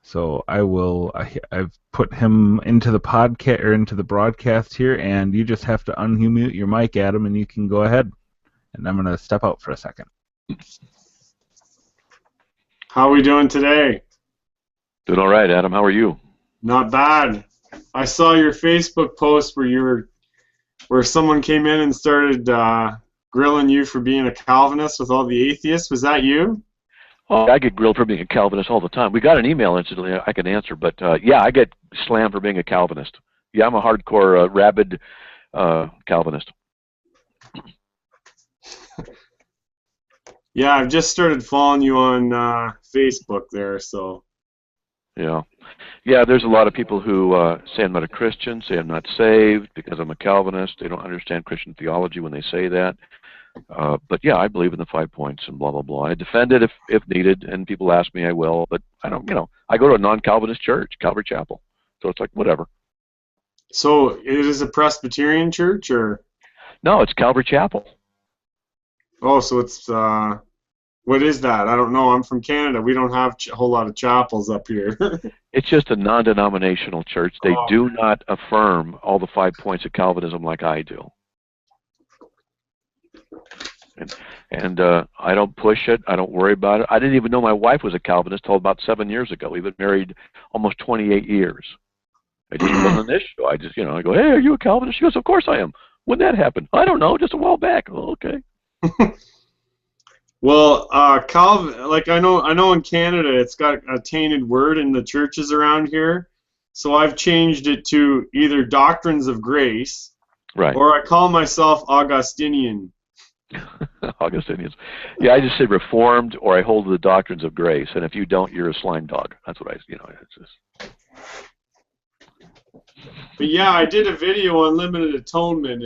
So I've put him into the podcast or into the broadcast here, and you just have to unmute your mic, Adam, and you can go ahead. And I'm gonna step out for a second. How are we doing today? Doing all right, Adam. How are you? Not bad. I saw your Facebook post where someone came in and started grilling you for being a Calvinist with all the atheists. Was that you? Oh, I get grilled for being a Calvinist all the time. We got an email, incidentally, I can answer, but yeah, I get slammed for being a Calvinist. Yeah, I'm a hardcore, rabid Calvinist. Yeah, I've just started following you on Facebook there, so. Yeah. Yeah, there's a lot of people who say I'm not a Christian, say I'm not saved because I'm a Calvinist. They don't understand Christian theology when they say that. But yeah, I believe in the 5 points and blah, blah, blah. I defend it if needed, and people ask me, I will. But I don't, I go to a non-Calvinist church, Calvary Chapel. So it's like, whatever. So it is a Presbyterian church, or? No, it's Calvary Chapel. Oh, so it's, what is that? I don't know. I'm from Canada. We don't have a whole lot of chapels up here. It's just a non-denominational church. They do not affirm all the 5 points of Calvinism like I do. And I don't push it. I don't worry about it. I didn't even know my wife was a Calvinist until about 7 years ago. We've been married almost 28 years. It just wasn't an issue. I just, I go, hey, are you a Calvinist? She goes, of course I am. When that happened? I don't know, just a while back. Oh, okay. Well, Calvin, like I know in Canada it's got a tainted word in the churches around here, so I've changed it to either Doctrines of Grace, right, or I call myself Augustinian. Augustinians. Yeah, I just say Reformed, or I hold to the Doctrines of Grace, and if you don't, you're a slime dog. That's what it's just. But yeah, I did a video on limited atonement,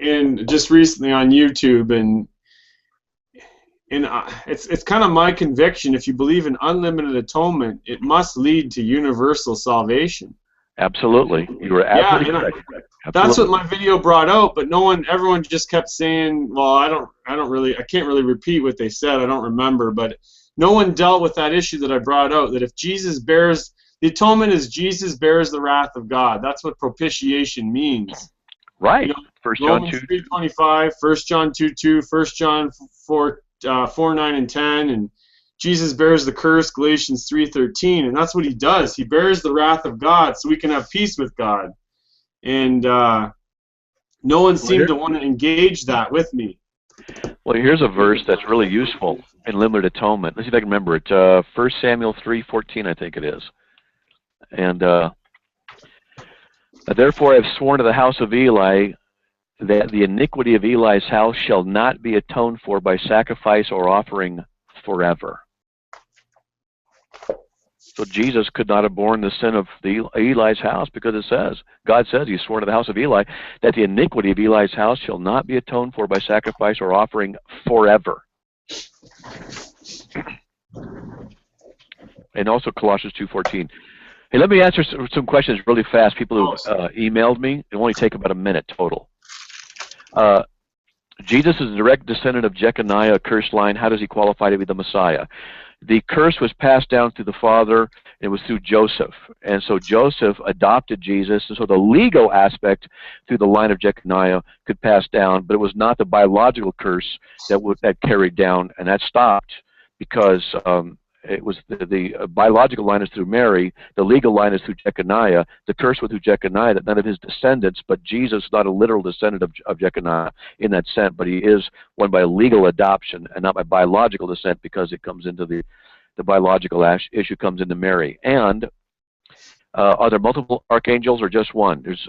and just recently on YouTube, and it's kind of my conviction. If you believe in unlimited atonement, it must lead to universal salvation. Absolutely, you were absolutely correct. That's what my video brought out. But everyone just kept saying, "Well, I can't really repeat what they said. I don't remember." But no one dealt with that issue that I brought out. That if Jesus bears the atonement, is Jesus bears the wrath of God. That's what propitiation means. Right. 1 John 2. 3:25, 1 John 2:2, 1 John 4:9 and 10, and Jesus bears the curse, Galatians 3:13, and that's what he does. He bears the wrath of God so we can have peace with God. And no one seemed to want to engage that with me. Well, here's a verse that's really useful in limited atonement. Let's see if I can remember it. 1 Samuel 3:14, I think it is. And therefore I have sworn to the house of Eli that the iniquity of Eli's house shall not be atoned for by sacrifice or offering forever. So Jesus could not have borne the sin of Eli's house, because God says, He swore to the house of Eli that the iniquity of Eli's house shall not be atoned for by sacrifice or offering forever. And also Colossians 2:14. Hey, let me answer some questions really fast. People who emailed me. It will only take about a minute total. Jesus is a direct descendant of Jeconiah, a cursed line. How does he qualify to be the Messiah? The curse was passed down through the father. It was through Joseph. And so Joseph adopted Jesus. And so the legal aspect through the line of Jeconiah could pass down, but it was not the biological curse that carried down, and that stopped because it was the biological line is through Mary, the legal line is through Jeconiah. The curse was through Jeconiah, that none of his descendants, but Jesus is not a literal descendant of Jeconiah in that sense, but he is one by legal adoption and not by biological descent, because it comes into the biological issue comes into Mary. And are there multiple archangels or just one? There's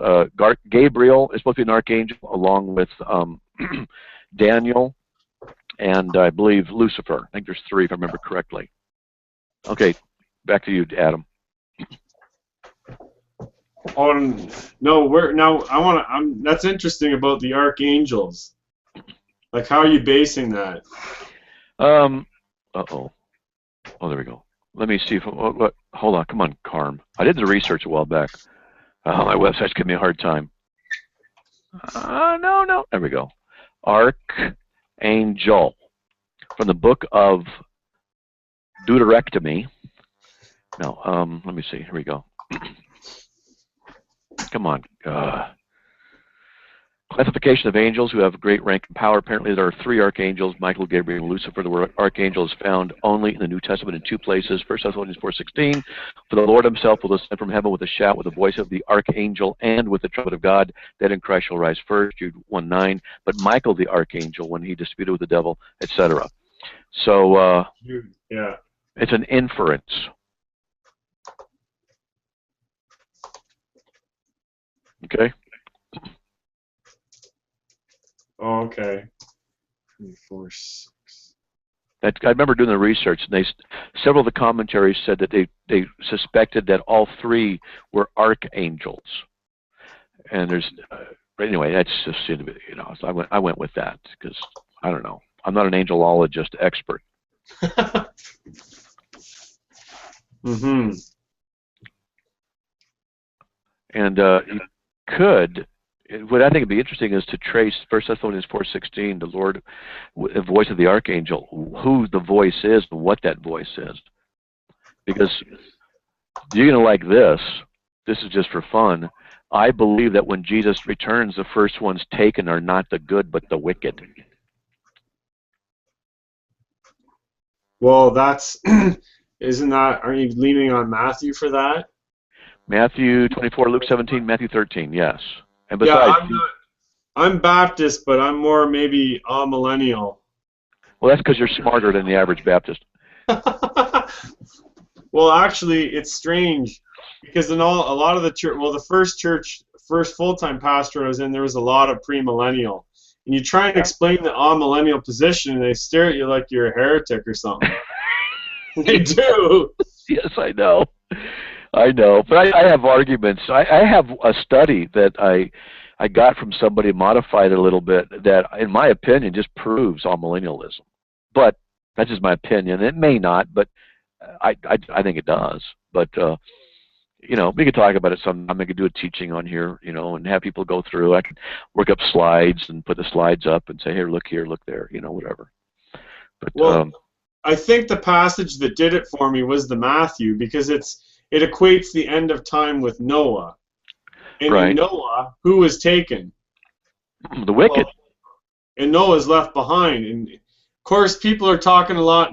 Gabriel is supposed to be an archangel, along with Daniel and I believe Lucifer. I think there's 3 if I remember correctly. Okay, back to you, Adam. That's interesting about the archangels. Like, how are you basing that? Uh-oh. Oh, there we go. Let me see if hold on, come on, Carm. I did the research a while back. My website's giving me a hard time. No. There we go. Archangel. From the book of Deuteronomy. No, let me see. Here we go. Come on. Classification of angels who have great rank and power. Apparently there are 3 archangels, Michael, Gabriel, and Lucifer. The word archangel is found only in the New Testament in 2 places. 1 Thessalonians 4:16, for the Lord himself will descend from heaven with a shout, with the voice of the archangel, and with the trumpet of God. Dead in Christ shall rise first, Jude 1:9. But Michael the archangel, when he disputed with the devil, etc. So Yeah. it's an inference. Okay? Oh, okay. 3, 4, 6. I remember doing the research, and several of the commentaries said that they suspected that all 3 were archangels. And there's, but anyway, that's just seemed to be, so I went with that because I don't know. I'm not an angelologist expert. Mm-hmm. And you could. What I think would be interesting is to trace 1 Thessalonians 4:16, the Lord, the voice of the archangel, who the voice is and what that voice is. Because you're going to like this. This is just for fun. I believe that when Jesus returns, the first ones taken are not the good, but the wicked. Well, that's isn't that? Aren't you leaning on Matthew for that? Matthew 24, Luke 17, Matthew 13. Yes. And Yeah, besides, I'm Baptist, but I'm more maybe millennial. well, that's because you're smarter than the average Baptist. Well, actually, it's strange because in a lot of the church, well, the first full-time pastor I was in, there was a lot of premillennial, and you try and explain the millennial position, and they stare at you like you're a heretic or something. They do. Yes, I know. I know, but I have arguments. I have a study that I got from somebody, modified it a little bit, that, in my opinion, just proves amillennialism. But that's just my opinion. It may not, but I think it does. But we could talk about it sometime. I could do a teaching on here, and have people go through. I could work up slides and put the slides up and say, here, look here, look there, whatever. But well, I think the passage that did it for me was the Matthew, because it equates the end of time with Noah. And right. in Noah, who was taken? The wicked. Well, and Noah's left behind. And of course, people are talking a lot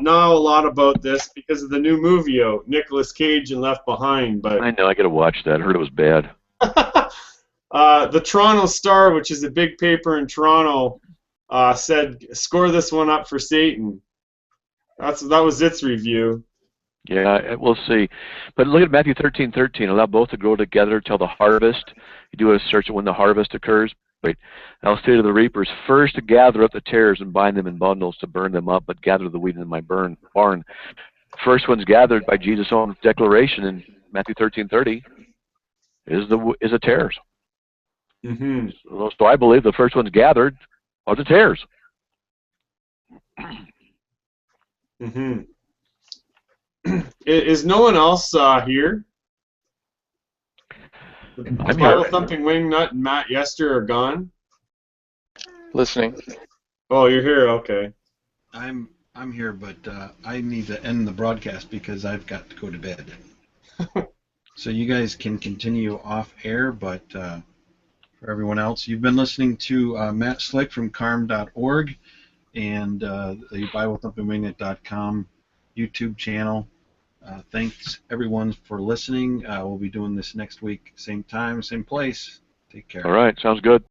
about this because of the new movie out, Nicolas Cage and Left Behind. But I know, I got to watch that. I heard it was bad. The Toronto Star, which is a big paper in Toronto, said, "Score this one up for Satan." That was its review. Yeah, we'll see. But look at Matthew 13:13. Allow both to grow together till the harvest. You do a search when the harvest occurs. Wait, I'll say to the reapers, first to gather up the tares and bind them in bundles to burn them up, but gather the wheat in my barn. First one's gathered by Jesus' own declaration in Matthew 13:30 is the tares. Mm-hmm. So I believe the first ones gathered are the tares. Mm-hmm. Is no one else here? I'm Bible here. Thumping Wingnut and Matt Yester are gone. Listening. Oh, you're here. Okay. I'm here, but I need to end the broadcast because I've got to go to bed. So you guys can continue off air, but for everyone else, you've been listening to Matt Slick from carm.org and the BibleThumpingWingNut.com YouTube channel. Thanks everyone for listening. We'll be doing this next week, same time, same place. Take care. All right, sounds good.